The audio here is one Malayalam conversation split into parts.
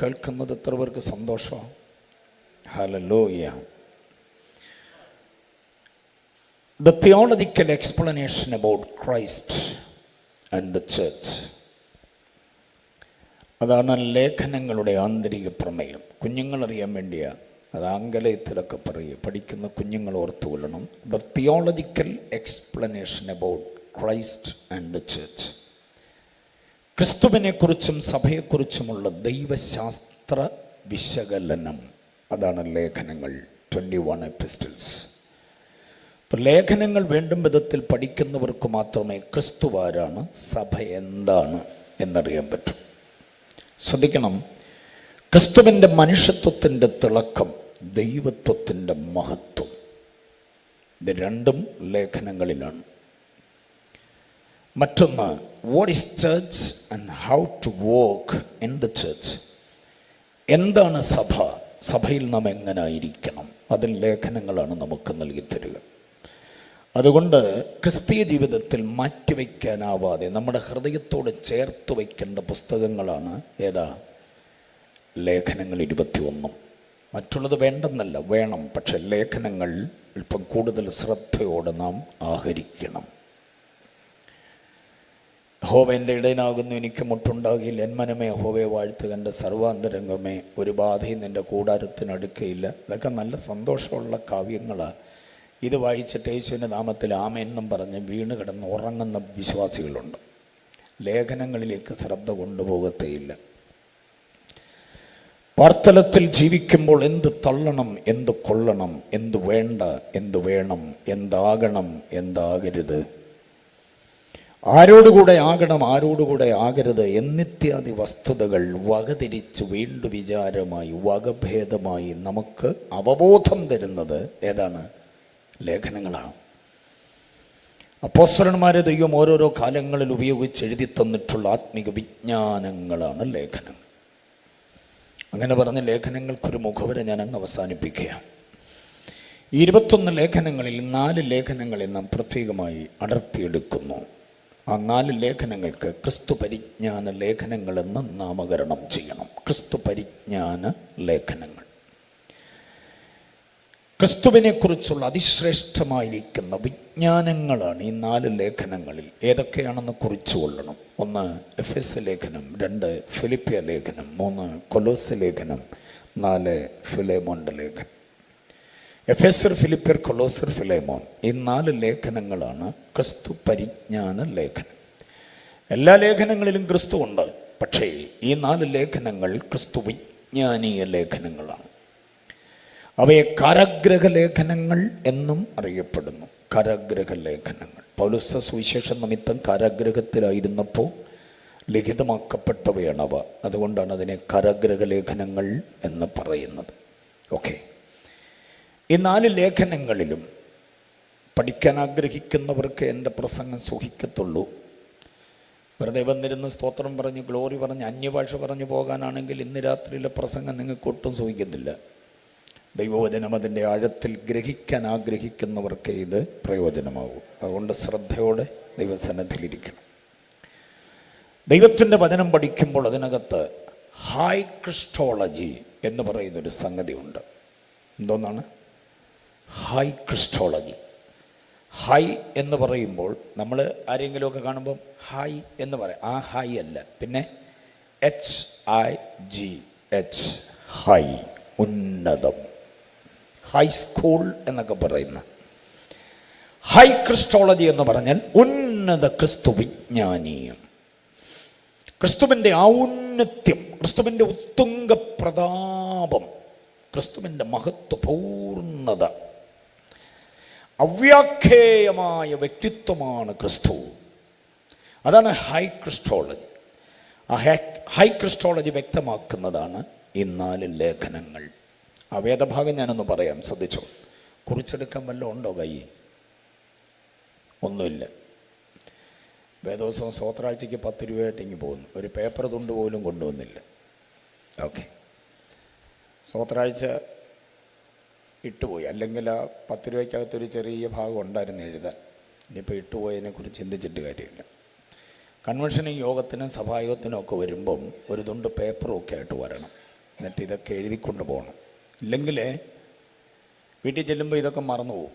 കേൾക്കുന്നത് എത്ര പേർക്ക് സന്തോഷം? Hallelujah. The theological explanation about Christ and the church. അതാണ് ലേഖനങ്ങളുടെ ആന്തരിക പ്രമേയം. കുഞ്ഞുങ്ങളറിയാൻ വേണ്ടിയാണ് അത് ആംഗലേയത്തിലൊക്കെ പറയുക. പഠിക്കുന്ന കുഞ്ഞുങ്ങൾ ഓർത്തുകൊള്ളണം. The theological explanation about Christ and the church. ക്രിസ്തുവിനെക്കുറിച്ചും സഭയെക്കുറിച്ചുമുള്ള ദൈവശാസ്ത്ര വിശകലനം, അതാണ് ലേഖനങ്ങൾ. 21 epistles. അപ്പോൾ ലേഖനങ്ങൾ വേണ്ടും വിധത്തിൽ പഠിക്കുന്നവർക്ക് മാത്രമേ ക്രിസ്തുവാരാണ്, സഭ എന്താണ് എന്നറിയാൻ പറ്റും. ശ്രദ്ധിക്കണം, ക്രിസ്തുവിൻ്റെ മനുഷ്യത്വത്തിൻ്റെ തിളക്കം, ദൈവത്വത്തിൻ്റെ മഹത്വം, ഇത് രണ്ടും ലേഖനങ്ങളിലാണ്. മറ്റൊന്ന്, what is church and how to walk in the church. എന്താണ് സഭ, സഭയിൽ നാം എങ്ങനായിരിക്കണം, അതിൽ ലേഖനങ്ങളാണ് നമുക്ക് നൽകി തരിക. അതുകൊണ്ട് ക്രിസ്തീയ ജീവിതത്തിൽ മാറ്റിവെക്കാനാവാതെ നമ്മുടെ ഹൃദയത്തോട് ചേർത്ത് വയ്ക്കേണ്ട പുസ്തകങ്ങളാണ് ഏതാ? ലേഖനങ്ങൾ 21. മറ്റുള്ളത് വേണ്ടെന്നല്ല, വേണം. പക്ഷെ ലേഖനങ്ങൾ അല്പം കൂടുതൽ ശ്രദ്ധയോടെ നാം ആഹരിക്കണം. യഹോവ എൻ്റെ ഇടയനാകുന്നു, എനിക്ക് മുട്ടുണ്ടാകില്ല. എൻ മനമേ യഹോവയെ വാഴ്ത്തുക, എൻ്റെ സർവാന്തരംഗമേ ഒരു ബാധയും നിൻ്റെ കൂടാരത്തിനടുക്കയില്ല. ഇതൊക്കെ നല്ല സന്തോഷമുള്ള കാവ്യങ്ങളാണ്. ഇത് വായിച്ചിട്ട് യേശുവിൻ്റെ നാമത്തിൽ ആമേൻ എന്നും പറഞ്ഞ് വീണ് കിടന്ന് ഉറങ്ങുന്ന വിശ്വാസികളുണ്ട്. ലേഖനങ്ങളിലേക്ക് ശ്രദ്ധ കൊണ്ടുപോകത്തേയില്ല. പാർത്തലത്തിൽ ജീവിക്കുമ്പോൾ എന്ത് തള്ളണം, എന്ത് കൊള്ളണം, എന്ത് വേണ്ട, എന്ത് വേണം, എന്താകണം, എന്താകരുത്, ആരോടുകൂടെ ആകണം, ആരോടുകൂടെ ആകരുത് എന്നിത്യാദി വസ്തുതകൾ വകതിരിച്ച് വീണ്ടു വിചാരമായി വകഭേദമായി നമുക്ക് അവബോധം തരുന്നത് ഏതാണ്? ലേഖനങ്ങളാണ്. അപ്പോസ്തലന്മാരെ ദൈവം ഓരോരോ കാലങ്ങളിൽ ഉപയോഗിച്ച് എഴുതി തന്നിട്ടുള്ള ആത്മീക വിജ്ഞാനങ്ങളാണ് ലേഖനങ്ങൾ. അങ്ങനെ പറഞ്ഞ ലേഖനങ്ങൾക്കൊരു മുഖവര ഞാൻ അങ്ങ് അവസാനിപ്പിക്കുക. 21 ലേഖനങ്ങളിൽ 4 ലേഖനങ്ങളെ നാം പ്രത്യേകമായി അടർത്തിയെടുക്കുന്നു. ആ 4 ലേഖനങ്ങൾക്ക് ക്രിസ്തു പരിജ്ഞാന ലേഖനങ്ങളെന്ന് നാമകരണം ചെയ്യണം. ക്രിസ്തു പരിജ്ഞാന ലേഖനങ്ങൾ. ക്രിസ്തുവിനെക്കുറിച്ചുള്ള അതിശ്രേഷ്ഠമായിരിക്കുന്ന വിജ്ഞാനങ്ങളാണ് ഈ 4 ലേഖനങ്ങളിൽ. ഏതൊക്കെയാണെന്ന് കുറിച്ചു കൊള്ളണം. 1 എഫെസ്യ ലേഖനം, 2 ഫിലിപ്പിയ ലേഖനം, 3 കൊലോസ്യ ലേഖനം, 4 ഫിലേമോൻ്റെ ലേഖനം. എഫെസ്യർ, ഫിലിപ്പിയർ, കൊലോസ്യർ, ഫിലേമോൻ, ഈ 4 ലേഖനങ്ങളാണ് ക്രിസ്തു പരിജ്ഞാന ലേഖനം. എല്ലാ ലേഖനങ്ങളിലും ക്രിസ്തു ഉണ്ട്. പക്ഷേ ഈ 4 ലേഖനങ്ങൾ ക്രിസ്തു വിജ്ഞാനീയ ലേഖനങ്ങളാണ്. അവയെ കാരാഗ്രഹ ലേഖനങ്ങൾ എന്നും അറിയപ്പെടുന്നു. കാരാഗ്രഹ ലേഖനങ്ങൾ പൗലോസ് സുവിശേഷ നിമിത്തം കാരാഗ്രഹത്തിലായിരുന്നപ്പോൾ ലിഖിതമാക്കപ്പെട്ടവയാണവ. അതുകൊണ്ടാണ് അതിനെ കാരാഗ്രഹ ലേഖനങ്ങൾ എന്ന് പറയുന്നത്. ഓക്കെ, ഈ 4 ലേഖനങ്ങളിലും പഠിക്കാൻ ആഗ്രഹിക്കുന്നവർക്ക് എൻ്റെ പ്രസംഗം സുഖിക്കത്തുള്ളൂ. വെറുതെ വന്നിരുന്ന് സ്തോത്രം പറഞ്ഞ് ഗ്ലോറി പറഞ്ഞ് അന്യഭാഷ പറഞ്ഞു പോകാനാണെങ്കിൽ ഇന്ന് രാത്രിയിലെ പ്രസംഗം നിങ്ങൾക്ക് ഒട്ടും സുഖിക്കത്തില്ല. ദൈവവചനം അതിൻ്റെ ആഴത്തിൽ ഗ്രഹിക്കാൻ ആഗ്രഹിക്കുന്നവർക്ക് ഇത് പ്രയോജനമാകും. അതുകൊണ്ട് ശ്രദ്ധയോടെ ദൈവസന്നിധിയിലിരിക്കണം. ദൈവത്തിൻ്റെ വചനം പഠിക്കുമ്പോൾ അതിനകത്ത് ഹൈ ക്രിസ്റ്റോളജി എന്ന് പറയുന്നൊരു സംഗതിയുണ്ട്. എന്തോന്നാണ് ഹൈ ക്രിസ്റ്റോളജി? ഹൈ എന്ന് പറയുമ്പോൾ നമ്മൾ ആരെങ്കിലുമൊക്കെ കാണുമ്പം ഹായ് എന്ന് പറയാം. ആ ഹായ് അല്ല, പിന്നെ HIGH, ഹൈ, ഉന്നതം, ഹൈസ്കൂൾ എന്നൊക്കെ പറയുന്ന ഹൈ ക്രിസ്റ്റോളജി എന്ന് പറഞ്ഞാൽ ഉന്നത ക്രിസ്തു വിജ്ഞാനീയം. ക്രിസ്തുവിൻ്റെ ഔന്നത്യം, ക്രിസ്തുവിൻ്റെ ഉത്തുംഗ പ്രതാപം, ക്രിസ്തുവിൻ്റെ മഹത്വപൂർണത, അവ്യാഖ്യേയമായ വ്യക്തിത്വമാണ് ക്രിസ്തു. അതാണ് ഹൈ ക്രിസ്റ്റോളജി. ആ ഹൈ ക്രിസ്റ്റോളജി വ്യക്തമാക്കുന്നതാണ് ഈ 4 ലേഖനങ്ങൾ. ആ വേദഭാഗം ഞാനൊന്ന് പറയാം, ശ്രദ്ധിച്ചോ. കുറിച്ചെടുക്കാൻ വല്ലതും ഉണ്ടോ കൈ? ഒന്നുമില്ല. വേദോത്സവം സ്വോത്രാഴ്ചയ്ക്ക് 10 രൂപയായിട്ട് ഇങ്ങ് പോകുന്നു. ഒരു പേപ്പർ തുണ്ട് പോലും കൊണ്ടുവന്നില്ല. ഓക്കെ, സ്വോത്രാഴ്ച ഇട്ടുപോയി. അല്ലെങ്കിൽ ആ 10 രൂപയ്ക്കകത്തൊരു ചെറിയ ഭാഗം ഉണ്ടായിരുന്നു എഴുതാൻ. ഇനിയിപ്പോൾ ഇട്ടുപോയതിനെക്കുറിച്ച് ചിന്തിച്ചിട്ട് കാര്യമില്ല. കൺവെൻഷനും യോഗത്തിനും സഭായോഗത്തിനും ഒക്കെ വരുമ്പം ഒരു തുണ്ട് പേപ്പറും ഒക്കെ ആയിട്ട് വരണം. എന്നിട്ട് ഇതൊക്കെ എഴുതിക്കൊണ്ട് പോകണം. ഇല്ലെങ്കിൽ വീട്ടിൽ ചെല്ലുമ്പോൾ ഇതൊക്കെ മറന്നു പോകും.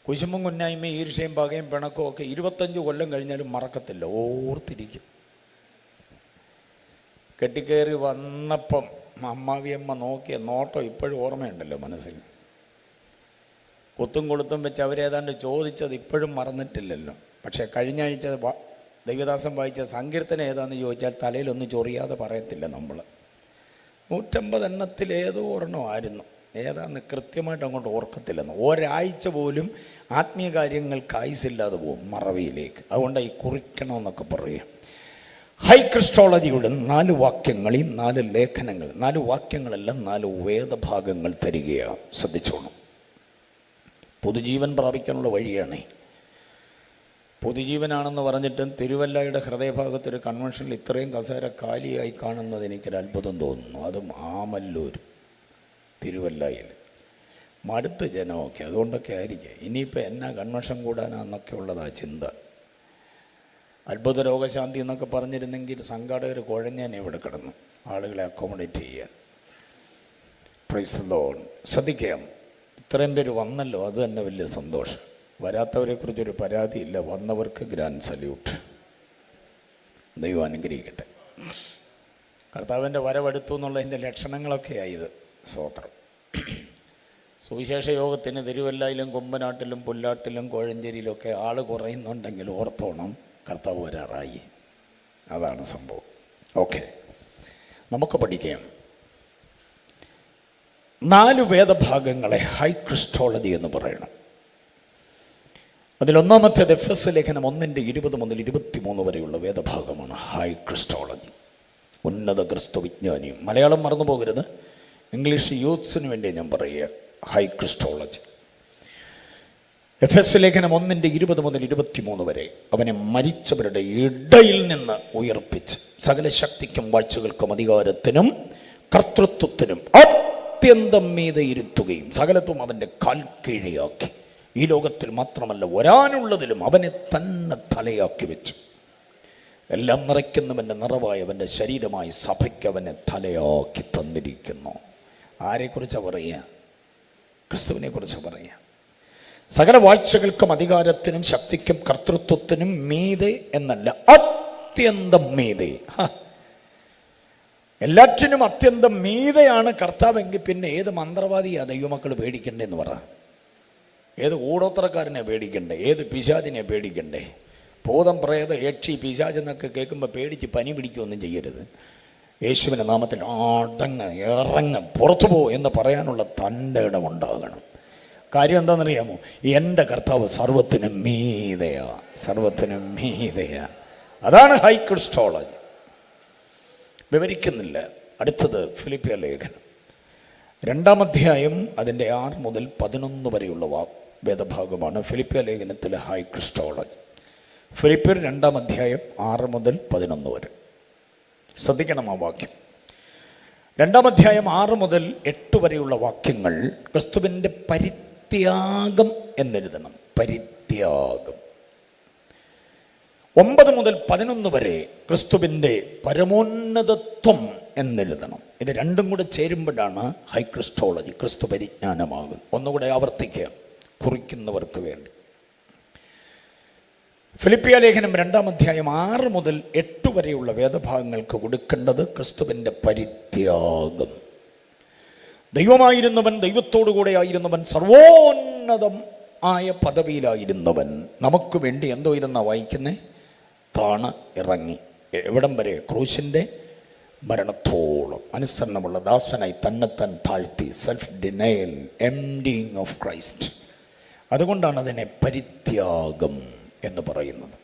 കുശുമ്പും കുന്നായ്മയും ഈർഷ്യയും പകയും പിണക്കവും ഒക്കെ 25 കൊല്ലം കഴിഞ്ഞാലും മറക്കത്തില്ല, ഓർത്തിരിക്കും. കെട്ടിക്കയറി വന്നപ്പം അമ്മാവിയമ്മ നോക്കിയ നോട്ടം ഇപ്പോഴും ഓർമ്മയുണ്ടല്ലോ മനസ്സിൽ. കുത്തും കൊളുത്തും വെച്ച് അവരേതാണ്ട് ചോദിച്ചത് ഇപ്പോഴും മറന്നിട്ടില്ലല്ലോ. പക്ഷേ കഴിഞ്ഞ ആഴ്ച ദൈവദാസൻ വായിച്ച സങ്കീർത്തനം ഏതാണെന്ന് ചോദിച്ചാൽ തലയിലൊന്നും ചൊറിയാതെ പറയത്തില്ല നമ്മൾ. 150 എണ്ണത്തിൽ ഏതോ ഒരെണ്ണമായിരുന്നു, ഏതാന്ന് കൃത്യമായിട്ട് അങ്ങോട്ട് ഓർക്കത്തില്ലെന്ന്. ഒരാഴ്ച പോലും ആത്മീയ കാര്യങ്ങൾക്ക് ആയുസില്ലാതെ പോകും മറവിയിലേക്ക്. അതുകൊണ്ട് ഈ കുറിക്കണമെന്നൊക്കെ പറയുക. ഹൈ ക്രിസ്റ്റോളജിയുടെ 4 വാക്യങ്ങളിൽ 4 ലേഖനങ്ങൾ, 4 വാക്യങ്ങളെല്ലാം 4 വേദഭാഗങ്ങൾ തരികയാണ്. ശ്രദ്ധിച്ചോണം. പുതുജീവൻ പ്രാപിക്കാനുള്ള വഴിയാണ്. പുതുജീവനാണെന്ന് പറഞ്ഞിട്ടും തിരുവല്ലയുടെ ഹൃദയഭാഗത്തൊരു കൺവെൻഷനിൽ ഇത്രയും കസേര കാലിയായി കാണുന്നത് എനിക്കൊരു അത്ഭുതം തോന്നുന്നു. അതും ആമല്ലൂർ തിരുവല്ലയിൽ മടുത്ത് ജനമൊക്കെ, അതുകൊണ്ടൊക്കെ ആയിരിക്കും. ഇനിയിപ്പോൾ എന്നാ കൺവെൻഷൻ കൂടാനാന്നൊക്കെ ഉള്ളതാ ചിന്ത. അത്ഭുത രോഗശാന്തി എന്നൊക്കെ പറഞ്ഞിരുന്നെങ്കിൽ സംഘാടകർ കുഴഞ്ഞാൻ ഇവിടെ കിടന്നു ആളുകളെ അക്കോമഡേറ്റ് ചെയ്യാൻ. Praise the Lord. ശ്രദ്ധിക്കാം, ഇത്രയും പേര് വന്നല്ലോ, അത് തന്നെ വലിയ സന്തോഷം. വരാത്തവരെക്കുറിച്ചൊരു പരാതിയില്ല, വന്നവർക്ക് ഗ്രാൻഡ് സല്യൂട്ട്. ദൈവം അനുഗ്രഹിക്കട്ടെ. കർത്താവിൻ്റെ വരവെടുത്തു എന്നുള്ളതിൻ്റെ ലക്ഷണങ്ങളൊക്കെയായി ഇത്. സ്തോത്രം. സുവിശേഷ യോഗത്തിന് തിരുവല്ലയിലും കുമ്പനാട്ടിലും പുല്ലാട്ടിലും കോഴഞ്ചേരിയിലൊക്കെ ആൾ കുറയുന്നുണ്ടെങ്കിൽ ഓർത്തോണം, കർത്താവ് വരാറായി. അതാണ് സംഭവം. ഓക്കെ, നമുക്ക് പഠിക്കാം. 4 വേദഭാഗങ്ങളെ ഹൈ ക്രിസ്റ്റോളജി എന്ന് പറയണം. അതിലൊന്നാമത്തേത് എഫെസ്യ ലേഖനം 1:20 മുതൽ 23 വരെയുള്ള വേദഭാഗമാണ് ഹൈ ക്രിസ്റ്റോളജി. ഉന്നത ക്രിസ്തു വിജ്ഞാനിയും. മലയാളം മറന്നു പോകരുത്, ഇംഗ്ലീഷ് യൂത്ത്സിന് വേണ്ടി ഞാൻ പറയുക. High Christology. എഫെസ്യ ലേഖനം 1:20 മുതൽ 23 വരെ. അവനെ മരിച്ചവരുടെ ഇടയിൽ നിന്ന് ഉയർപ്പിച്ച് സകല ശക്തിക്കും വാഴ്ചകൾക്കും അധികാരത്തിനും കർത്തൃത്വത്തിനും അത്യന്തം മീതെ ഇരുത്തുകയും സകലത്തും അവൻ്റെ കാൽ കീഴിയാക്കി. ഈ ലോകത്തിൽ മാത്രമല്ല വരാനുള്ളതിലും അവനെ തന്നെ തലയാക്കി വെച്ചു. എല്ലാം നിറയ്ക്കുന്നവൻ്റെ നിറവായവൻ്റെ ശരീരമായി സഭയ്ക്ക് അവനെ തലയാക്കി തന്നിരിക്കുന്നു. ആരെക്കുറിച്ചാണ് പറയുക? ക്രിസ്തുവിനെ കുറിച്ച് പറയുക. സകല വാഴ്ചകൾക്കും അധികാരത്തിനും ശക്തിക്കും കർത്തൃത്വത്തിനും മീതെ എന്നല്ല, അത്യന്തം മീതെ. എല്ലാറ്റിനും അത്യന്തം മീതെയാണ് കർത്താവെങ്കിൽ പിന്നെ ഏത് മന്ത്രവാദിയാ ദൈവമക്കൾ പേടിക്കണ്ടേന്ന് പറ? ഏത് കൂടോത്രക്കാരനെ പേടിക്കണ്ടേ? ഏത് പിശാചിനെ പേടിക്കണ്ടേ? ഭൂതം പ്രേത യക്ഷി പിശാചെന്നൊക്കെ കേൾക്കുമ്പോൾ പേടിച്ച് പനി പിടിക്കുകയൊന്നും ചെയ്യരുത്. യേശുവിൻ്റെ നാമത്തിൽ അടങ്ങ് ഇറങ്ങ് പുറത്തു പോ എന്ന് പറയാനുള്ള തൻ്റെ ഇടമുണ്ടാകണം. കാര്യം എന്താണെന്നറിയാമോ? എൻ്റെ കർത്താവ് സർവ്വത്തിനും മീതെയാ, സർവ്വത്തിനും മീതെയാ. അതാണ് ഹൈ ക്രിസ്റ്റോളജി. വിവരിക്കുന്നില്ല. അടുത്തത് ഫിലിപ്പിയ ലേഖനം 2-ാം അധ്യായം അതിൻ്റെ 6 മുതൽ 11 വരെയുള്ള വേദഭാഗമാണ് ഫിലിപ്പിയ ലേഖനത്തിലെ ഹൈ ക്രിസ്റ്റോളജി. ഫിലിപ്പിയർ 2-ാം അധ്യായം 6 മുതൽ 11 വരെ. ശ്രദ്ധിക്കണം ആ വാക്യം. 2-ാം അധ്യായം 6 മുതൽ 8 വരെയുള്ള വാക്യങ്ങൾ ക്രിസ്തുവിൻ്റെ പരിത്യാഗം എന്നെഴുതണം. പരിത്യാഗം. 9 മുതൽ 11 വരെ ക്രിസ്തുവിൻ്റെ പരമോന്നതത്വം എന്നെഴുതണം. ഇത് രണ്ടും കൂടെ ചേരുമ്പോഴാണ് ഹൈ ക്രിസ്റ്റോളജി, ക്രിസ്തു പരിജ്ഞാനമാകും. ഒന്നുകൂടെ ആവർത്തിക്കുക കുറിക്കുന്നവർക്ക് വേണ്ടി. ഫിലിപ്പിയ ലേഖനം 2-ാം അധ്യായം 6 മുതൽ 8 വരെയുള്ള വേദഭാഗങ്ങൾക്ക് കൊടുക്കേണ്ടത് ക്രിസ്തുവിൻ്റെ പരിത്യാഗം. ദൈവമായിരുന്നവൻ, ദൈവത്തോടു കൂടെ ആയിരുന്നവൻ, സർവോന്നതം ആയ പദവിയിലായിരുന്നവൻ നമുക്ക് വേണ്ടി എന്തോ ഇതെന്നാ വായിക്കുന്നേ? താണ് ഇറങ്ങി. എവിടം വരെ? ക്രൂശിൻ്റെ മരണത്തോളം അനുസരണമുള്ള ദാസനായി തന്നെത്താൻ താഴ്ത്തി. Self denial, emptying of Christ. അതുകൊണ്ടാണ് അതിനെ പരിത്യാഗം എന്ന് പറയുന്നത്.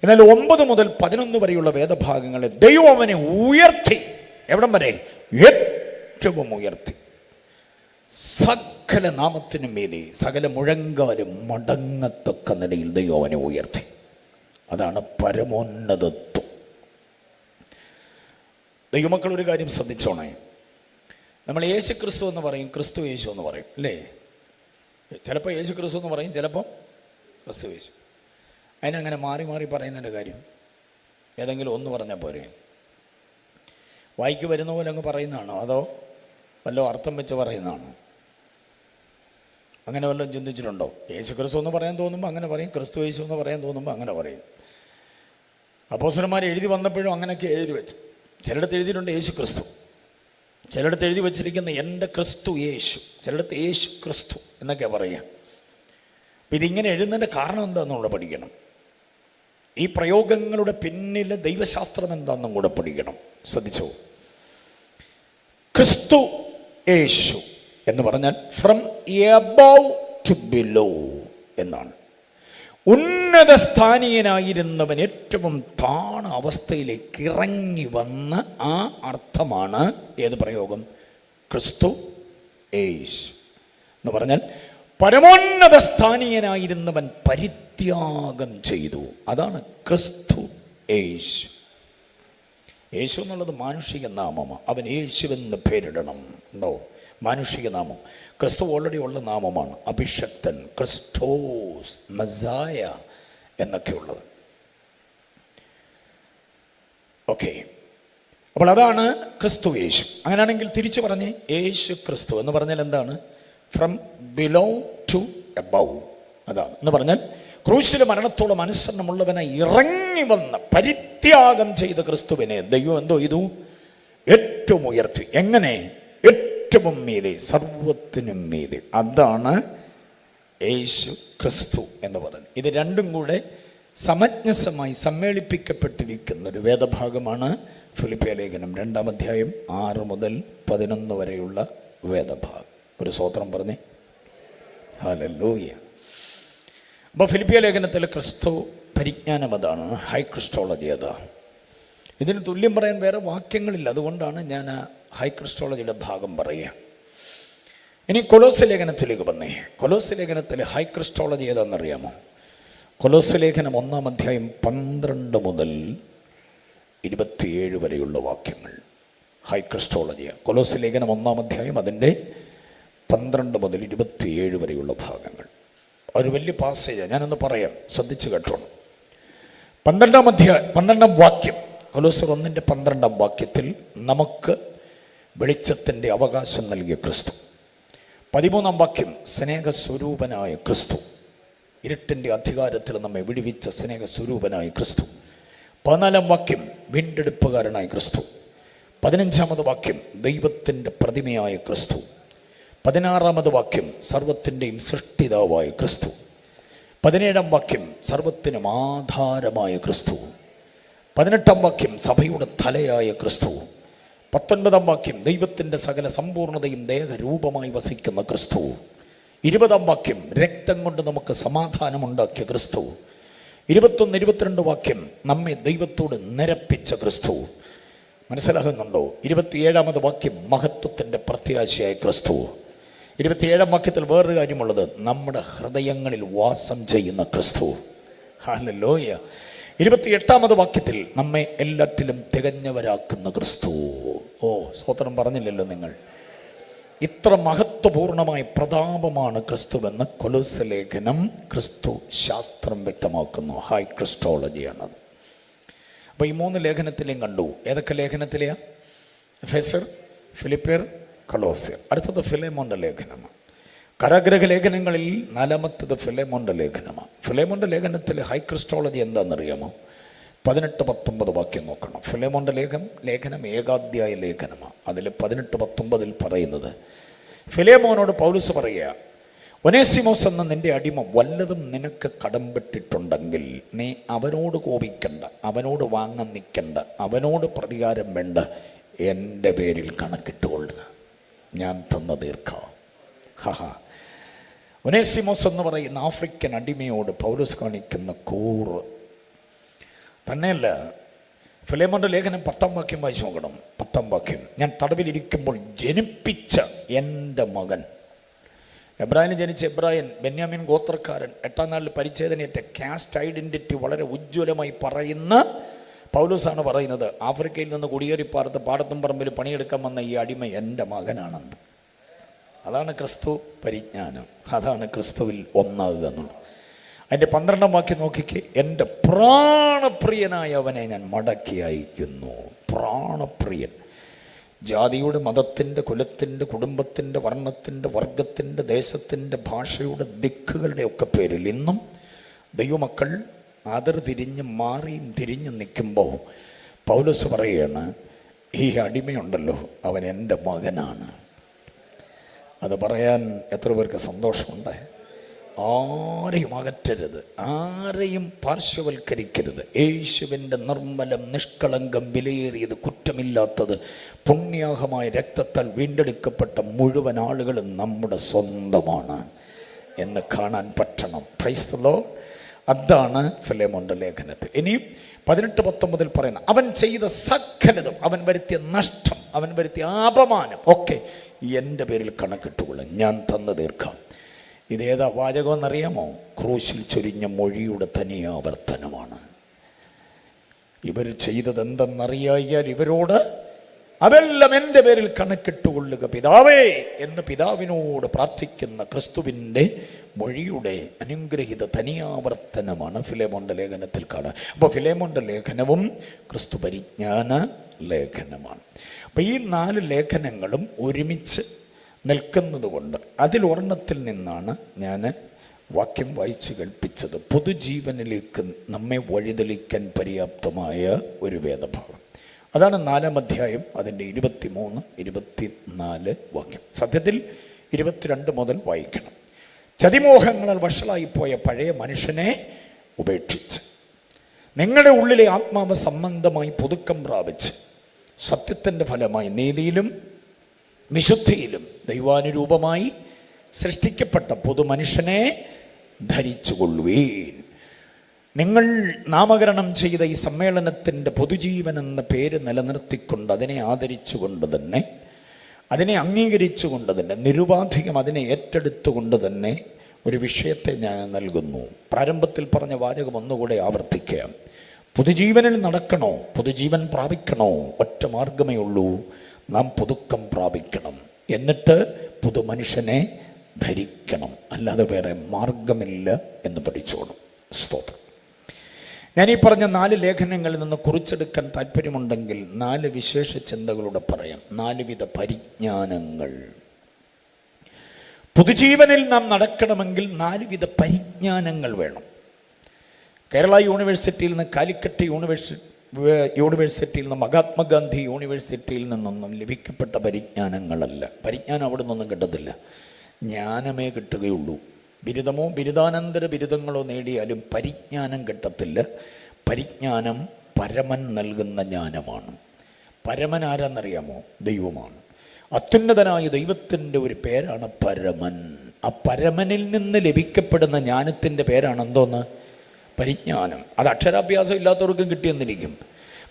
എന്നാൽ 9 മുതൽ 11 വരെയുള്ള വേദഭാഗങ്ങളിൽ ദൈവം അവനെ ഉയർത്തി. എവിടം വരെ? ഏറ്റവും ഉയർത്തി. സകല നാമത്തിനും മീതെ സകല മുഴങ്കാലും മടങ്ങത്തക്ക നിലയിൽ ദൈവം അവനെ ഉയർത്തി. അതാണ് പരമോന്നതത്വം. ദൈവമക്കൾ ഒരു കാര്യം ശ്രദ്ധിച്ചോണേ. നമ്മൾ യേശു ക്രിസ്തു എന്ന് പറയും, ക്രിസ്തു യേശു എന്ന് പറയും, അല്ലേ? ചിലപ്പോൾ യേശു ക്രിസ്തു എന്ന് പറയും, ചിലപ്പോൾ ക്രിസ്തു യേശു. അതിനങ്ങനെ മാറി മാറി പറയുന്നതിൻ്റെ കാര്യം ഏതെങ്കിലും ഒന്ന് പറഞ്ഞാൽ പോരെ? വായിക്ക് വരുന്ന പോലെ അങ്ങ് പറയുന്നതാണോ, അതോ വല്ല അർത്ഥം വെച്ച് പറയുന്നതാണോ? അങ്ങനെ വല്ലതും ചിന്തിച്ചിട്ടുണ്ടോ? യേശു ക്രിസ്തു എന്ന് പറയാൻ തോന്നുമ്പോൾ അങ്ങനെ പറയും, ക്രിസ്തു യേശു എന്ന് പറയാൻ തോന്നുമ്പോൾ അങ്ങനെ പറയും. അപ്പോസ്തലന്മാർ എഴുതി വന്നപ്പോഴും അങ്ങനെയൊക്കെ എഴുതി വെച്ച്. ചിലയിടത്ത് എഴുതിയിട്ടുണ്ട് യേശു ക്രിസ്തു, ചിലയിടത്ത് എഴുതി വച്ചിരിക്കുന്ന എൻ്റെ ക്രിസ്തു യേശു, ചിലയിടത്ത് യേശു ക്രിസ്തു എന്നൊക്കെ പറയുക. അപ്പം ഇതിങ്ങനെ എഴുതുന്നതിൻ്റെ കാരണം എന്താണെന്നും കൂടെ പഠിക്കണം. ഈ പ്രയോഗങ്ങളുടെ പിന്നിലെ ദൈവശാസ്ത്രം എന്താണെന്നും കൂടെ പഠിക്കണം. ശ്രദ്ധിച്ചോ, ക്രിസ്തു യേശു എന്ന് പറഞ്ഞാൽ ഫ്രം എബവ് ടു ബിലോ എന്നാണ്. ഉന്നത സ്ഥാനീയനായിരുന്നവൻ ഏറ്റവും താണ അവസ്ഥയിലേക്ക് ഇറങ്ങി വന്ന ആ അർത്ഥമാണ് ഏത് പ്രയോഗം? ക്രിസ്തു യേശു എന്ന് പറഞ്ഞാൽ പരമോന്നത സ്ഥാനീയനായിരുന്നവൻ പരിത്യാഗം ചെയ്തു. അതാണ് ക്രിസ്തു യേശു. യേശു എന്നുള്ളത് മാനുഷിക നാമമാണ്. അവൻ യേശുവെന്ന് പേരിടണം ഉണ്ടോ? മാനുഷിക നാമം. ക്രിസ്തു ഓൾറെഡി ഉള്ള നാമമാണ്. അഭിഷക്തൻ, ക്രിസ്റ്റോസ്, മസായ എന്നൊക്കെ ഉള്ളത്. ഓക്കെ, അപ്പോൾ അതാണ് ക്രിസ്തു യേശു. അങ്ങനെയാണെങ്കിൽ തിരിച്ചു പറഞ്ഞ് യേശു ക്രിസ്തു എന്ന് പറഞ്ഞാൽ എന്താണ്? From below to above. അതാണ് എന്ന് പറഞ്ഞാൽ ക്രൂശിലെ മരണത്തോളം അനുസരണമുള്ളവനായി ഇറങ്ങി വന്ന് പരിത്യാഗം ചെയ്ത ക്രിസ്തുവിനെ ദൈവം എന്തോ ചെയ്തു? ഏറ്റവും ഉയർത്തി. എങ്ങനെ? ഏറ്റവും മീതെ, സർവത്തിനും മീതെ. അതാണ് യേശു ക്രിസ്തു എന്ന് പറയുന്നത്. ഇത് രണ്ടും കൂടെ സമഞ്ജസമായി സമ്മേളിപ്പിക്കപ്പെട്ടിരിക്കുന്ന ഒരു വേദഭാഗമാണ് ഫിലിപ്പിയ ലേഖനം 2-ാം അധ്യായം 6 മുതൽ 11 വരെയുള്ള വേദഭാഗം. ഒരു സ്തോത്രം പറഞ്ഞേ, ഹല്ലേലൂയ. അപ്പോൾ ഫിലിപ്പിയ ലേഖനത്തിൽ ക്രിസ്തു പരിജ്ഞാനം അതാണ്, ഹൈ ക്രിസ്റ്റോളജി അതാണ്. ഇതിന് തുല്യം പറയാൻ വേറെ വാക്യങ്ങളില്ല. അതുകൊണ്ടാണ് ഞാൻ ആ ഹൈ ക്രിസ്റ്റോളജിയുടെ ഭാഗം പറയുക. ഇനി കൊലോസ്യ ലേഖനത്തിലേക്ക് വന്നേ. കൊലോസ്യ ലേഖനത്തിൽ ഹൈ ക്രിസ്റ്റോളജി ഏതാണെന്നറിയാമോ? കൊലോസ്യ ലേഖനം 1-ാം അധ്യായം 12 മുതൽ 27 വരെയുള്ള വാക്യങ്ങൾ ഹൈ ക്രിസ്റ്റോളജിയാണ്. കൊലോസ്യ ലേഖനം 1-ാം അധ്യായം അതിൻ്റെ 12 മുതൽ 27 വരെയുള്ള ഭാഗങ്ങൾ. ഒരു വലിയ പാസേജാണ്, ഞാനൊന്ന് പറയാം, ശ്രദ്ധിച്ച് കേട്ടോണം. 12-ാം വാക്യം, കൊലോസ്യർ 1-ന്റെ 12-ാം വാക്യത്തിൽ നമുക്ക് വെളിച്ചത്തിൻ്റെ അവകാശം നൽകിയ ക്രിസ്തു. 13-ാം വാക്യം, സ്നേഹസ്വരൂപനായ ക്രിസ്തു, ഇരുട്ടിൻ്റെ അധികാരത്തിൽ നമ്മെ വിടുവിച്ച സ്നേഹസ്വരൂപനായ ക്രിസ്തു. 14-ാം വാക്യം, വീണ്ടെടുപ്പുകാരനായ ക്രിസ്തു. 15-ാമത് വാക്യം, ദൈവത്തിൻ്റെ പ്രതിമയായ ക്രിസ്തു. 16-ാമത് വാക്യം, സർവത്തിൻ്റെയും സൃഷ്ടിതാവായ ക്രിസ്തു. 17-ാം വാക്യം, സർവത്തിനും ആധാരമായ ക്രിസ്തു. 18-ാം വാക്യം, സഭയുടെ തലയായ ക്രിസ്തു. 19-ാം വാക്യം, ദൈവത്തിൻ്റെ സകല സമ്പൂർണതയും ദേഹരൂപമായി വസിക്കുന്ന ക്രിസ്തു. 20-ാം വാക്യം, രക്തം കൊണ്ട് നമുക്ക് സമാധാനമുണ്ടാക്കിയ ക്രിസ്തു. 21, 22 വാക്യം, നമ്മെ ദൈവത്തോട് നിരപ്പിച്ച ക്രിസ്തു. മനസ്സിലാകുന്നുണ്ടോ? 27-ാമത് വാക്യം, മഹത്വത്തിൻ്റെ പ്രത്യാശയായ ക്രിസ്തു. 27-ാം വാക്യത്തിൽ വേറൊരു കാര്യമുള്ളത്, നമ്മുടെ ഹൃദയങ്ങളിൽ വാസം ചെയ്യുന്ന ക്രിസ്തു. ഹല്ലേലൂയ. 28-ാമത് വാക്യത്തിൽ, നമ്മെ എല്ലാറ്റിലും തികഞ്ഞവരാക്കുന്ന ക്രിസ്തു. ഓ, സ്തോത്രം പറഞ്ഞില്ലല്ലോ നിങ്ങൾ. ഇത്ര മഹത്വപൂർണമായ പ്രതാപമാണ് ക്രിസ്തുവെന്ന് കൊലോസ്യ ലേഖനം ക്രിസ്തു ശാസ്ത്രം വ്യക്തമാക്കുന്നു. ഹൈ ക്രിസ്റ്റോളജിയാണത്. അപ്പോൾ ഈ 3 ലേഖനത്തിലെയും കണ്ടു. ഏതൊക്കെ ലേഖനത്തിലെയാ? എഫേസ്യർ, ഫിലിപ്പിയർ, കൊലോസ്യർ. അടുത്തത് ഫിലേമോന്റെ ലേഖനമാണ്. കരഗ്രഹ ലേഖനങ്ങളിൽ 4-മത്തേത് ഫിലേമോന്റെ ലേഖനമാണ്. ഫിലേമോന്റെ ലേഖനത്തിൽ ഹൈ ക്രിസ്റ്റോളജി എന്താണെന്നറിയാമോ? 18-19 വാക്യം നോക്കണം. ഫിലേമോന്റെ ലേഖനം ഏകാധ്യായ ലേഖനമാണ്. അതിൽ 18-19 പറയുന്നത്, ഫിലേമോനോട് പൗലോസ് പറയുക, ഒനേസിമോസ് എന്ന നിന്റെ അടിമ വല്ലതും നിനക്ക് കടംപെട്ടിട്ടുണ്ടെങ്കിൽ നീ അവനോട് കോപിക്കണ്ട, അവനോട് വാങ്ങാൻ നിൽക്കണ്ട, അവനോട് പ്രതികാരം വേണ്ട, എൻ്റെ പേരിൽ കണക്കിട്ടുകൊള്ളുക, ഞാൻ തന്ന തീർക്കാം. ഒനേസിമോസ് എന്ന് പറയുന്ന ആഫ്രിക്കൻ അടിമയോട് പൗലോസ് കാണിക്കുന്ന കൂറ് തന്നെയല്ല. ഫിലേമോന്റെ ലേഖനം 10-ാം വാക്യം വായിച്ചു നോക്കണം. 10-ാം വാക്യം, ഞാൻ തടവിലിരിക്കുമ്പോൾ ജനിപ്പിച്ച എൻ്റെ മകൻ. എബ്രാഹിം ജനിച്ച എബ്രായൻ, ബെന്യാമിൻ ഗോത്രക്കാരൻ, 8-ാം നാളിൽ പരിച്ഛേദനയേറ്റ കാസ്റ്റ് ഐഡൻറ്റിറ്റി വളരെ ഉജ്ജ്വലമായി പറയുന്ന പൗലോസാണ് പറയുന്നത്, ആഫ്രിക്കയിൽ നിന്ന് കുടിയേറിപ്പാർത്ത് പാടത്തും പറമ്പിൽ പണിയെടുക്കാൻ വന്ന ഈ അടിമ എൻ്റെ മകനാണെന്ന്. അതാണ് ക്രിസ്തു പരിജ്ഞാനം, അതാണ് ക്രിസ്തുവിൽ ഒന്നാകുക എന്നുള്ളത്. അതിൻ്റെ 12-ാം വാക്യം നോക്കിക്കേ, എൻ്റെ പ്രാണപ്രിയനായ അവനെ ഞാൻ മടക്കി അയക്കുന്നു. പ്രാണപ്രിയൻ. ജാതിയുടെ, മതത്തിൻ്റെ, കുലത്തിൻ്റെ, കുടുംബത്തിൻ്റെ, വർണ്ണത്തിൻ്റെ, വർഗത്തിൻ്റെ, ദേശത്തിൻ്റെ, ഭാഷയുടെ, ദിക്കുകളുടെ ഒക്കെ പേരിൽ ഇന്നും ദൈവമക്കൾ അതിർതിരിഞ്ഞ് മാറിയും തിരിഞ്ഞു നിൽക്കുമ്പോൾ പൗലോസ് പറയുകയാണ്, ഈ അടിമയുണ്ടല്ലോ അവൻ എൻ്റെ മകനാണ്. അത് പറയാൻ എത്ര പേർക്ക് സന്തോഷമുണ്ട്? ആരെയും അകറ്റരുത്, ആരെയും പാർശ്വവൽക്കരിക്കരുത്. യേശുവിൻ്റെ നിർമ്മലം, നിഷ്കളങ്കം, വിലയേറിയത്, കുറ്റമില്ലാത്തത്, പുണ്യാഹമായ രക്തത്താൽ വീണ്ടെടുക്കപ്പെട്ട മുഴുവൻ ആളുകളും നമ്മുടെ സ്വന്തമാണ് എന്ന് കാണാൻ പറ്റണം. Praise the Lord. അതാണ് ഫിലേമോന്റെ ലേഖനത്തിൽ. ഇനിയും 18-19 പറയുന്ന, അവൻ ചെയ്ത സകലതും, അവൻ വരുത്തിയ നഷ്ടം, അവൻ വരുത്തിയ അപമാനം ഒക്കെ എൻ്റെ പേരിൽ കണക്കിട്ടുകൊള്ളും, ഞാൻ തന്നു തീർക്കാം. ഇതേതാ വാചകം എന്നറിയാമോ? ക്രൂശിൽ ചൊരിഞ്ഞ മൊഴിയുടെ തനിയാവർത്തനമാണ്. ഇവർ ചെയ്തത് എന്തെന്നറിയാൽ ഇവരോട് അതെല്ലാം എൻ്റെ പേരിൽ കണക്കിട്ടുകൊള്ളുക പിതാവേ എന്ന് പിതാവിനോട് പ്രാർത്ഥിക്കുന്ന ക്രിസ്തുവിൻ്റെ മൊഴിയുടെ അനുഗ്രഹിത തനിയാവർത്തനമാണ് ഫിലേമോന്റെ ലേഖനത്തിൽ കാണുക. അപ്പോൾ ഫിലേമോന്റെ ലേഖനവും ക്രിസ്തു പരിജ്ഞാന ലേഖനമാണ്. അപ്പോൾ ഈ 4 ലേഖനങ്ങളും ഒരുമിച്ച് നിൽക്കുന്നത് കൊണ്ട് അതിലൊരെണ്ണത്തിൽ നിന്നാണ് ഞാൻ വാക്യം വായിച്ച് കേൾപ്പിച്ചത്. പൊതുജീവനിലേക്ക് നമ്മെ വഴിതെളിക്കാൻ പര്യാപ്തമായ ഒരു വേദഭാഗം. അതാണ് 4-ാം അധ്യായം, അതിൻ്റെ 23-24 വാക്യം. സത്യത്തിൽ 22 മുതൽ വായിക്കണം. ചതിമോഹങ്ങളാൽ വഷളായിപ്പോയ പഴയ മനുഷ്യനെ ഉപേക്ഷിച്ച് നിങ്ങളുടെ ഉള്ളിലെ ആത്മാവ് സംബന്ധമായി പുതുക്കം പ്രാപിച്ച് സത്യത്തിൻ്റെ ഫലമായി നീതിയിലും വിശുദ്ധിയിലും ദൈവാനുരൂപമായി സൃഷ്ടിക്കപ്പെട്ട പുതുമനുഷ്യനെ ധരിച്ചുകൊള്ളുവീൻ. നിങ്ങൾ നാമകരണം ചെയ്ത ഈ സമ്മേളനത്തിൻ്റെ പൊതുജീവൻ എന്ന പേര് നിലനിർത്തിക്കൊണ്ട് അതിനെ ആദരിച്ചുകൊണ്ട് തന്നെ, അതിനെ അംഗീകരിച്ചുകൊണ്ട് തന്നെ, നിരുപാധികം അതിനെ ഏറ്റെടുത്തുകൊണ്ട് തന്നെ ഒരു വിഷയത്തെ ഞാൻ നൽകുന്നു. പ്രാരംഭത്തിൽ പറഞ്ഞ വാചകം ഒന്നുകൂടെ ആവർത്തിക്കാം. പുതുജീവനിൽ നടക്കണോ, പുതുജീവൻ പ്രാപിക്കണോ, ഒറ്റ മാർഗമേ ഉള്ളൂ, നാം പുതുക്കം പ്രാപിക്കണം, എന്നിട്ട് പുതുമനുഷ്യനെ ധരിക്കണം. അല്ലാതെ വേറെ മാർഗമില്ല എന്ന് പഠിച്ചോണം. സ്തോത്രം. ഞാനീ പറഞ്ഞ 4 ലേഖനങ്ങളിൽ നിന്ന് കുറിച്ചെടുക്കാൻ താല്പര്യമുണ്ടെങ്കിൽ 4 വിശേഷ ചിന്തകളൂടെ പറയാം. 4 വിധ പരിജ്ഞാനങ്ങൾ. പുതുജീവനിൽ നാം നടക്കണമെങ്കിൽ 4 വിധ പരിജ്ഞാനങ്ങൾ വേണം. കേരള യൂണിവേഴ്സിറ്റിയിൽ നിന്ന്, കാലിക്കറ്റ് യൂണിവേഴ്സിറ്റിയിൽ നിന്ന്, മഹാത്മാഗാന്ധി യൂണിവേഴ്സിറ്റിയിൽ നിന്നൊന്നും ലഭിക്കപ്പെട്ട പരിജ്ഞാനങ്ങളല്ല. പരിജ്ഞാനം അവിടെ നിന്നൊന്നും കിട്ടത്തില്ല, ജ്ഞാനമേ കിട്ടുകയുള്ളൂ. ബിരുദമോ ബിരുദാനന്തര ബിരുദങ്ങളോ നേടിയാലും പരിജ്ഞാനം കിട്ടത്തില്ല. പരിജ്ഞാനം പരമൻ നൽകുന്ന ജ്ഞാനമാണ്. പരമൻ ആരാന്നറിയാമോ? ദൈവമാണ്. അത്യുന്നതനായ ദൈവത്തിൻ്റെ ഒരു പേരാണ് പരമൻ. ആ പരമനിൽ നിന്ന് ലഭിക്കപ്പെടുന്ന ജ്ഞാനത്തിൻ്റെ പേരാണ് എന്തോന്ന്? പരിജ്ഞാനം. അത് അക്ഷരാഭ്യാസം ഇല്ലാത്തവർക്കും കിട്ടിയെന്നിരിക്കും.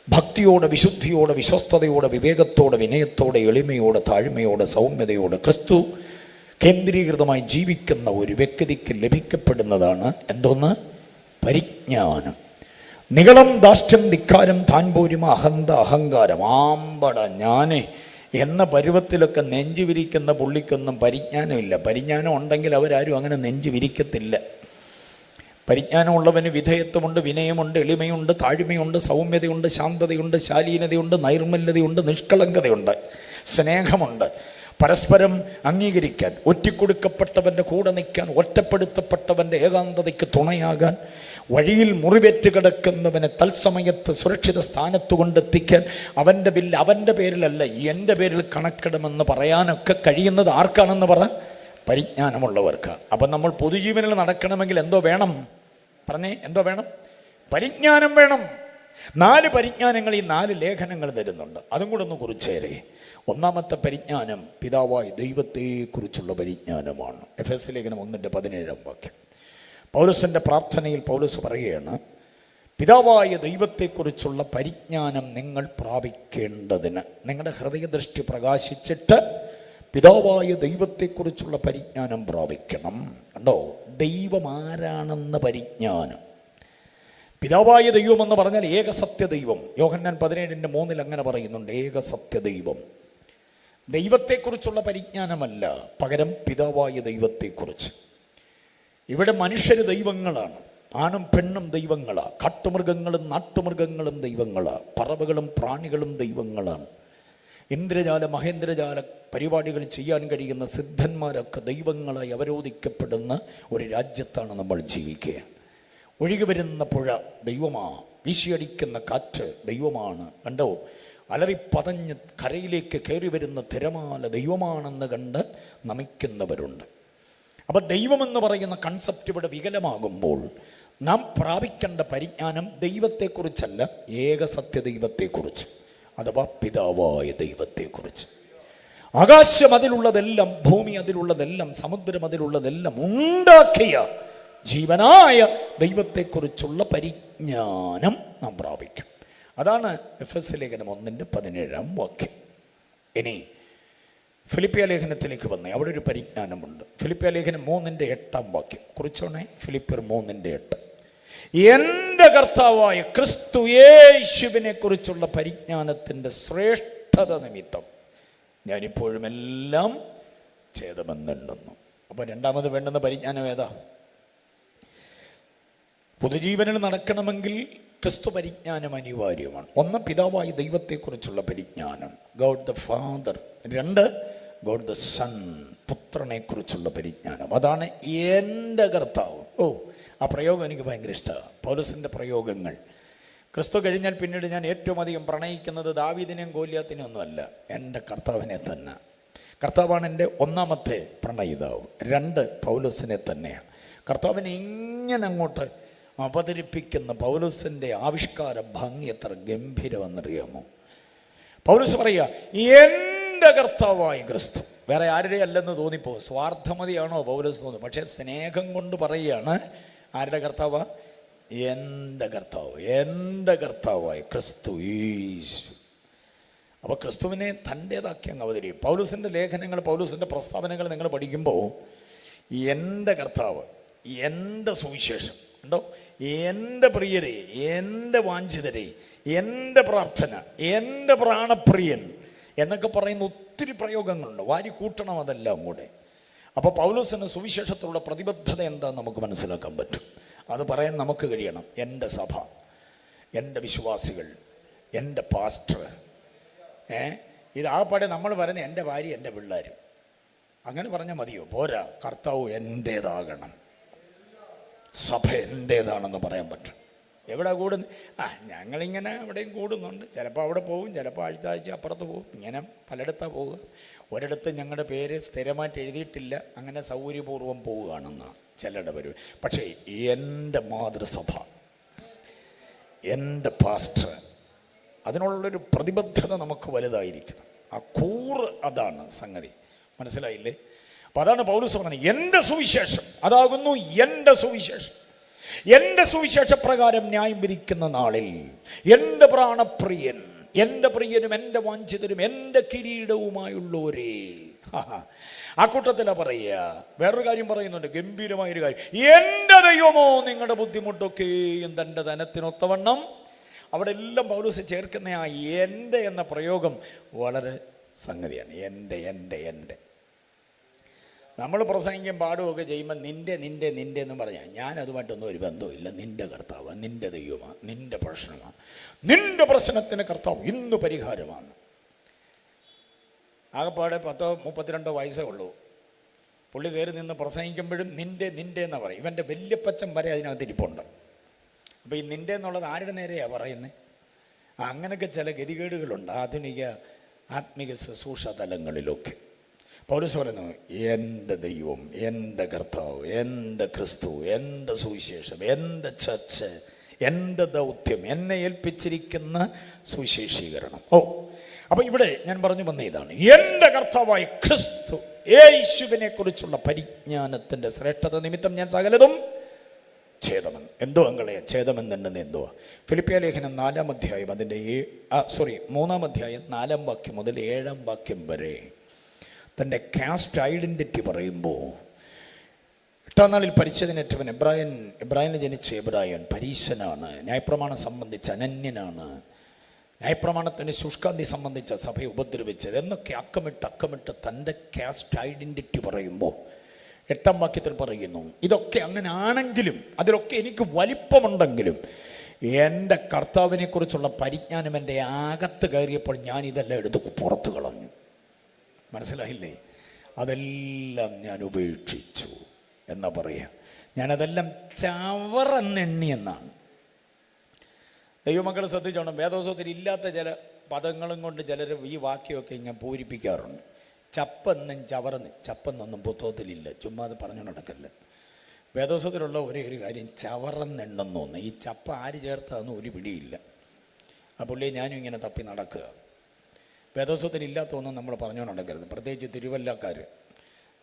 ഭക്തിയോടെ, വിശുദ്ധിയോടെ, വിശ്വസ്തയോടെ, വിവേകത്തോടെ, വിനയത്തോടെ, എളിമയോടെ, താഴ്മയോടെ, സൗമ്യതയോടെ, ക്രിസ്തു കേന്ദ്രീകൃതമായി ജീവിക്കുന്ന ഒരു വ്യക്തിക്ക് ലഭിക്കപ്പെടുന്നതാണ് എന്തോന്ന്? പരിജ്ഞാനം. നികളം, ധാർഷ്ട്യം, ധിക്കാരം, താൻപോരിമ, അഹന്ത, അഹങ്കാരം, ആമ്പട ഞാനേ എന്ന പരുവത്തിലൊക്കെ നെഞ്ചു വിരിക്കുന്ന പുള്ളിക്കൊന്നും പരിജ്ഞാനമില്ല. പരിജ്ഞാനം ഉണ്ടെങ്കിൽ അവരാരും അങ്ങനെ നെഞ്ചു വിരിക്കത്തില്ല. പരിജ്ഞാനമുള്ളവന് വിധേയത്വമുണ്ട്, വിനയമുണ്ട്, എളിമയുണ്ട്, താഴ്മയുണ്ട്, സൗമ്യതയുണ്ട്, ശാന്തതയുണ്ട്, ശാലീനതയുണ്ട്, നൈർമല്യതയുണ്ട്, നിഷ്കളങ്കതയുണ്ട്, സ്നേഹമുണ്ട്, പരസ്പരം അംഗീകരിക്കാൻ, ഒറ്റിക്കൊടുക്കപ്പെട്ടവൻ്റെ കൂടെ നിൽക്കാൻ, ഒറ്റപ്പെടുത്തപ്പെട്ടവൻ്റെ ഏകാന്തതയ്ക്ക് തുണയാകാൻ, വഴിയിൽ മുറിവേറ്റ് കിടക്കുന്നവനെ തത്സമയത്ത് സുരക്ഷിത സ്ഥാനത്ത് കൊണ്ടെത്തിക്കാൻ, അവൻ്റെ ബില്ല് അവൻ്റെ പേരിലല്ല എൻ്റെ പേരിൽ കണക്കിടുമെന്ന് പറയാനൊക്കെ കഴിയുന്നത് ആർക്കാണെന്ന് പറ? പരിജ്ഞാനമുള്ളവർക്ക്. അപ്പം നമ്മൾ പൊതുജീവനിൽ നടക്കണമെങ്കിൽ എന്തോ വേണം? പറഞ്ഞേ, എന്തോ വേണം? പരിജ്ഞാനം വേണം. 4 പരിജ്ഞാനങ്ങൾ ഈ 4 ലേഖനങ്ങൾ തരുന്നുണ്ട്. അതും കൂടെ ഒന്ന് കുറിച്ചേരെ. ഒന്നാമത്തെ പരിജ്ഞാനം പിതാവായ ദൈവത്തെക്കുറിച്ചുള്ള പരിജ്ഞാനമാണ്. എഫെസ്യ ലേഖനം 1:17 വാക്യം. പൗലോസിൻ്റെ പ്രാർത്ഥനയിൽ പൗലോസ് പറയുകയാണ്, പിതാവായ ദൈവത്തെക്കുറിച്ചുള്ള പരിജ്ഞാനം നിങ്ങൾ പ്രാപിക്കേണ്ടതിന് നിങ്ങളുടെ ഹൃദയദൃഷ്ടി പ്രകാശിച്ചിട്ട് പിതാവായ ദൈവത്തെക്കുറിച്ചുള്ള പരിജ്ഞാനം പ്രാപിക്കണം. കണ്ടോ, ദൈവം ആരാണെന്ന പരിജ്ഞാനം. പിതാവായ ദൈവം എന്ന് പറഞ്ഞാൽ ഏകസത്യ ദൈവം. യോഹന്നാൻ 17:3 അങ്ങനെ പറയുന്നുണ്ട്, ഏകസത്യ ദൈവം. ദൈവത്തെക്കുറിച്ചുള്ള പരിജ്ഞാനമല്ല, പകരം പിതാവായ ദൈവത്തെക്കുറിച്ച്. ഇവിടെ മനുഷ്യർ ദൈവങ്ങളാണ്, ആണും പെണ്ണും ദൈവങ്ങളാണ്, കാട്ടുമൃഗങ്ങളും നാട്ടുമൃഗങ്ങളും ദൈവങ്ങളാണ്, പറവകളും പ്രാണികളും ദൈവങ്ങളാണ്. ഇന്ദ്രജാല മഹേന്ദ്രജാല പരിപാടികൾ ചെയ്യാൻ കഴിയുന്ന സിദ്ധന്മാരൊക്കെ ദൈവങ്ങളായി അവരോധിക്കപ്പെടുന്ന ഒരു രാജ്യത്താണ് നമ്മൾ ജീവിക്കുക. ഒഴുകി വരുന്ന പുഴ ദൈവമാണ്, വീശിയടിക്കുന്ന കാറ്റ് ദൈവമാണ്. കണ്ടോ, അലറിപ്പതഞ്ഞ് കരയിലേക്ക് കയറി വരുന്ന തിരമാല ദൈവമാണെന്ന് കണ്ട് നമിക്കുന്നവരുണ്ട്. അപ്പം ദൈവമെന്ന് പറയുന്ന കൺസെപ്റ്റ് ഇവിടെ വികലമാകുമ്പോൾ നാം പ്രാപിക്കേണ്ട പരിജ്ഞാനം ദൈവത്തെക്കുറിച്ചല്ല, ഏകസത്യ ദൈവത്തെക്കുറിച്ച്, അഥവാ പിതാവായ ദൈവത്തെക്കുറിച്ച്. ആകാശം അതിലുള്ളതെല്ലാം, ഭൂമി അതിലുള്ളതെല്ലാം, സമുദ്രം അതിലുള്ളതെല്ലാം ഉണ്ടാക്കിയ ജീവനായ ദൈവത്തെക്കുറിച്ചുള്ള പരിജ്ഞാനം നാം പ്രാപിക്കും. അതാണ് എഫെസ്യ ലേഖനം 1:17. ഇനി ഫിലിപ്പിയ ലേഖനത്തിലേക്ക് വന്നേ, അവിടെ ഒരു പരിജ്ഞാനമുണ്ട്. ഫിലിപ്പിയ ലേഖനം 3:8 കുറിച്ചോണേ. ഫിലിപ്പിയർ 3:8. എൻ്റെ കർത്താവായ ക്രിസ്തു യേശുവിനെ കുറിച്ചുള്ള പരിജ്ഞാനത്തിൻ്റെ ശ്രേഷ്ഠത നിമിത്തം ഞാനിപ്പോഴും എല്ലാം ഛേദമെന്നുണ്ടെന്നു. അപ്പോൾ രണ്ടാമത് വേണ്ടുന്ന പരിജ്ഞാനം ഏതാ? പുതുജീവനിൽ നടക്കണമെങ്കിൽ ക്രിസ്തു പരിജ്ഞാനം അനിവാര്യമാണ്. ഒന്ന്, പിതാവായ ദൈവത്തെക്കുറിച്ചുള്ള പരിജ്ഞാനം, God the Father. 2, God the Son, പുത്രനെ കുറിച്ചുള്ള പരിജ്ഞാനം. അതാണ് എൻ്റെ കർത്താവ്. ആ പ്രയോഗം എനിക്ക് ഭയങ്കര ഇഷ്ടമാണ്. പൗലോസിൻ്റെ പ്രയോഗങ്ങൾ. ക്രിസ്തു കഴിഞ്ഞാൽ പിന്നീട് ഞാൻ ഏറ്റവും അധികം പ്രണയിക്കുന്നത് ദാവീദിനെയും ഗോലിയാത്തിനെയും ഒന്നുമല്ല, എൻ്റെ കർത്താവിനെ തന്നെ. കർത്താവാണ് എൻ്റെ ഒന്നാമത്തെ പ്രണയിതാവ്. 2, പൗലോസിനെ തന്നെയാണ്. കർത്താവിനെ ഇങ്ങനെ അങ്ങോട്ട് അവതരിപ്പിക്കുന്ന പൗലോസിൻ്റെ ആവിഷ്കാര ഭംഗി എത്ര ഗംഭീരമെന്നറിയാമോ? പൗലോസ് പറയുക, എൻ്റെ കർത്താവായ ക്രിസ്തു. വേറെ ആരുടെ അല്ലെന്ന് തോന്നിപ്പോകും. സ്വാർത്ഥമതിയാണോ പൗലോസ് തോന്നുന്നു? പക്ഷേ സ്നേഹം കൊണ്ട് പറയുകയാണ്, ആരുടെ കർത്താവ്? എൻ്റെ കർത്താവ്, എൻ്റെ കർത്താവായ ക്രിസ്തു യേശു. അപ്പോൾ ക്രിസ്തുവിനെ തൻ്റേതാക്കി അങ്ങ് അവതരിക്കും. പൗലോസിൻ്റെ ലേഖനങ്ങൾ, പൗലോസിൻ്റെ പ്രസ്താവനകൾ നിങ്ങൾ പഠിക്കുമ്പോൾ എൻ്റെ കർത്താവ്, എൻ്റെ സുവിശേഷം ഉണ്ടോ, എൻ്റെ പ്രിയരെ, എൻ്റെ വാഞ്ചിതരെ, എൻ്റെ പ്രാർത്ഥന, എൻ്റെ പ്രാണപ്രിയൻ എന്നൊക്കെ പറയുന്ന ഒത്തിരി പ്രയോഗങ്ങളുണ്ട്. വാരി കൂട്ടണം അതെല്ലാം കൂടെ. അപ്പോൾ പൗലോസിന് സുവിശേഷത്തോടുള്ള പ്രതിബദ്ധത എന്താണെന്ന് നമുക്ക് മനസ്സിലാക്കാൻ പറ്റും. അത് പറയാൻ നമുക്ക് കഴിയണം. എൻ്റെ സഭ, എൻ്റെ വിശ്വാസികൾ, എൻ്റെ പാസ്റ്റർ, ഇതാപ്പാടെ നമ്മൾ പറയുന്നത് എൻ്റെ ഭാര്യ, എൻ്റെ പിള്ളേർ. അങ്ങനെ പറഞ്ഞാൽ മതിയോ? പോരാ. കർത്താവ് എൻ്റേതാകണം, സഭ എൻ്റേതാണെന്ന് പറയാൻ പറ്റും. എവിടെ കൂടുന്നു? ഞങ്ങളിങ്ങനെ എവിടെയും കൂടുന്നുണ്ട്. ചിലപ്പോൾ അവിടെ പോകും, ചിലപ്പോൾ ആഴ്ച അപ്പുറത്ത് പോകും. ഇങ്ങനെ പലയിടത്താണ് പോവുക. ഒരിടത്ത് ഞങ്ങളുടെ പേര് സ്ഥിരമായിട്ട് എഴുതിയിട്ടില്ല, അങ്ങനെ സൗകര്യപൂർവ്വം പോവുകയാണെന്നാണ് ചിലരുടെ പരിപാടി. പക്ഷേ എൻ്റെ മാതൃസഭ, എൻ്റെ പാസ്റ്റർ, അതിനുള്ളൊരു പ്രതിബദ്ധത നമുക്ക് വലുതായിരിക്കണം. ആ കൂറ് അതാണ് സംഗതി. മനസ്സിലായില്ലേ? അപ്പം അതാണ് പൗലോസ് പറഞ്ഞത്, എൻ്റെ സുവിശേഷം അതാകുന്നു എൻ്റെ സുവിശേഷം. എൻ്റെ സുവിശേഷപ്രകാരം ന്യായം വിധിക്കുന്ന നാളിൽ എൻ്റെ പ്രാണപ്രിയൻ, എൻ്റെ പ്രിയനും എൻ്റെ വാഞ്ചിതരും എൻ്റെ കിരീടവുമായുള്ളവരേ. ആ കൂട്ടത്തിലാണ് പറയുക. വേറൊരു കാര്യം പറയുന്നുണ്ട്, ഗംഭീരമായൊരു കാര്യം. എൻ്റെ ദൈവമോ നിങ്ങളുടെ ബുദ്ധിമുട്ടൊക്കെയും തൻ്റെ ധനത്തിനൊത്തവണ്ണം. അവിടെ എല്ലാം പൗലോസ് ചേർക്കുന്ന ആ എൻ്റെ എന്ന പ്രയോഗം വളരെ സംഗതിയാണ്. എൻ്റെ എൻ്റെ എൻ്റെ നമ്മൾ പ്രസംഗിക്കും പാടുകയൊക്കെ ചെയ്യുമ്പോൾ നിൻ്റെ നിൻ്റെ നിൻ്റെ എന്ന് പറഞ്ഞാൽ ഞാൻ അതുമായിട്ടൊന്നും ഒരു ബന്ധവുമില്ല. നിൻ്റെ കർത്താവ്, നിൻ്റെ ദൈവമാണ്, നിൻ്റെ പ്രശ്നമാണ്, നിൻ്റെ പ്രശ്നത്തിന് കർത്താവ് ഇന്ന് പരിഹാരമാണ്. ആകെപ്പാടെ 10-32 വയസ്സേ ഉള്ളൂ. പുള്ളി കയറി നിന്ന് പ്രസംഗിക്കുമ്പോഴും നിൻ്റെ നിൻ്റെ എന്ന് പറയും. ഇവൻ്റെ വല്യപ്പച്ചൻ വരെ അതിനകത്ത് ഇരിപ്പുണ്ട്. അപ്പോൾ ഈ നിൻ്റെ എന്നുള്ളത് ആരുടെ നേരെയാണ് പറയുന്നത്? അങ്ങനെയൊക്കെ ചില ഗതികേടുകളുണ്ട് ആധുനിക ആത്മിക ശുശ്രൂഷ തലങ്ങളിലൊക്കെ. പൗലോസ് പറയുന്നു, എൻ്റെ ദൈവം, എൻ്റെ കർത്താവ്, എൻ്റെ ക്രിസ്തു, എൻ്റെ സുവിശേഷം, എൻ്റെ ചർച്ച്, എൻ്റെ ദൗത്യം, എന്നെ ഏൽപ്പിച്ചിരിക്കുന്ന സുവിശേഷീകരണം. അപ്പം ഇവിടെ ഞാൻ പറഞ്ഞു വന്ന ഇതാണ്, എൻ്റെ കർത്താവായ ക്രിസ്തു യേശുവിനെ കുറിച്ചുള്ള പരിജ്ഞാനത്തിൻ്റെ ശ്രേഷ്ഠത നിമിത്തം ഞാൻ സകലതും ഛേദമെന്ന്. എന്തോ അങ്ങളെ ഛേദമെന്നുണ്ടെന്ന് എന്തുവാ? ഫിലിപ്പിയ ലേഖനം 4-ാം അധ്യായം അതിൻ്റെ 3-ാം അധ്യായം 4-ാം വാക്യം മുതൽ 7-ാം വാക്യം വരെ തൻ്റെ കാസ്റ്റ് ഐഡൻറ്റിറ്റി പറയുമ്പോൾ, 8-ാം നാളിൽ പരിച്ഛേദനേറ്റവൻ എബ്രായന് ജനിച്ച എബ്രായൻ പരീശനാണ്, ന്യായപ്രമാണം സംബന്ധിച്ച് അനന്യനാണ്, ന്യായപ്രമാണത്തിന് ശുഷ്കാന്തി സംബന്ധിച്ച സഭയെ ഉപദ്രവിച്ചത് എന്നൊക്കെ അക്കമിട്ട് തൻ്റെ കാസ്റ്റ് ഐഡൻറ്റിറ്റി പറയുമ്പോൾ 8-ാം വാക്യത്തിൽ പറയുന്നു, ഇതൊക്കെ അങ്ങനെ ആണെങ്കിലും, അതിലൊക്കെ എനിക്ക് വലിപ്പമുണ്ടെങ്കിലും എൻ്റെ കർത്താവിനെക്കുറിച്ചുള്ള പരിജ്ഞാനം എൻ്റെ അകത്ത് കയറിയപ്പോൾ ഞാൻ ഇതെല്ലാം എടുത്ത് പുറത്ത് കളഞ്ഞു. മനസ്സിലായില്ലേ? അതെല്ലാം ഞാൻ ഉപേക്ഷിച്ചു എന്നാ പറയുക. ഞാനതെല്ലാം ചവറെണ്ണി എന്നാണ്. ദൈവമക്കൾ ശ്രദ്ധിച്ചോണം. വേദോത്സവത്തിൽ ഇല്ലാത്ത ചില പദങ്ങളും കൊണ്ട് ചിലർ ഈ വാക്യമൊക്കെ ഇങ്ങനെ പൂരിപ്പിക്കാറുണ്ട്. ചപ്പെന്നും ചവറെന്ന്, ചപ്പെന്നൊന്നും പുസ്തകത്തിലില്ല, ചുമ്മാ അത് പറഞ്ഞു നടക്കല്ല. വേദോത്സവത്തിലുള്ള ഒരേ ഒരു കാര്യം ചവറെന്നെണ്ണെന്ന് തോന്നുന്നു. ഈ ചപ്പ ആര് ചേർത്താന്ന് ഒരു പിടിയില്ല. ആ പുള്ളിയെ ഞാനും ഇങ്ങനെ തപ്പി നടക്കുക. വേദോത്സവത്തിലില്ലാത്തൊന്നും നമ്മൾ പറഞ്ഞു നടക്കരുത്. പ്രത്യേകിച്ച് തിരുവല്ലക്കാർ,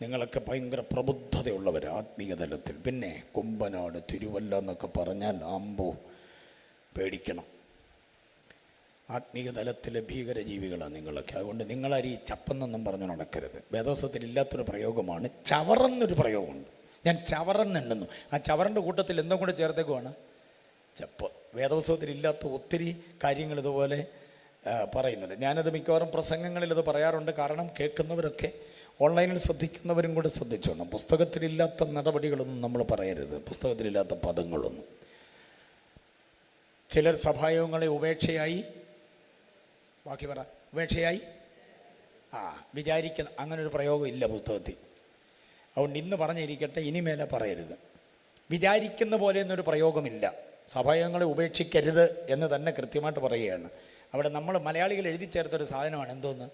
നിങ്ങളൊക്കെ ഭയങ്കര പ്രബുദ്ധതയുള്ളവർ ആത്മീയ തലത്തിൽ. പിന്നെ കുമ്പനാട്, തിരുവല്ല എന്നൊക്കെ പറഞ്ഞാൽ അമ്പോ പേടിക്കണം. ആത്മീയ തലത്തിലെ ഭീകരജീവികളാണ് നിങ്ങളൊക്കെ. അതുകൊണ്ട് നിങ്ങളാരും ഈ ചപ്പെന്നൊന്നും പറഞ്ഞു നടക്കരുത്. വേദോത്സവത്തിലില്ലാത്തൊരു പ്രയോഗമാണ് ചവറെന്നൊരു പ്രയോഗമുണ്ട്. ഞാൻ ചവറെന്നെണ്ണുന്നു. ആ ചവറിൻ്റെ കൂട്ടത്തിൽ എന്തും കൂടെ ചേർത്തേക്കുവാണ് ചപ്പ്. വേദോത്സവത്തിലില്ലാത്ത ഒത്തിരി കാര്യങ്ങൾ ഇതുപോലെ പറയുന്നുണ്ട്. ഞാനത് മിക്കവാറും പ്രസംഗങ്ങളിൽ ഇത് പറയാറുണ്ട്. കാരണം കേൾക്കുന്നവരൊക്കെ ഓൺലൈനിൽ ശ്രദ്ധിക്കുന്നവരും കൂടെ ശ്രദ്ധിച്ചോണം. പുസ്തകത്തിലില്ലാത്ത നടപടികളൊന്നും നമ്മൾ പറയരുത്, പുസ്തകത്തിലില്ലാത്ത പദങ്ങളൊന്നും. ചിലർ സഭായോഗങ്ങളെ ഉപേക്ഷയായി, ബാക്കി പറ, ഉപേക്ഷയായി വിചാരിക്കുന്ന അങ്ങനൊരു പ്രയോഗം ഇല്ല പുസ്തകത്തിൽ. അതുകൊണ്ട് ഇന്ന് പറഞ്ഞിരിക്കട്ടെ, ഇനിമേലെ പറയരുത്. വിചാരിക്കുന്ന പോലെ എന്നൊരു പ്രയോഗമില്ല. സഭായോഗങ്ങളെ ഉപേക്ഷിക്കരുത് എന്ന് തന്നെ കൃത്യമായിട്ട് പറയുകയാണ്. അവിടെ നമ്മൾ മലയാളികൾ എഴുതി ചേർത്തൊരു സാധനമാണ് എന്തോന്ന്,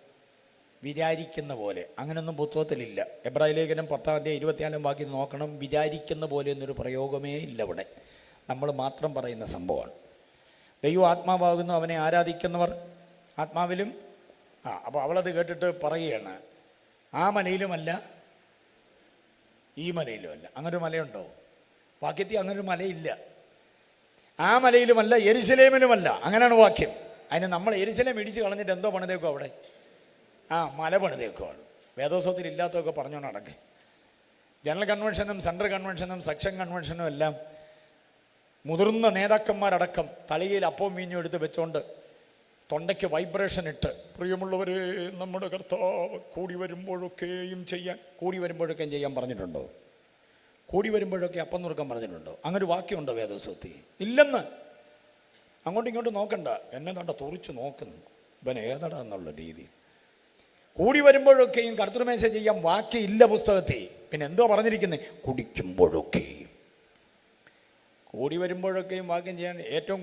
വിചാരിക്കുന്ന പോലെ. അങ്ങനെയൊന്നും പുസ്തകത്തിലില്ല. എബ്രായ ലേഖനം 10-24 വാക്യം നോക്കണം. വിചാരിക്കുന്ന പോലെ എന്നൊരു പ്രയോഗമേ ഇല്ല അവിടെ. നമ്മൾ മാത്രം പറയുന്ന സംഭവമാണ്. ദൈവം ആത്മാവാകുന്നു, അവനെ ആരാധിക്കുന്നവർ ആത്മാവിലും. അപ്പോൾ അവളത് കേട്ടിട്ട് പറയുകയാണ്, ആ മലയിലുമല്ല ഈ മലയിലുമല്ല. അങ്ങനൊരു മലയുണ്ടോ? വാക്യത്തിൽ അങ്ങനൊരു മലയില്ല. ആ മലയിലുമല്ല യെരുശലേമിലുമല്ല, അങ്ങനെയാണ് വാക്യം. അതിന് നമ്മൾ യെരുശലേം ഇടിച്ച് കളഞ്ഞിട്ട് എന്തോ പണിതേക്കും അവിടെ? മല പണിതേക്കുവാണ്. വേദോത്സവത്തിൽ ഇല്ലാത്തതൊക്കെ പറഞ്ഞു നടക്കേ. ജനറൽ കൺവെൻഷനും സെൻട്രൽ കൺവെൻഷനും സെക്ഷൻ കൺവെൻഷനും എല്ലാം മുതിർന്ന നേതാക്കന്മാരടക്കം തലയിൽ അപ്പവും മീഞ്ഞും എടുത്ത് വെച്ചോണ്ട് തൊണ്ടയ്ക്ക് വൈബ്രേഷൻ ഇട്ട്, പ്രിയമുള്ളവരെ നമ്മുടെ കർത്താവ് കൂടി വരുമ്പോഴൊക്കെയും ചെയ്യാൻ പറഞ്ഞിട്ടുണ്ടോ? കൂടി വരുമ്പോഴൊക്കെ അപ്പം നുറുക്കാൻ പറഞ്ഞിട്ടുണ്ടോ? അങ്ങനെ വാക്യമുണ്ടോ വേദോത്സവത്തിൽ? ഇല്ലെന്ന്. അങ്ങോട്ടും ഇങ്ങോട്ടും നോക്കണ്ട, എന്നെ കണ്ട തുറിച്ച് നോക്കുന്നു, ഇവൻ ഏതടാ എന്നുള്ള രീതി. കൂടി വരുമ്പോഴൊക്കെയും കർത്തൃമേശ ചെയ്യാൻ വാക്യമില്ല പുസ്തകത്തിൽ. പിന്നെ എന്തോ പറഞ്ഞിരിക്കുന്നത്? കുടിക്കുമ്പോഴൊക്കെയും. കൂടി വരുമ്പോഴൊക്കെയും വാക്യം ചെയ്യാൻ ഏറ്റവും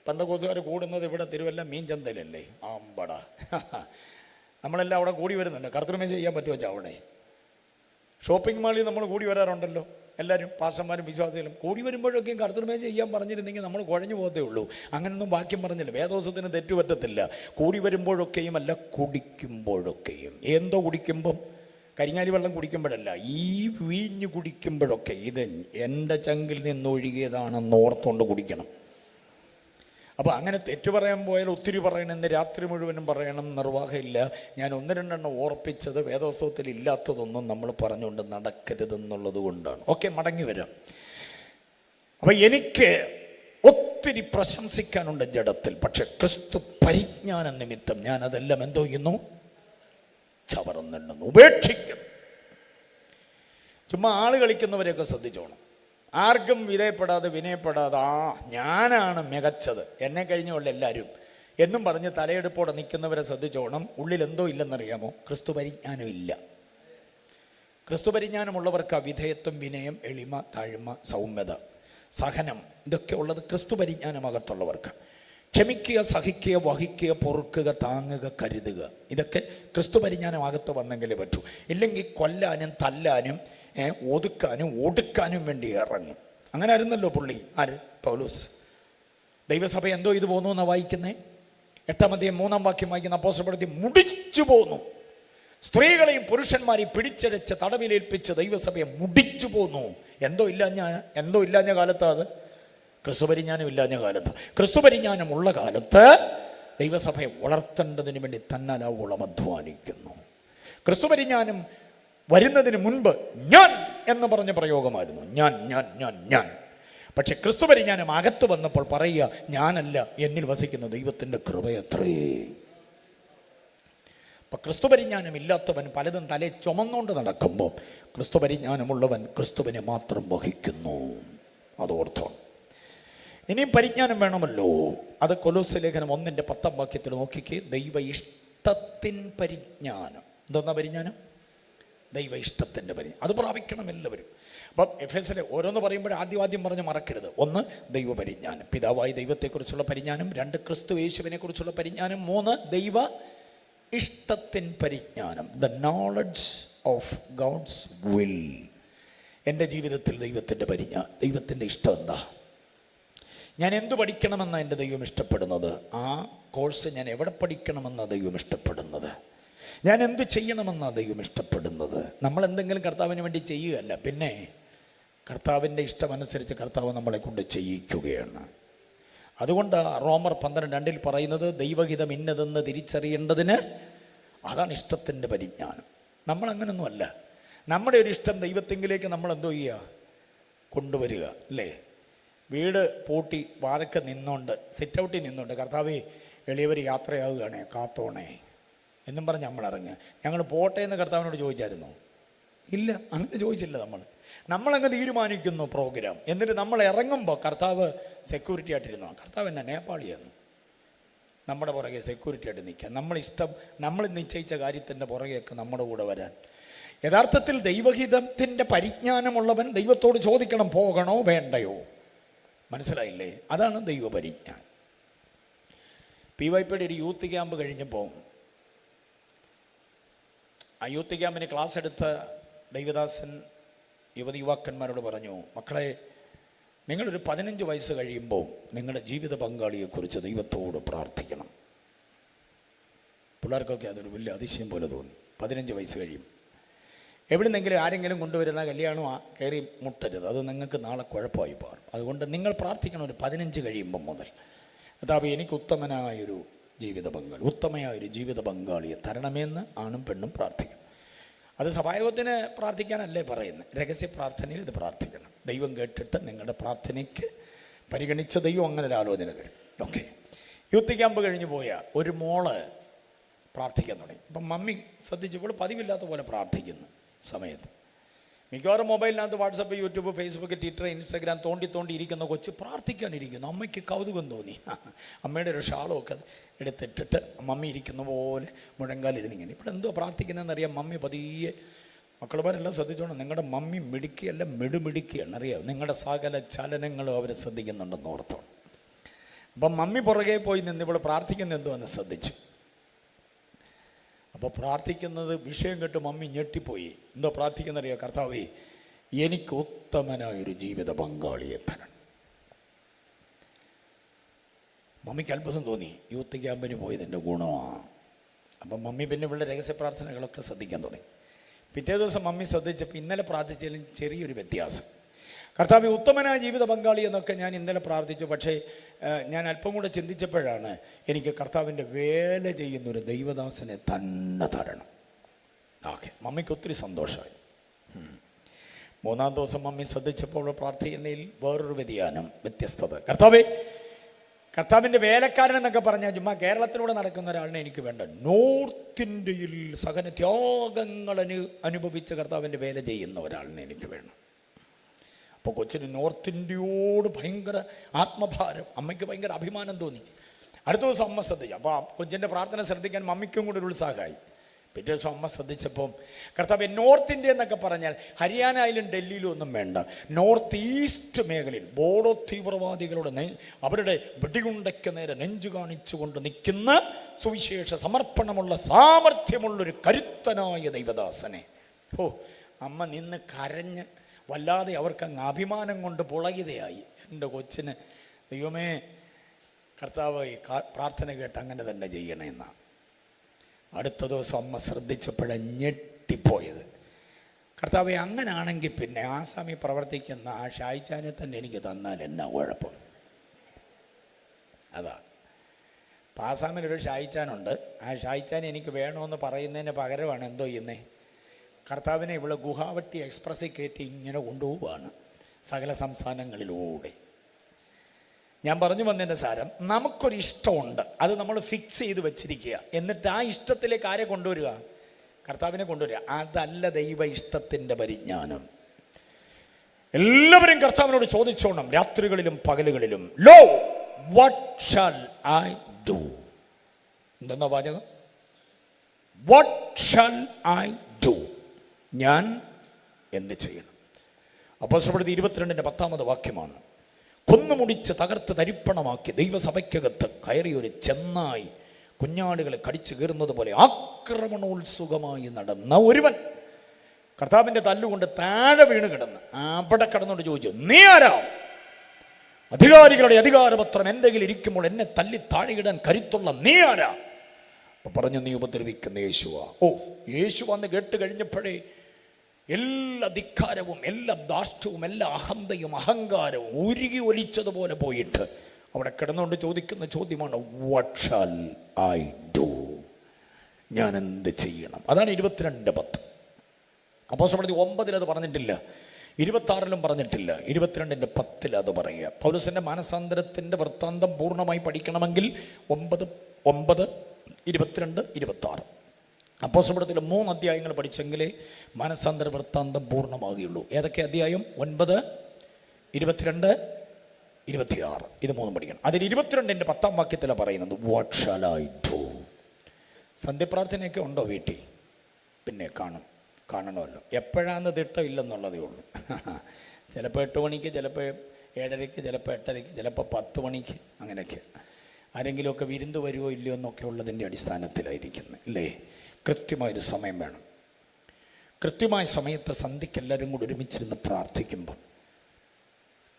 പെന്തക്കോസ്തുകാർ കൂടുന്നത് ഇവിടെ തിരുവല്ല മീൻ ചന്തയിലല്ലേ? ആമ്പട നമ്മളെല്ലാം അവിടെ കൂടി വരുന്നുണ്ട്. കർത്തൃമേശ ചെയ്യാൻ പറ്റുമോ വെച്ചാൽ അവിടെ? ഷോപ്പിംഗ് മാളിൽ നമ്മൾ കൂടി വരാറുണ്ടല്ലോ എല്ലാവരും, പാസ്റ്റർമാരും വിശ്വാസികളും. കൂടി വരുമ്പോഴൊക്കെയും കർത്തൃമേശ ചെയ്യാൻ പറഞ്ഞിരുന്നെങ്കിൽ നമ്മൾ കുഴഞ്ഞു പോകത്തേ ഉള്ളൂ. അങ്ങനൊന്നും വാക്യം പറഞ്ഞില്ല. വേദോത്സവത്തിന് തെറ്റുപറ്റത്തില്ല. കൂടി വരുമ്പോഴൊക്കെയും അല്ല, കുടിക്കുമ്പോഴൊക്കെയും. എന്തോ കുടിക്കുമ്പം? കരിങ്ങാലി വെള്ളം കുടിക്കുമ്പോഴല്ല, ഈ വീഞ്ഞ് കുടിക്കുമ്പോഴൊക്കെ. ഇത് എൻ്റെ ചങ്കിൽ നിന്നൊഴുകിയതാണെന്ന് ഓർത്തുകൊണ്ട് കുടിക്കണം. അപ്പോൾ അങ്ങനെ തെറ്റു പറയാൻ പോയാൽ ഒത്തിരി പറയണം, ഇന്ന് രാത്രി മുഴുവനും പറയണം, നിർവാഹമില്ല. ഞാൻ 1-2 ഓർപ്പിച്ചത് വേദോത്സവത്തിൽ ഇല്ലാത്തതൊന്നും നമ്മൾ പറഞ്ഞുകൊണ്ട് നടക്കരുതെന്നുള്ളത് കൊണ്ടാണ്. ഓക്കെ, മടങ്ങി വരാം. അപ്പം എനിക്ക് ഒത്തിരി പ്രശംസിക്കാനുണ്ട് ജഡത്തിൽ. പക്ഷെ ക്രിസ്തു പരിജ്ഞാന നിമിത്തം ഞാൻ അതെല്ലാം എന്തോ ചെയ്യുന്നു? ചവറെന്നെണ്ണുന്നു, ഉപേക്ഷിക്കുന്നു. ചുമ്മാ ആള് കളിക്കുന്നവരെയൊക്കെ ശ്രദ്ധിച്ചോണം. ആർക്കും വിനയപ്പെടാതെ ഞാനാണ് മികച്ചത്, എന്നെ കഴിഞ്ഞുള്ള എല്ലാവരും എന്നും പറഞ്ഞ് തലയെടുപ്പോടെ നിൽക്കുന്നവരെ ശ്രദ്ധിച്ചോണം. ഉള്ളിൽ എന്തോ ഇല്ലെന്നറിയാമോ? ക്രിസ്തു പരിജ്ഞാനം ഇല്ല. ക്രിസ്തു പരിജ്ഞാനമുള്ളവർക്ക് വിധേയത്വം, വിനയം, എളിമ, താഴ്മ, സൗമ്യത, സഹനം, ഇതൊക്കെ ഉള്ളത് ക്രിസ്തു പരിജ്ഞാനമകത്തുള്ളവർക്ക്. ക്ഷമിക്കുക, സഹിക്കുക, വഹിക്കുക, പൊറുക്കുക, താങ്ങുക, കരുതുക, ഇതൊക്കെ ക്രിസ്തു പരിജ്ഞാനമകത്ത് വന്നെങ്കിലേ പറ്റൂ. ഇല്ലെങ്കിൽ കൊല്ലാനും തല്ലാനും ഒതുക്കാനും ഒടുക്കാനും വേണ്ടി ഇറങ്ങും. അങ്ങനെ ആയിരുന്നല്ലോ പുള്ളി. ആര്? പൗലോസ്. ദൈവസഭ എന്തോ ഇത് പോന്നു എന്നാണ് വായിക്കുന്നത്. 8-3 വാക്യം വായിക്കുന്ന അപ്പോസ്തലപ്രവൃത്തി മുടിച്ചു പോന്നു. സ്ത്രീകളെയും പുരുഷന്മാരെയും പിടിച്ചടച്ച് തടവിലേൽപ്പിച്ച് ദൈവസഭയെ മുടിച്ചു പോന്നു. എന്തോ ഇല്ലാഞ്ഞ കാലത്ത്, അത് ക്രിസ്തുപരിജ്ഞാനം ഇല്ലാഞ്ഞ കാലത്ത്. ക്രിസ്തുപരിജ്ഞാനമുള്ള കാലത്ത് ദൈവസഭയെ വളർത്തേണ്ടതിന് വേണ്ടി തന്നാലാവോളം അധ്വാനിക്കുന്നു. ക്രിസ്തുപരിജ്ഞാനം വരുന്നതിന് മുൻപ് ഞാൻ എന്ന് പറഞ്ഞ പ്രയോഗമായിരുന്നു. ഞാൻ. പക്ഷെ ക്രിസ്തുപരിജ്ഞാനം അകത്ത് വന്നപ്പോൾ പറയുക, ഞാനല്ല, എന്നിൽ വസിക്കുന്ന ദൈവത്തിൻ്റെ കൃപയത്രേ. അപ്പം ക്രിസ്തുപരിജ്ഞാനം ഇല്ലാത്തവൻ പലതും തലേ ചുമന്നുകൊണ്ട് നടക്കുമ്പോൾ ക്രിസ്തുപരിജ്ഞാനമുള്ളവൻ ക്രിസ്തുവിനെ മാത്രം വഹിക്കുന്നു. അതോർത്തോണം. ഇനിയും പരിജ്ഞാനം വേണമല്ലോ. അത് കൊലോസ്യ ലേഖനം 1:10 നോക്കിക്കേ. ദൈവ ഇഷ്ടത്തിൻ പരിജ്ഞാനം. എന്തോന്നാ പരിജ്ഞാനം? ദൈവ ഇഷ്ടത്തിൻ്റെ പരിജ്ഞാനം. അത് പ്രാപിക്കണം എല്ലാവരും. അപ്പം എഫെസ്യരെ ഓരോന്ന് പറയുമ്പോൾ ആദ്യം പറഞ്ഞ് മറക്കരുത്. 1 ദൈവപരിജ്ഞാനം, പിതാവായ ദൈവത്തെക്കുറിച്ചുള്ള പരിജ്ഞാനം. 2 ക്രിസ്തു യേശുവിനെ കുറിച്ചുള്ള പരിജ്ഞാനം. 3 ദൈവ ഇഷ്ടത്തിൻ പരിജ്ഞാനം, the knowledge of God's will. എൻ്റെ ജീവിതത്തിൽ ദൈവത്തിൻ്റെ പരിജ്ഞാനം, ദൈവത്തിൻ്റെ ഇഷ്ടം എന്താ, ഞാൻ എന്തു പഠിക്കണമെന്നാണ് എൻ്റെ ദൈവം ഇഷ്ടപ്പെടുന്നത്, ആ കോഴ്സ് ഞാൻ എവിടെ പഠിക്കണമെന്നാണ് ദൈവം ഇഷ്ടപ്പെടുന്നത്, ഞാൻ എന്ത് ചെയ്യണമെന്നാണ് ദൈവം ഇഷ്ടപ്പെടുന്നത്. നമ്മൾ എന്തെങ്കിലും കർത്താവിന് വേണ്ടി ചെയ്യുകയല്ല, പിന്നെ കർത്താവിൻ്റെ ഇഷ്ടമനുസരിച്ച് കർത്താവ് നമ്മളെ കൊണ്ട് ചെയ്യിക്കുകയാണ്. അതുകൊണ്ട് റോമർ 12:2 പറയുന്നത് ദൈവഹിതം ഇന്നതെന്ന് തിരിച്ചറിയേണ്ടതിന്, അതാണ് ഇഷ്ടത്തിൻ്റെ പരിജ്ഞാനം. നമ്മളങ്ങനൊന്നുമല്ല. നമ്മുടെ ഒരു ഇഷ്ടം ദൈവത്തെങ്കിലേക്ക് നമ്മൾ എന്തോ ചെയ്യുക, കൊണ്ടുവരിക അല്ലേ. വീട് പൂട്ടി വാരക്ക നിന്നുകൊണ്ട്, സിറ്റ് ഔട്ടിൽ നിന്നുകൊണ്ട്, കർത്താവേ എളിയവർ യാത്രയാവുകയാണേ കാത്തോണേ എന്നും പറഞ്ഞ് നമ്മൾ ഇറങ്ങുക. ഞങ്ങൾ പോട്ടെ എന്ന് കർത്താവിനോട് ചോദിച്ചായിരുന്നോ? ഇല്ല, അങ്ങനെ ചോദിച്ചില്ല. നമ്മളങ്ങ് തീരുമാനിക്കുന്നു പ്രോഗ്രാം. എന്നിട്ട് നമ്മൾ ഇറങ്ങുമ്പോൾ കർത്താവ് സെക്യൂരിറ്റി ആയിട്ടിരുന്നു. കർത്താവ് എന്നെ നേപ്പാളിയാണ്, നമ്മുടെ പുറകെ സെക്യൂരിറ്റി ആയിട്ട് നിൽക്കുക. നമ്മൾ നിശ്ചയിച്ച കാര്യത്തിൻ്റെ പുറകെയൊക്കെ നമ്മുടെ കൂടെ വരാൻ. യഥാർത്ഥത്തിൽ ദൈവഹിതത്തിൻ്റെ പരിജ്ഞാനമുള്ളവൻ ദൈവത്തോട് ചോദിക്കണം, പോകണോ വേണ്ടയോ. മനസ്സിലായില്ലേ? അതാണ് ദൈവപരിജ്ഞാനം. PYPയുടെ ഒരു യൂത്ത് ക്യാമ്പ് കഴിഞ്ഞപ്പോൾ ആ യൂത്ത് ക്യാമ്പിന് ക്ലാസ് എടുത്ത ദൈവദാസൻ യുവതിയുവാക്കന്മാരോട് പറഞ്ഞു, മക്കളെ, നിങ്ങളൊരു 15 വയസ്സ് കഴിയുമ്പോൾ നിങ്ങളുടെ ജീവിത പങ്കാളിയെക്കുറിച്ച് ദൈവത്തോട് പ്രാർത്ഥിക്കണം. പിള്ളേർക്കൊക്കെ അതൊരു വലിയ അതിശയം പോലെ തോന്നി. 15 വയസ്സ് കഴിയും. എവിടുന്നെങ്കിലും ആരെങ്കിലും കൊണ്ടുവരുന്ന കല്യാണം കയറി മുട്ടരുത്, അത് നിങ്ങൾക്ക് നാളെ കുഴപ്പമായി മാറും. അതുകൊണ്ട് നിങ്ങൾ പ്രാർത്ഥിക്കണം ഒരു 15 കഴിയുമ്പം മുതൽ, അതാവ് എനിക്ക് ഉത്തമനായൊരു ജീവിത പങ്കാളിയെ തരണമെന്ന് ആണും പെണ്ണും പ്രാർത്ഥിക്കും. അത് സഭായോഗത്തിന് പ്രാർത്ഥിക്കാനല്ലേ പറയുന്നത്, രഹസ്യ പ്രാർത്ഥനയിൽ ഇത് പ്രാർത്ഥിക്കണം. ദൈവം കേട്ടിട്ട് നിങ്ങളുടെ പ്രാർത്ഥനയ്ക്ക് പരിഗണിച്ച ദൈവം അങ്ങനെ ഒരു ആലോചന കഴിയും. ഓക്കെ, യൂത്ത് ക്യാമ്പ് കഴിഞ്ഞ് പോയ ഒരു മോള് പ്രാർത്ഥിക്കാൻ തുടങ്ങി. അപ്പം മമ്മി ശ്രദ്ധിച്ചപ്പോൾ പതിവില്ലാത്ത പോലെ പ്രാർത്ഥിക്കുന്നു സമയത്ത്. മിക്കവാറും മൊബൈലിനകത്ത് WhatsApp, YouTube, Facebook, Twitter, Instagram തോണ്ടി ഇരിക്കുന്ന കൊച്ച് പ്രാർത്ഥിക്കാനിരിക്കുന്നു. അമ്മയ്ക്ക് കൗതുകം തോന്നി. അമ്മയുടെ ഒരു ഷാളൊക്കെ എടുത്തിട്ടിട്ട് മമ്മി ഇരിക്കുന്ന പോലെ മുഴങ്കാലിരുന്നിങ്ങനെ. ഇവിടെ എന്തോ പ്രാർത്ഥിക്കുന്നതെന്നറിയാം. മമ്മി പതിയെ, മക്കളുമാരെല്ലാം ശ്രദ്ധിച്ചോണം, നിങ്ങളുടെ മമ്മി മിടുക്കിയല്ല മിടുമിടുക്കിയാണ്, അറിയാം. നിങ്ങളുടെ സകല ചലനങ്ങളും അവർ ശ്രദ്ധിക്കുന്നുണ്ടെന്ന് ഓർത്തോണം. അപ്പം മമ്മി പുറകെ പോയി നിന്ന് ഇവിടെ പ്രാർത്ഥിക്കുന്ന എന്തോ എന്ന് ശ്രദ്ധിച്ചു. അപ്പോൾ പ്രാർത്ഥിക്കുന്നത് വിഷയം കേട്ട് മമ്മി ഞെട്ടിപ്പോയി. എന്തോ പ്രാർത്ഥിക്കുന്നറിയോ? കർത്താവേ, എനിക്ക് ഉത്തമനായൊരു ജീവിത പങ്കാളിയെ തരണം. മമ്മിക്ക് അത്ഭുതം തോന്നി. യൂത്ത് ക്യാമ്പിന് പോയതിൻ്റെ ഗുണമാണ്. അപ്പം മമ്മി പിന്നെ ഇവിടെ രഹസ്യ പ്രാർത്ഥനകളൊക്കെ ശ്രദ്ധിക്കാൻ തുടങ്ങി. പിറ്റേ ദിവസം മമ്മി ശ്രദ്ധിച്ചപ്പോൾ ഇന്നലെ പ്രാർത്ഥിച്ചതിലും ചെറിയൊരു വ്യത്യാസം. കർത്താവേ, ഉത്തമനായ ജീവിത പങ്കാളി എന്നൊക്കെ ഞാൻ ഇന്നലെ പ്രാർത്ഥിച്ചു. പക്ഷേ ഞാൻ അല്പം കൂടെ ചിന്തിച്ചപ്പോഴാണ് എനിക്ക് കർത്താവിൻ്റെ വേല ചെയ്യുന്നൊരു ദൈവദാസനെ തന്നെ തരണം. ഓക്കെ, മമ്മിക്ക് ഒത്തിരി സന്തോഷമായി. 3-ാം ദിവസം മമ്മി ശ്രദ്ധിച്ചപ്പോൾ പ്രാർത്ഥനയിൽ വേറൊരു വ്യത്യസ്തത. കർത്താവിൻ്റെ വേലക്കാരൻ എന്നൊക്കെ പറഞ്ഞാൽ ചുമ്മാ കേരളത്തിലൂടെ നടക്കുന്ന ഒരാളിനെ എനിക്ക് വേണ്ട. നോർത്ത് ഇന്ത്യയിൽ സകല ത്യാഗങ്ങൾ അനുഭവിച്ച കർത്താവിൻ്റെ വേല ചെയ്യുന്ന ഒരാളിനെ എനിക്ക് വേണം. അപ്പോൾ കൊച്ചിന് നോർത്ത് ഇന്ത്യയോട് ഭയങ്കര ആത്മഭാരം, അമ്മയ്ക്ക് ഭയങ്കര അഭിമാനം തോന്നി. അടുത്ത ദിവസം അമ്മ ശ്രദ്ധിച്ചു. അപ്പോൾ കൊച്ചിൻ്റെ പ്രാർത്ഥന ശ്രദ്ധിക്കാൻ മമ്മിക്കും കൂടെ ഒരു ഉത്സാഹമായി. പിറ്റേ ദിവസം അമ്മ ശ്രദ്ധിച്ചപ്പം കർത്താവ് നോർത്ത് ഇന്ത്യ എന്നൊക്കെ പറഞ്ഞാൽ ഹരിയാനയിലും ഡൽഹിയിലും ഒന്നും വേണ്ട, നോർത്ത് ഈസ്റ്റ് മേഖലയിൽ ബോഡോ തീവ്രവാദികളുടെ അവരുടെ വെടികുണ്ടയ്ക്ക് നേരെ നെഞ്ചു കാണിച്ചുകൊണ്ട് നിൽക്കുന്ന സുവിശേഷ സമർപ്പണമുള്ള സാമർഥ്യമുള്ളൊരു കരുത്തനായ ദൈവദാസനെ. അമ്മ നിന്ന് കരഞ്ഞ് വല്ലാതെ അവർക്കങ്ങ് അഭിമാനം കൊണ്ട് പുളകിതയായി. എൻ്റെ കൊച്ചിന് ദൈവമേ, കർത്താവ് പ്രാർത്ഥന കേട്ട് അങ്ങനെ തന്നെ ചെയ്യണമെന്നാണ്. അടുത്ത ദിവസം അമ്മ ശ്രദ്ധിച്ചപ്പോഴാണ് ഞെട്ടിപ്പോയത്. കർത്താവെ, അങ്ങനാണെങ്കിൽ പിന്നെ ആസാമി പ്രവർത്തിക്കുന്ന ആ ഷായിച്ചാനെ തന്നെ എനിക്ക് തന്നാൽ എന്നാ കുഴപ്പം. അതാ, അപ്പം ആസാമിലൊരു ഷായിച്ചാനുണ്ട്. ആ ഷായിച്ചാൻ എനിക്ക് വേണമെന്ന് പറയുന്നതിന് പകരമാണ് എന്തോ ചെയ്യുന്നേ, കർത്താവിനെ ഇവിടെ ഗുഹാവട്ടി എക്സ്പ്രസ്സിൽ കയറ്റി ഇങ്ങനെ കൊണ്ടുപോവുകയാണ് സകല സംസ്ഥാനങ്ങളിലൂടെ. ഞാൻ പറഞ്ഞു വന്നതിൻ്റെ സാരം, നമുക്കൊരു ഇഷ്ടമുണ്ട്, അത് നമ്മൾ ഫിക്സ് ചെയ്ത് വെച്ചിരിക്കുക. എന്നിട്ട് ആ ഇഷ്ടത്തിലേക്ക് ആരെ കൊണ്ടുവരിക? കർത്താവിനെ കൊണ്ടുവരിക. അതല്ല ദൈവ ഇഷ്ടത്തിൻ്റെ പരിജ്ഞാനം. എല്ലാവരും കർത്താവിനോട് ചോദിച്ചോണം, രാത്രികളിലും പകലുകളിലും. Lo what shall I do? എന്തെന്നാ വാചകം? What shall I do? ഞാൻ എന്ത് ചെയ്യണം? അപ്പോസ്തലപ്രവൃത്തി 22:10 വാക്യമാണ്. കൊന്നുമുടിച്ച് തകർത്ത് തരിപ്പണമാക്കി ദൈവസഭയ്ക്കകത്ത് കയറിയൊരു ചെന്നായി കുഞ്ഞാടുകളെ കടിച്ചു കീറുന്നത് പോലെ ആക്രമണോത്സുകമായി നടന്ന ഒരുവൻ കർത്താവിൻ്റെ തല്ലുകൊണ്ട് താഴെ വീണ് കിടന്ന് അവിടെ കിടന്നുകൊണ്ട് ചോദിച്ചു, നീ ആരാ? അധികാരികളുടെ അധികാരപത്രം എൻ്റെ കയ്യിൽ ഇരിക്കുമ്പോൾ എന്നെ തല്ലി താഴെയിടാൻ കരുത്തുള്ള നീ ആരാ? അപ്പൊ പറഞ്ഞു, നീ ഉപദ്രവിക്കുന്ന യേശുവാ. ഓ, യേശുവാന്ന് കേട്ട് കഴിഞ്ഞപ്പോഴേ എല്ലാ ധിക്കാരവും, എല്ലാ ധാർഷ്ട്യവും, എല്ലാ അഹന്തയും അഹങ്കാരവും ഉരുകി ഒലിച്ചതുപോലെ പോയിട്ട് അവിടെ കിടന്നുകൊണ്ട് ചോദിക്കുന്ന ചോദ്യമാണ്, വാട്ട് ഷാൽ ഐ ഡു? ഞാൻ എന്ത് ചെയ്യണം? അതാണ് 22:10. അപ്പോസ്തലപ്രവൃത്തി 9 അത് പറഞ്ഞിട്ടില്ല, 26 പറഞ്ഞിട്ടില്ല, 22:10 അത് പറയുക. പൗലോസിന്റെ മാനസാന്തരത്തിന്റെ വൃത്താന്തം പൂർണ്ണമായി പഠിക്കണമെങ്കിൽ 9, 22, 26 അപ്പോസ്തലപ്രവൃത്തിയിലെ 3 അധ്യായങ്ങൾ പഠിച്ചെങ്കിലേ മാനസാന്തര വൃത്താന്തം പൂർണ്ണമാകുകയുള്ളൂ. ഏതൊക്കെ അധ്യായം? 9, 22, 26 ഇത് 3 പഠിക്കണം. അതിൽ 22:10 വാക്യത്തിലാണ് പറയുന്നത്, വാട്ട് ഷാൽ ഐ ഡു? സന്ധ്യപ്രാർത്ഥനയൊക്കെ ഉണ്ടോ വീട്ടിൽ? പിന്നെ കാണണമല്ലോ. എപ്പോഴാന്ന് തിട്ടമില്ലെന്നുള്ളതേ ഉള്ളൂ. ചിലപ്പോൾ 8 മണിക്ക്, ചിലപ്പോൾ 7:30, ചിലപ്പോൾ 8:30, ചിലപ്പോൾ 10 മണിക്ക്, അങ്ങനെയൊക്കെ. ആരെങ്കിലുമൊക്കെ വിരുന്ന് വരുമോ ഇല്ലയോ എന്നൊക്കെ ഉള്ളതിൻ്റെ അടിസ്ഥാനത്തിലായിരിക്കുന്നത്, അല്ലേ? കൃത്യമായൊരു സമയം വേണം. കൃത്യമായ സമയത്ത് സന്ധ്യയ്ക്ക് എല്ലാവരും കൂടി ഒരുമിച്ചിരുന്ന്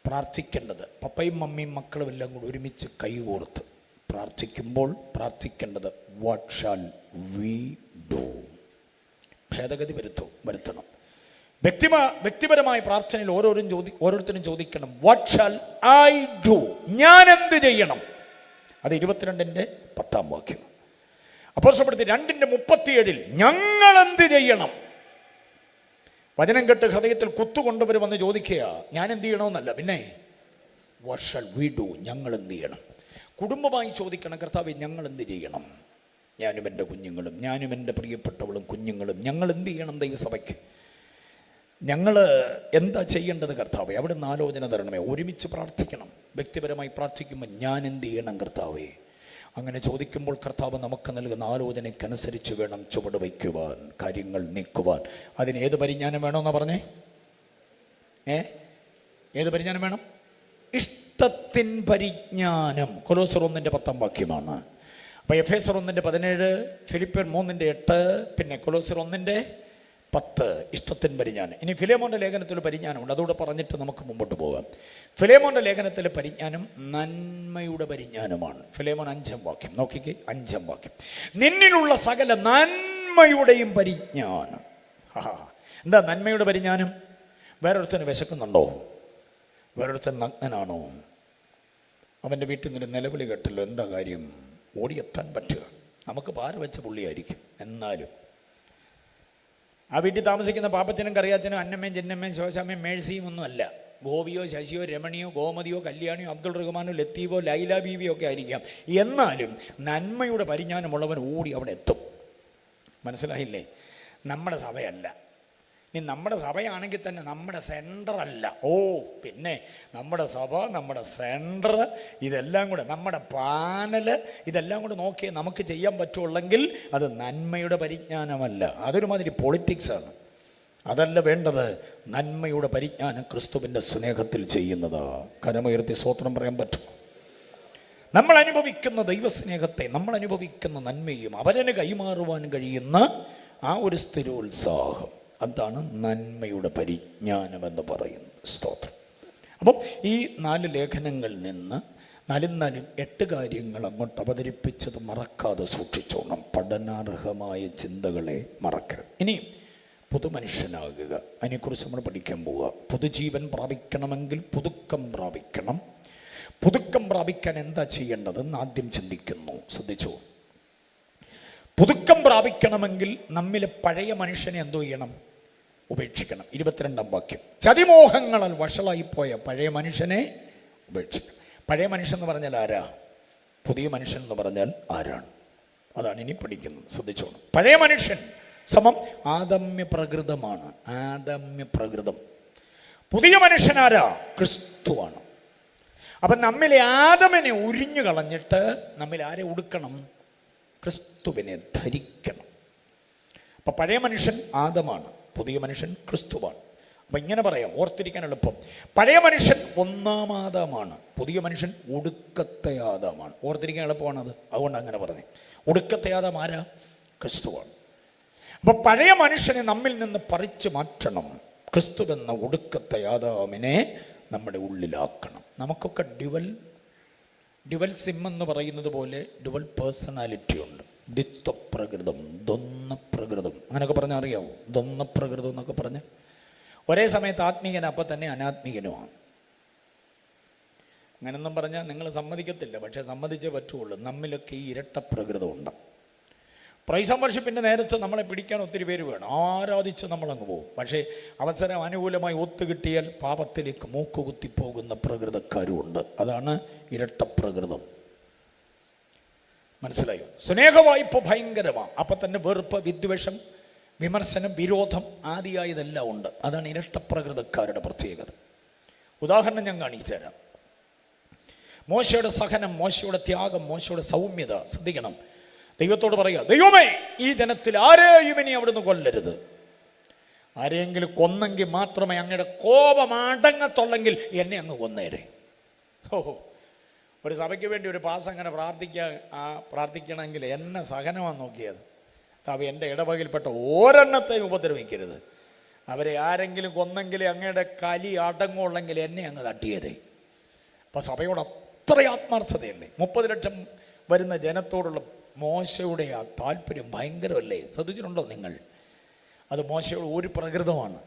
പ്രാർത്ഥിക്കേണ്ടത് പപ്പയും മമ്മിയും മക്കളും എല്ലാം കൂടി ഒരുമിച്ച് കൈകോർത്ത് പ്രാർത്ഥിക്കുമ്പോൾ പ്രാർത്ഥിക്കേണ്ടത്, വാട്ട് ഷാൽ വി ഡു? ഭേദഗതി വരുത്തണം. വ്യക്തിപരമായ പ്രാർത്ഥനയിൽ ഓരോരുത്തരും ചോദിക്കണം, വാട്ട് ഷാൽ ഐ ഡു? ഞാൻ എന്ത് ചെയ്യണം? അത് 22:10 വാക്യം. അപ്പോസ്തലപ്രവൃത്തി 2:37 ഞങ്ങൾ എന്ത് ചെയ്യണം? വചനം കേട്ട് ഹൃദയത്തിൽ കുത്തുകൊണ്ടവർ വന്ന് ചോദിക്കുക, ഞാൻ എന്ത് ചെയ്യണമെന്നല്ല, പിന്നെ വാട്ട് ഷാൽ വി ഡു? ഞങ്ങൾ എന്ത് ചെയ്യണം? കുടുംബമായി ചോദിക്കണം, കർത്താവേ ഞങ്ങൾ എന്ത് ചെയ്യണം? ഞാനും എൻ്റെ കുഞ്ഞുങ്ങളും, ഞാനും എൻ്റെ പ്രിയപ്പെട്ടവളും കുഞ്ഞുങ്ങളും ഞങ്ങൾ എന്ത് ചെയ്യണം? ദൈവസഭയ്ക്ക് ഞങ്ങൾ എന്താ ചെയ്യേണ്ടത് കർത്താവേ? അവിടെ നിന്ന് ആലോചന തരണമേ. ഒരുമിച്ച് പ്രാർത്ഥിക്കണം. വ്യക്തിപരമായി പ്രാർത്ഥിക്കുമ്പോൾ ഞാൻ എന്ത് ചെയ്യണം കർത്താവേ? അങ്ങനെ ചോദിക്കുമ്പോൾ കർത്താവ് നമുക്ക് നൽകുന്ന ആലോചനയ്ക്കനുസരിച്ച് വേണം ചുവട് വയ്ക്കുവാൻ, കാര്യങ്ങൾ നീക്കുവാൻ. അതിന് ഏത് പരിജ്ഞാനം വേണമെന്നാണ് പറഞ്ഞേ? ഏത് പരിജ്ഞാനം വേണം? ഇഷ്ടത്തിൻ പരിജ്ഞാനം. കൊലോസ്യർ 1:10 വാക്യമാണ്. അപ്പോൾ എഫേസ്യർ 1:17, ഫിലിപ്പിയർ 3:8, പിന്നെ കൊലോസ്യർ 1:10 ഇഷ്ടത്തിൻ പരിജ്ഞാനം. ഇനി ഫിലേമോൻ്റെ ലേഖനത്തിൽ പരിജ്ഞാനമുണ്ട്, അതുകൂടെ പറഞ്ഞിട്ട് നമുക്ക് മുമ്പോട്ട് പോകാം. ഫിലേമോൻ്റെ ലേഖനത്തിലെ പരിജ്ഞാനം നന്മയുടെ പരിജ്ഞാനമാണ്. ഫിലേമോൻ 5 വാക്യം നോക്കിക്കേ, 5 വാക്യം. നിന്നിലുള്ള സകല നന്മയുടെയും പരിജ്ഞാനം. എന്താ നന്മയുടെ പരിജ്ഞാനം? വേറൊരുത്തന് വിശക്കുന്നുണ്ടോ? വേറൊരുത്തൻ നഗ്നനാണോ? അവൻ്റെ വീട്ടിൽ നിന്ന് നിലവിളി കേട്ടല്ലോ, എന്താ കാര്യം? ഓടിയെത്താൻ പറ്റുക. നമുക്ക് പാര വെച്ച പുള്ളിയായിരിക്കും, എന്നാലും ആ വീട്ടിൽ താമസിക്കുന്ന പാപ്പച്ചനും കറിയാച്ചനും അന്നമ്മയും ചെന്നമ്മയും ശോശാമ്മയും മേഴ്സിയും ഒന്നും അല്ല. ഗോപിയോ ശശിയോ രമണിയോ ഗോമതിയോ കല്യാണിയോ അബ്ദുൾ റഹ്മാനോ ലത്തീഫോ ലൈല ബീവിയോ ഒക്കെ ആയിരിക്കാം. എന്നാലും നന്മയുടെ പരിജ്ഞാനമുള്ളവൻ ഓടി അവിടെ എത്തും. മനസ്സിലായില്ലേ? നമ്മുടെ സഭയല്ല. ഇനി നമ്മുടെ സഭയാണെങ്കിൽ തന്നെ നമ്മുടെ സെൻറ്ററല്ല. ഓ പിന്നെ നമ്മുടെ സഭ, നമ്മുടെ സെൻറ്റർ, ഇതെല്ലാം കൂടെ നമ്മുടെ പാനൽ, ഇതെല്ലാം കൂടെ നോക്കിയേ നമുക്ക് ചെയ്യാൻ പറ്റുള്ളെങ്കിൽ അത് നന്മയുടെ പരിജ്ഞാനമല്ല, അതൊരുമാതിരി പൊളിറ്റിക്സാണ്. അതല്ല വേണ്ടത്. നന്മയുടെ പരിജ്ഞാനം ക്രിസ്തുവിൻ്റെ സ്നേഹത്തിൽ ചെയ്യുന്നത്. കരമുയർത്തി സ്തോത്രം പറയാൻ പറ്റും. നമ്മൾ അനുഭവിക്കുന്ന ദൈവസ്നേഹത്തെ, നമ്മൾ അനുഭവിക്കുന്ന നന്മയും അവരന് കൈമാറുവാൻ കഴിയുന്ന ആ ഒരു സ്ഥിരോത്സാഹം, അതാണ് നന്മയുടെ പരിജ്ഞാനമെന്ന് പറയുന്നത്. സ്തോത്രം. അപ്പം ഈ 4 ലേഖനങ്ങളിൽ നിന്ന് 8 കാര്യങ്ങൾ അങ്ങോട്ട് അവതരിപ്പിച്ചത് മറക്കാതെ സൂക്ഷിച്ചോണം. പഠനാർഹമായ ചിന്തകളെ മറക്കരുത്. ഇനി പുതുമനുഷ്യനാകുക, അതിനെക്കുറിച്ച് നമ്മൾ പഠിക്കാൻ പോവുക. പുതുജീവൻ പ്രാപിക്കണമെങ്കിൽ പുതുക്കം പ്രാപിക്കണം. പുതുക്കം പ്രാപിക്കാൻ എന്താ ചെയ്യേണ്ടതെന്ന് ആദ്യം ചിന്തിക്കുന്നു. ശ്രദ്ധിച്ചു. പുതുക്കം പ്രാപിക്കണമെങ്കിൽ നമ്മിലെ പഴയ മനുഷ്യനെ എന്തോ ചെയ്യണം? ഉപേക്ഷിക്കണം. 22 വാക്യം. ചതിമോഹങ്ങളാൽ വഷളായിപ്പോയ പഴയ മനുഷ്യനെ ഉപേക്ഷിക്കണം. പഴയ മനുഷ്യൻ എന്ന് പറഞ്ഞാൽ ആരാ? പുതിയ മനുഷ്യൻ എന്ന് പറഞ്ഞാൽ ആരാണ്? അതാണ് ഇനി പഠിക്കുന്നത്. ശ്രദ്ധിച്ചോണം. പഴയ മനുഷ്യൻ സമം ആദമ്യ പ്രകൃതമാണ്. ആദമ്യ പ്രകൃതം. പുതിയ മനുഷ്യനാരാ? ക്രിസ്തുവാണ്. അപ്പം നമ്മിലെ ആദമിനെ ഉരിഞ്ഞു കളഞ്ഞിട്ട് നമ്മിൽ ആരെ ഉടുക്കണം? ക്രിസ്തുവിനെ ധരിക്കണം. അപ്പം പഴയ മനുഷ്യൻ ആദമാണ്, പുതിയ മനുഷ്യൻ ക്രിസ്തുവാണ്. അപ്പം ഇങ്ങനെ പറയാം, ഓർത്തിരിക്കാൻ എളുപ്പം. പഴയ മനുഷ്യൻ ഒന്നാം ആദമാണ്, പുതിയ മനുഷ്യൻ ഒടുക്കത്തെ ആദമാണ്. ഓർത്തിരിക്കാൻ എളുപ്പമാണത്, അതുകൊണ്ട് അങ്ങനെ പറഞ്ഞു. ഒടുക്കത്തെ ആദം ആരാ? ക്രിസ്തുവാണ്. അപ്പം പഴയ മനുഷ്യനെ നമ്മിൽ നിന്ന് പറിച്ചു മാറ്റണം. ക്രിസ്തു എന്ന ഒടുക്കത്തെ ആദാമിനെ നമ്മുടെ ഉള്ളിലാക്കണം. നമുക്കൊക്കെ ഡ്യുവൽ സിം എന്ന് പറയുന്നത് പോലെ ഡ്യുവൽ പേഴ്സണാലിറ്റി ഉണ്ട്. ദ്വിത്വപ്രകൃതം, ദ്വന്ദ്വപ്രകൃതം, അങ്ങനെയൊക്കെ പറഞ്ഞാൽ അറിയാവോ? ദ്വന്ദ്വപ്രകൃതം എന്നൊക്കെ പറഞ്ഞ് ഒരേ സമയത്ത് ആത്മീയൻ അപ്പം തന്നെ അനാത്മീയനുമാണ്. അങ്ങനെയൊന്നും പറഞ്ഞാൽ നിങ്ങൾ സമ്മതിക്കത്തില്ല, പക്ഷേ സമ്മതിച്ചേ പറ്റുള്ളൂ. നമ്മിലൊക്കെ ഈ ഇരട്ട പ്രകൃതം ഉണ്ട്. പ്രൈസ് ആൻഡ് വർഷിപ്പിൻ്റെ നേരത്ത് നമ്മളെ പിടിക്കാൻ ഒത്തിരി പേര് വേണം, ആരാധിച്ച് നമ്മളങ്ങ് പോകും. പക്ഷേ അവസരം അനുകൂലമായി ഒത്തുകിട്ടിയാൽ പാപത്തിലേക്ക് മൂക്കുകുത്തിപ്പോകുന്ന പ്രകൃതക്കാരുമുണ്ട്. അതാണ് ഇരട്ട പ്രകൃതം. മനസ്സിലായോ? സ്നേഹവായ്പ ഭയങ്കരമാണ്, അപ്പം തന്നെ വെറുപ്പ്, വിദ്വേഷം, വിമർശനം, വിരോധം ആദിയായതെല്ലാം ഉണ്ട്. അതാണ് ഇരട്ട പ്രകൃതക്കാരുടെ പ്രത്യേകത. ഉദാഹരണം ഞാൻ കാണിച്ചു തരാം. മോശയുടെ സഹനം, മോശയുടെ ത്യാഗം, മോശയുടെ സൗമ്യത ശ്രദ്ധിക്കണം. ദൈവത്തോട് പറയുക, ദൈവമേ ഈ ജനത്തിൽ ആരെയും ഇനി അവിടുന്ന് കൊല്ലരുത്. ആരെയെങ്കിലും കൊന്നെങ്കിൽ മാത്രമേ അങ്ങയുടെ കോപം അടങ്ങത്തുള്ളെങ്കിൽ എന്നെ അങ്ങ് കൊന്നേരെ. ഓഹോ, ഒരു സഭയ്ക്ക് വേണ്ടി ഒരു പാസ് അങ്ങനെ പ്രാർത്ഥിക്കണമെങ്കിൽ എന്നെ സഹനമാണ് നോക്കിയത്. അവ എൻ്റെ ഇടവകയിൽപ്പെട്ട ഒരെണ്ണത്തെ ഉപദ്രവിക്കരുത്. അവരെ ആരെങ്കിലും കൊന്നെങ്കിൽ അങ്ങയുടെ കലി അടങ്ങുള്ളെങ്കിൽ എന്നെ അങ്ങ് തട്ടിയേരെ. അപ്പം സഭയോട് അത്ര ആത്മാർത്ഥതയല്ലേ? 30 ലക്ഷം വരുന്ന ജനത്തോടുള്ള മോശയുടെ ആ താല്പര്യം ഭയങ്കരമല്ലേ? ശ്രദ്ധിച്ചിട്ടുണ്ടോ നിങ്ങൾ? അത് മോശയുടെ ഒരു പ്രകൃതമാണ്.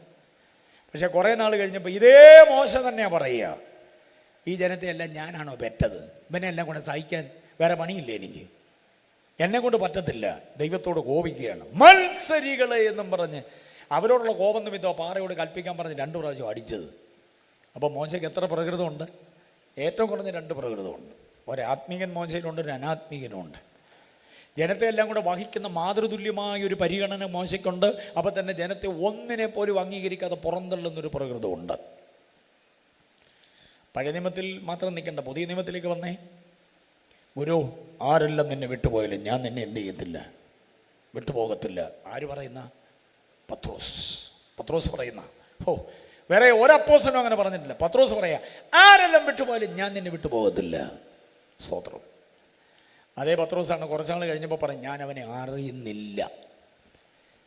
പക്ഷെ കുറേ നാൾ കഴിഞ്ഞപ്പോൾ ഇതേ മോശ തന്നെയാണ് പറയുക, ഈ ജനത്തെ എല്ലാം ഞാനാണോ പെറ്റത്? ഇവനെ എല്ലാം കൂടെ സഹിക്കാൻ വേറെ പണിയില്ലേ എനിക്ക്? എന്നെ കൊണ്ട് പറ്റത്തില്ല. ദൈവത്തോട് കോപിക്കുകയാണ്. മത്സരികളെ എന്നും പറഞ്ഞ് അവരോടുള്ള കോപം നിമിത്തം പാറയോട് കൽപ്പിക്കാൻ പറഞ്ഞ് 2 പ്രാവശ്യം അടിച്ചത്. അപ്പോൾ മോശയ്ക്ക് എത്ര പ്രകൃതമുണ്ട്? ഏറ്റവും കുറഞ്ഞ 2 പ്രകൃതമുണ്ട്. ഒരു ആത്മീകൻ മോശയിലുണ്ട്, ഒരു അനാത്മീകനുണ്ട്. ജനത്തെ എല്ലാം കൂടെ വഹിക്കുന്ന മാതൃതുല്യമായ ഒരു പരിഗണന മോശയ്ക്കുണ്ട്. അപ്പോൾ തന്നെ ജനത്തെ ഒന്നിനെ പോലും അംഗീകരിക്കാതെ പുറന്തള്ളുന്നൊരു പ്രകൃതമുണ്ട്. പഴയ നിയമത്തിൽ മാത്രം നിൽക്കേണ്ട, പുതിയ നിയമത്തിലേക്ക് വന്നേ. ഗുരു, ആരെല്ലാം നിന്നെ വിട്ടുപോയാലും ഞാൻ നിന്നെ എന്ത് ചെയ്യത്തില്ല, വിട്ടുപോകത്തില്ല. ആര് പറയുന്ന? പത്രോസ് പറയുന്ന. വേറെ ഒരപ്പോസ്തലനും അങ്ങനെ പറഞ്ഞിട്ടില്ല. പത്രോസ് പറയാ, ആരെല്ലാം വിട്ടുപോയാലും ഞാൻ നിന്നെ വിട്ടുപോകത്തില്ല. സ്തോത്രം. അതേ പത്രോസാണ് കുറച്ച് നാൾ കഴിഞ്ഞപ്പോൾ പറയും, ഞാൻ അവനെ അറിയുന്നില്ല,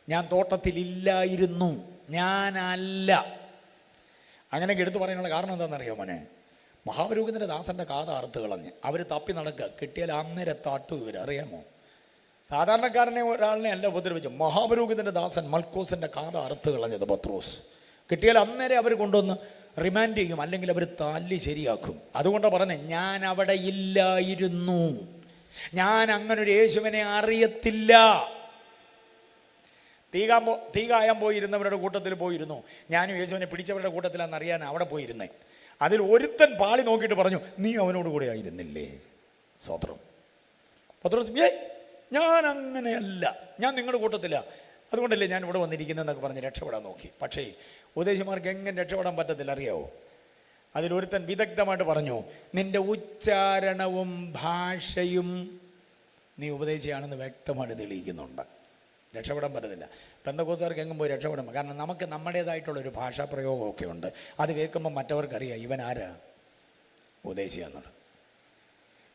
ഞാൻ തോട്ടത്തിലില്ലായിരുന്നു, ഞാനല്ല. അങ്ങനെയൊക്കെ എടുത്തു പറയാനുള്ള കാരണം എന്താണെന്നറിയോ മോനെ? മഹാപുരോഹിതൻ്റെ ദാസൻ്റെ കാത് അറുത്ത് കളഞ്ഞ് അവർ തപ്പി നടക്കുക, കിട്ടിയാൽ അന്നേരം താട്ടു. ഇവർ അറിയാമോ? സാധാരണക്കാരനെ ഒരാളിനെ അല്ല ഉപദ്രവിച്ചു. മഹാപുരോഹിതൻ്റെ ദാസൻ മൽക്കോസിൻ്റെ കാത് അറുത്ത് കളഞ്ഞത് പത്രോസ്. കിട്ടിയാൽ അന്നേരം അവർ കൊണ്ടുവന്ന് റിമാൻഡ് ചെയ്യും, അല്ലെങ്കിൽ അവർ തല്ലി ശരിയാക്കും. അതുകൊണ്ടാണ് പറഞ്ഞത്, ഞാൻ അവിടെ ഇല്ലായിരുന്നു, ഞാൻ അങ്ങനൊരു യേശുവിനെ അറിയത്തില്ല. തീ കായാൻ പോയിരുന്നവരുടെ കൂട്ടത്തിൽ പോയിരുന്നു. ഞാനും യേശുവിനെ പിടിച്ചവരുടെ കൂട്ടത്തിലാണെന്ന് അറിയാൻ അവിടെ പോയിരുന്നേ. അതിൽ ഒരുത്തൻ പാളി നോക്കിയിട്ട് പറഞ്ഞു, നീ അവനോട് കൂടെ ആയിരുന്നില്ലേ? സ്തോത്രം. പത്രോസ്, ഞാൻ അങ്ങനെയല്ല, ഞാൻ നിങ്ങളുടെ കൂട്ടത്തില്ല, അതുകൊണ്ടല്ലേ ഞാൻ ഇവിടെ വന്നിരിക്കുന്നതെന്നൊക്കെ പറഞ്ഞ് രക്ഷപ്പെടാൻ നോക്കി. പക്ഷേ ഉപദേശിമാർക്ക് എങ്ങനെ രക്ഷപ്പെടാൻ പറ്റത്തില്ല അറിയാവോ? അതിലൊരുത്തൻ വിദഗ്ധമായിട്ട് പറഞ്ഞു, നിന്റെ ഉച്ചാരണവും ഭാഷയും നീ ഉപദേശിയാണെന്ന് വ്യക്തമായിട്ട് തെളിയിക്കുന്നുണ്ട്. രക്ഷപ്പെടാൻ പറ്റത്തില്ല. പെന്തക്കോസ്തുകാർക്ക് എങ്ങും പോയി രക്ഷപ്പെടാൻ, കാരണം നമുക്ക് നമ്മുടേതായിട്ടുള്ളൊരു ഭാഷാപ്രയോഗമൊക്കെ ഉണ്ട്. അത് കേൾക്കുമ്പോൾ മറ്റവർക്കറിയാം ഇവൻ ആരാ, ഉപദേശിയാന്നുള്ളത്.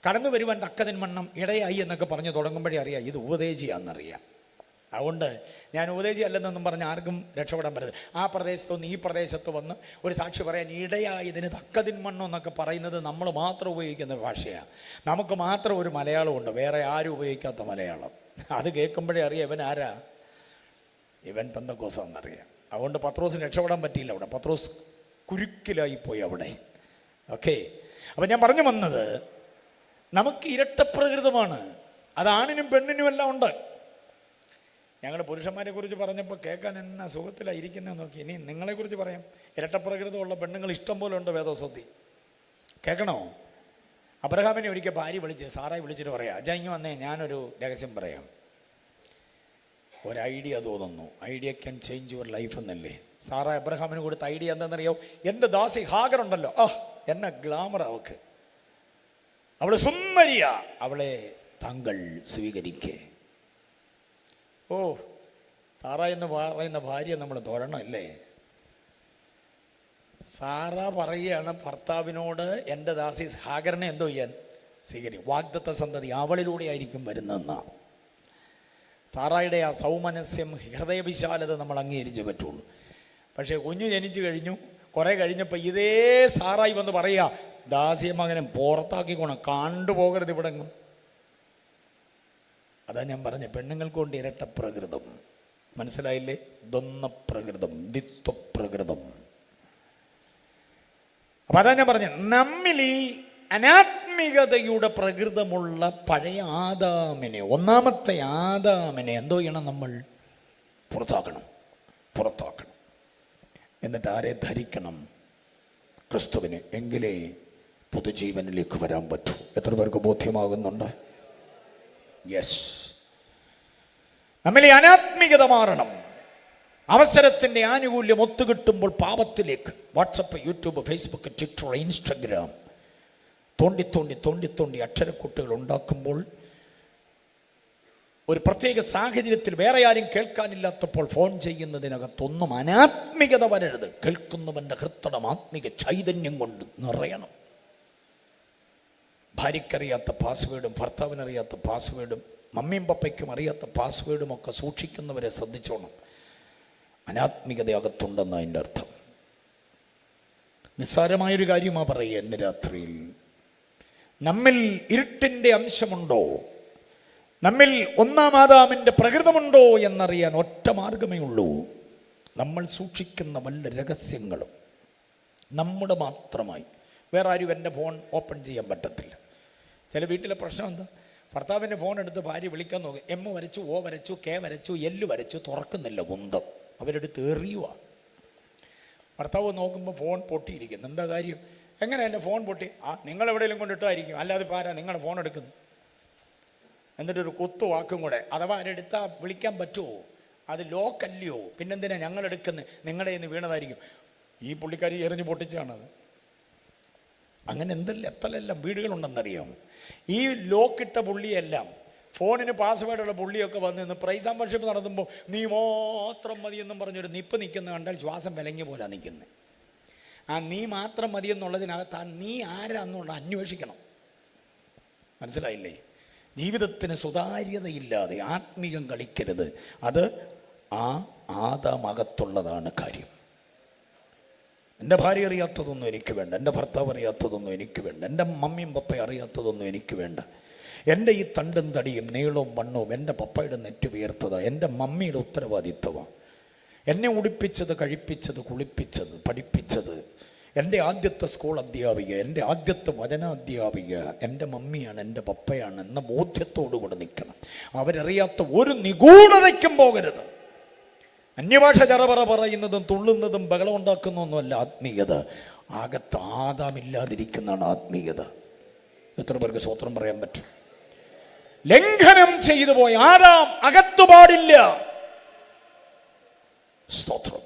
കടന്നു വരുവാൻ തക്കതിന്മണ്ണം ഇടയായി എന്നൊക്കെ പറഞ്ഞ് തുടങ്ങുമ്പോഴേ അറിയാം ഇത് ഉപദേശിയാണെന്നറിയാം. അതുകൊണ്ട് ഞാൻ ഉപദേശി അല്ലെന്നൊന്നും പറഞ്ഞ് ആർക്കും രക്ഷപ്പെടാൻ പറ്റത്തില്ല. ആ പ്രദേശത്ത് വന്ന് ഈ പ്രദേശത്ത് വന്ന് ഒരു സാക്ഷി പറയാൻ ഇടയായതിന് തക്കതിന്മണ്ണം എന്നൊക്കെ പറയുന്നത് നമ്മൾ മാത്രം ഉപയോഗിക്കുന്ന ഭാഷയാണ്. നമുക്ക് മാത്രം ഒരു മലയാളമുണ്ട്, വേറെ ആരും ഉപയോഗിക്കാത്ത മലയാളം. അത് കേൾക്കുമ്പോഴേ അറിയാം ഇവൻ ആരാ, ഇവൻ പെന്തക്കോസ്താന്നറിയാം. അതുകൊണ്ട് പത്രോസിന് രക്ഷപ്പെടാൻ പറ്റിയില്ല. അവിടെ പത്രോസ് കുരുക്കിലായിപ്പോയി അവിടെ. ഓക്കെ, അപ്പം ഞാൻ പറഞ്ഞു വന്നത്, നമുക്ക് ഇരട്ടപ്രകൃതമാണ്. അത് ആണിനും പെണ്ണിനും എല്ലാം ഉണ്ട്. ഞങ്ങൾ പുരുഷന്മാരെ കുറിച്ച് പറഞ്ഞപ്പോൾ കേൾക്കാൻ എന്നാ സുഖത്തിലാണ് ഇരിക്കുന്നത് നോക്കി. ഇനി നിങ്ങളെക്കുറിച്ച് പറയാം. ഇരട്ടപ്രകൃതമുള്ള പെണ്ണുങ്ങൾ ഇഷ്ടം പോലെ ഉണ്ട് വേദോസ്വത്തി. കേൾക്കണോ? അബ്രഹാമിനെ ഒരിക്കൽ ഭാര്യ വിളിച്ച്, സാറായി വിളിച്ചിട്ട് പറയാം, അജാ ഇങ്ങ് വന്നേ, ഞാനൊരു രഹസ്യം പറയാം. ഒരു ഐഡിയ തോന്നുന്നു, idea can change your life എന്നല്ലേ. സാറ എബ്രഹാമിന് കൊടുത്ത ഐഡിയ എന്താണെന്നറിയോ? എൻ്റെ ദാസി ഹാഗർ ഉണ്ടല്ലോ, എന്നെ ഗ്ലാമർ അവൾക്ക്, അവള് സുന്ദരിയാ, അവളെ താങ്കൾ സ്വീകരിക്കേ. സാറ എന്ന് പറയുന്ന ഭാര്യ നമ്മൾ തൊഴണം അല്ലേ? സാറ പറയുകയാണ് ഭർത്താവിനോട്, എൻ്റെ ദാസി ഹാഗറിനെ എന്തോ ചെയ്യാൻ സ്വീകരിക്കും. വാഗ്ദത്ത സന്തതി അവളിലൂടെ ആയിരിക്കും വരുന്നതെന്നാ. സാറായുടെ ആ സൗമനസ്യം, ഹൃദയവിശാലത നമ്മൾ അംഗീകരിച്ചേ പറ്റുള്ളൂ. പക്ഷേ കുഞ്ഞ് ജനിച്ചു കഴിഞ്ഞു, കുറെ കഴിഞ്ഞപ്പോൾ ഇതേ സാറായി വന്ന് പറയുക, ദാസിയ മകനെ പുറത്താക്കിക്കോണം, കണ്ടുപോകരുത് ഇവിടെ. അതാ ഞാൻ പറഞ്ഞ പെണ്ണുങ്ങൾക്ക് കൊണ്ട് ഇരട്ട പ്രകൃതം, മനസ്സിലായില്ലേ? ദ്വന്ദ്വ പ്രകൃതം, ദ്വിത്വ പ്രകൃതം. അപ്പൊ അതാ ഞാൻ പറഞ്ഞ, നമ്മിൽ ഈ അനാത്മികതയുടെ പ്രകൃതമുള്ള പഴയ ആദാമിനെ, ഒന്നാമത്തെ ആദാമിനെ എന്തോ ചെയ്യണം? നമ്മൾ പുറത്താക്കണം. എന്നിട്ട് ആരെ ധരിക്കണം? ക്രിസ്തുവിനെ. എങ്കിലേ പുതുജീവനിലേക്ക് വരാൻ പറ്റൂ. എത്ര പേർക്ക് ബോധ്യമാകുന്നുണ്ട്? യെസ്. നമ്മിലെ അനാത്മികത മാറണം. അവസരത്തിൻ്റെ ആനുകൂല്യം ഒത്തുകിട്ടുമ്പോൾ പാപത്തിലേക്ക്, WhatsApp, YouTube, Facebook, Twitter, Instagram തോണ്ടി അക്ഷരക്കൂട്ടുകൾ ഉണ്ടാക്കുമ്പോൾ, ഒരു പ്രത്യേക സാഹചര്യത്തിൽ വേറെ ആരും കേൾക്കാനില്ലാത്തപ്പോൾ ഫോൺ ചെയ്യുന്നതിനകത്തൊന്നും അനാത്മികത വരരുത്. കേൾക്കുന്നവൻ്റെ ഹൃത്തടം ആത്മിക ചൈതന്യം കൊണ്ട് നിറയണം. ഭാര്യയ്ക്കറിയാത്ത പാസ്വേഡും ഭർത്താവിനറിയാത്ത പാസ്വേഡും മമ്മിയും പപ്പയ്ക്കും അറിയാത്ത പാസ്വേഡും ഒക്കെ സൂക്ഷിക്കുന്നവരെ ശ്രദ്ധിച്ചോണം. അനാത്മികത അകത്തുണ്ടെന്ന് അതിൻ്റെ അർത്ഥം. നിസ്സാരമായൊരു കാര്യമാണ് പറയുക. ഇന്ന് രാത്രിയിൽ നമ്മിൽ ഇരുട്ടിൻ്റെ അംശമുണ്ടോ, നമ്മിൽ ഒന്നാം ആദാമിൻ്റെ പ്രകൃതമുണ്ടോ എന്നറിയാൻ ഒറ്റ മാർഗമേ ഉള്ളൂ. നമ്മൾ സൂക്ഷിക്കുന്ന വല്ല രഹസ്യങ്ങളും നമ്മുടെ മാത്രമായി. വേറെ ആരും എൻ്റെ ഫോൺ ഓപ്പൺ ചെയ്യാൻ പറ്റത്തില്ല. ചില വീട്ടിലെ പ്രശ്നം എന്താ? ഭർത്താവിൻ്റെ ഫോൺ എടുത്ത് ഭാര്യ വിളിക്കാൻ നോക്കും. എം വരച്ചു, ഓ വരച്ചു, കെ വരച്ചു, എല്ല് വരച്ചു, തുറക്കുന്നില്ല കുന്തം. അവരെടുത്ത് എറിയുക. ഭർത്താവ് നോക്കുമ്പോൾ ഫോൺ പൊട്ടിയിരിക്കുന്നു. എന്താ കാര്യം? എങ്ങനെ എൻ്റെ ഫോൺ പൊട്ടി? നിങ്ങളെവിടെയെങ്കിലും കൊണ്ടിട്ടായിരിക്കും, അല്ലാതെ ഇപ്പോൾ ആരാ നിങ്ങളുടെ ഫോൺ എടുക്കുന്നു? എന്നിട്ടൊരു കുത്തു വാക്കും കൂടെ, അഥവാ ആരെടുത്താൽ വിളിക്കാൻ പറ്റുമോ? അത് ലോക്കല്ലയോ, പിന്നെന്തിനാ ഞങ്ങളെടുക്കുന്നത്? നിങ്ങളുടെ ഇന്ന് വീണതായിരിക്കും. ഈ പുള്ളിക്കാരി എറിഞ്ഞ് പൊട്ടിച്ചാണത്. അങ്ങനെ എത്രയെല്ലാം വീടുകളുണ്ടെന്നറിയാം. ഈ ലോക്കിട്ട പുള്ളിയെല്ലാം, ഫോണിന് പാസ്വേഡുള്ള പുള്ളിയൊക്കെ വന്ന് നിന്ന് പ്രൈസ് ആൻഡ് വർഷിപ്പ് നടത്തുമ്പോൾ നീ മാത്രം മതിയെന്നും പറഞ്ഞൊരു നിപ്പ് നിൽക്കുന്ന കണ്ടാൽ ശ്വാസം വിലങ്ങിയ പോലെ നിൽക്കുന്നത്. നീ മാത്രം മതിയെന്നുള്ളതിനകത്ത് നീ ആരാന്നുള്ള അന്വേഷിക്കണം. മനസ്സിലായില്ലേ? ജീവിതത്തിന് സുതാര്യതയില്ലാതെ ആത്മീയം കളിക്കരുത്. അത് ആദാമകത്തുള്ളതാണ് കാര്യം. എൻ്റെ ഭാര്യ അറിയാത്തതൊന്നും എനിക്ക് വേണ്ട, എൻ്റെ ഭർത്താവ് അറിയാത്തതൊന്നും എനിക്ക് വേണ്ട, എൻ്റെ മമ്മിയും പപ്പയും അറിയാത്തതൊന്നും എനിക്ക് വേണ്ട. എൻ്റെ ഈ തണ്ടും തടിയും നീളവും വണ്ണവും എൻ്റെ പപ്പയുടെ നെറ്റ് ഉയർത്തതാണ്, എൻ്റെ മമ്മിയുടെ ഉത്തരവാദിത്വമാണ്. എന്നെ ഉടുപ്പിച്ചത്, കഴിപ്പിച്ചത്, കുളിപ്പിച്ചത്, പഠിപ്പിച്ചത് എൻ്റെ ആദ്യത്തെ സ്കൂൾ അധ്യാപിക, എൻ്റെ ആദ്യത്തെ വചനാധ്യാപിക എൻ്റെ മമ്മിയാണ്, എൻ്റെ പപ്പയാണ് എന്ന ബോധ്യത്തോടുകൂടെ നിൽക്കണം. അവരറിയാത്ത ഒരു നിഗൂഢതയ്ക്കും പോകരുത്. അന്യഭാഷ ചറപറ പറയുന്നതും തുള്ളുന്നതും ബഹളം ഉണ്ടാക്കുന്നതൊന്നുമല്ല ആത്മീയത. അകത്ത് ആദാമില്ലാതിരിക്കുന്നതാണ് ആത്മീയത. എത്ര പേർക്ക് സ്വത്രം പറയാൻ പറ്റും? ലംഘനം ചെയ്തു പോയ ആദാം അകത്തു പാടില്ല. സ്തോത്രം.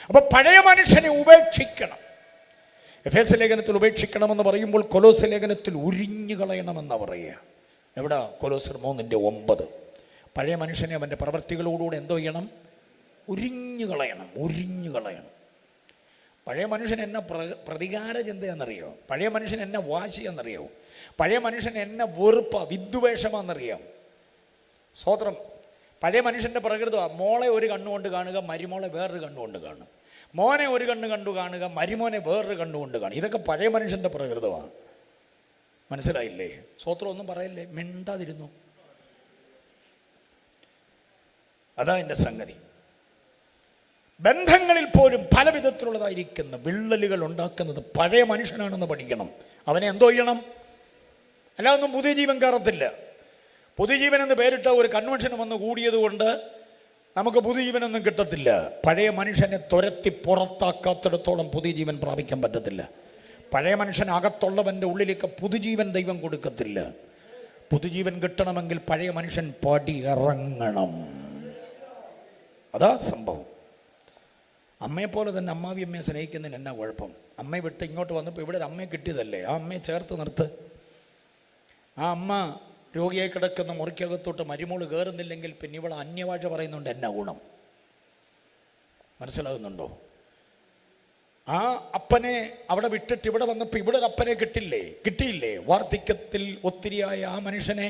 അപ്പൊ പഴയ മനുഷ്യനെ ഉപേക്ഷിക്കണം. എഫേസ്യ ലേഖനത്തിൽ ഉപേക്ഷിക്കണമെന്ന് പറയുമ്പോൾ കൊലോസ്യ ലേഖനത്തിൽ ഉരിഞ്ഞു കളയണമെന്നാണ് പറയുക. എവിടെ? കൊലോസ്യർ 3:9. പഴയ മനുഷ്യനെ അവൻ്റെ പ്രവൃത്തികളോടുകൂടെ എന്തോ ചെയ്യണം? ഉരിഞ്ഞു കളയണം. പഴയ മനുഷ്യൻ എന്നെ പ്രതികാര ചിന്തയെന്നറിയോ? പഴയ മനുഷ്യൻ എന്നെ വാശിയെന്നറിയോ? പഴയ മനുഷ്യൻ എന്നെ വെറുപ്പ വിദ്വേഷമാണെന്നറിയാം. സ്വോത്രം. പഴയ മനുഷ്യൻ്റെ പ്രകൃതമാണ് മോളെ ഒരു കണ്ണുകൊണ്ട് കാണുക, മരുമോളെ വേറൊരു കണ്ണുകൊണ്ട് കാണുക. മോനെ ഒരു കണ്ണ് കണ്ടു കാണുക, മരുമോനെ വേറൊരു കണ്ണുകൊണ്ട് കാണുക. ഇതൊക്കെ പഴയ മനുഷ്യൻ്റെ പ്രകൃതമാണ്. മനസ്സിലായില്ലേ? സ്വോത്രം ഒന്നും പറയല്ലേ, മിണ്ടാതിരുന്നു. അതാ എൻ്റെ സംഗതി. ബന്ധങ്ങളിൽ പോലും പല വിധത്തിലുള്ളതായിരിക്കുന്ന വിള്ളലുകൾ ഉണ്ടാക്കുന്നത് പഴയ മനുഷ്യനാണെന്ന് പഠിക്കണം. അവനെ എന്തോ ചെയ്യണം? അല്ലാതെ ഒന്നും പുതിയ ജീവൻ കയറത്തില്ല. പുതുജീവൻ എന്ന് പേരിട്ട ഒരു കൺവെൻഷൻ വന്ന് കൂടിയത് കൊണ്ട് നമുക്ക് പുതുജീവനൊന്നും കിട്ടത്തില്ല. പഴയ മനുഷ്യനെ തുരത്തി പുറത്താക്കാത്തിടത്തോളം പുതിയ ജീവൻ പ്രാപിക്കാൻ പറ്റത്തില്ല. പഴയ മനുഷ്യൻ അകത്തുള്ളവൻ്റെ ഉള്ളിലേക്ക് പുതുജീവൻ ദൈവം കൊടുക്കത്തില്ല. പുതുജീവൻ കിട്ടണമെങ്കിൽ പഴയ മനുഷ്യൻ പടി ഇറങ്ങണം. അതാ സംഭവം. അമ്മയെപ്പോലെ തന്നെ അമ്മാവി അമ്മയെ സ്നേഹിക്കുന്നതിന് എന്നാ കുഴപ്പം? അമ്മയെ വിട്ട് ഇങ്ങോട്ട് വന്നപ്പോൾ ഇവിടെ ഒരു അമ്മയെ കിട്ടിയതല്ലേ, ആ അമ്മയെ ചേർത്ത് നിർത്ത്. ആ അമ്മ രോഗിയായി കിടക്കുന്ന മുറിക്കകത്തോട്ട് മരുമോള് കയറുന്നില്ലെങ്കിൽ പിന്നെ ഇവിടെ അന്യഭാഷ പറയുന്നുണ്ട്, എന്നാ ഗുണം? മനസ്സിലാകുന്നുണ്ടോ? ആ അപ്പനെ അവിടെ വിട്ടിട്ട് ഇവിടെ വന്നപ്പോൾ ഇവിടെ ഒരു അപ്പനെ കിട്ടിയില്ലേ? വാർദ്ധക്യത്തിൽ ഒത്തിരിയായ ആ മനുഷ്യനെ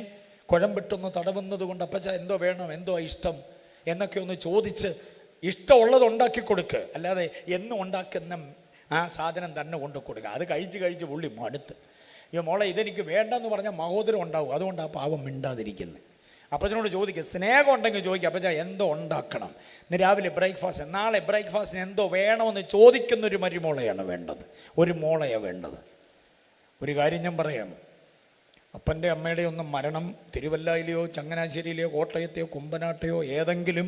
കുഴമ്പിട്ടൊന്ന് തടവുന്നത് കൊണ്ട് അപ്പച്ച എന്തോ വേണം, എന്തോ ഇഷ്ടം എന്നൊക്കെ ഒന്ന് ചോദിച്ച് ഇഷ്ടമുള്ളത് ഉണ്ടാക്കി കൊടുക്കുക. അല്ലാതെ എന്നും ഉണ്ടാക്കുന്ന ആ സാധനം തന്നെ കൊണ്ട് കൊടുക്കുക. അത് കഴിച്ച് പുള്ളി മടുത്ത്, ഈ മോളെ ഇതെനിക്ക് വേണ്ടെന്ന് പറഞ്ഞാൽ മഹോദരം ഉണ്ടാവും. അതുകൊണ്ട് ആ പാവം മിണ്ടാതിരിക്കുന്നത്. അപ്പച്ചനോട് ചോദിക്കുക, സ്നേഹം ഉണ്ടെങ്കിൽ ചോദിക്കുക, അപ്പച്ച എന്തോ ഉണ്ടാക്കണം, ഇന്ന് രാവിലെ ബ്രേക്ക്ഫാസ്റ്റ്, നാളെ ബ്രേക്ക്ഫാസ്റ്റിന് എന്തോ വേണമെന്ന് ചോദിക്കുന്നൊരു മരുമോളെയാണ് വേണ്ടത്, ഒരു മോളെയാണ് വേണ്ടത്. ഒരു കാര്യം ഞാൻ പറയാം, അപ്പൻ്റെ അമ്മയുടെ ഒന്നും മരണം തിരുവല്ലയിലെയോ ചങ്ങനാശ്ശേരിയിലെയോ കോട്ടയത്തെയോ കുമ്പനാട്ടെയോ ഏതെങ്കിലും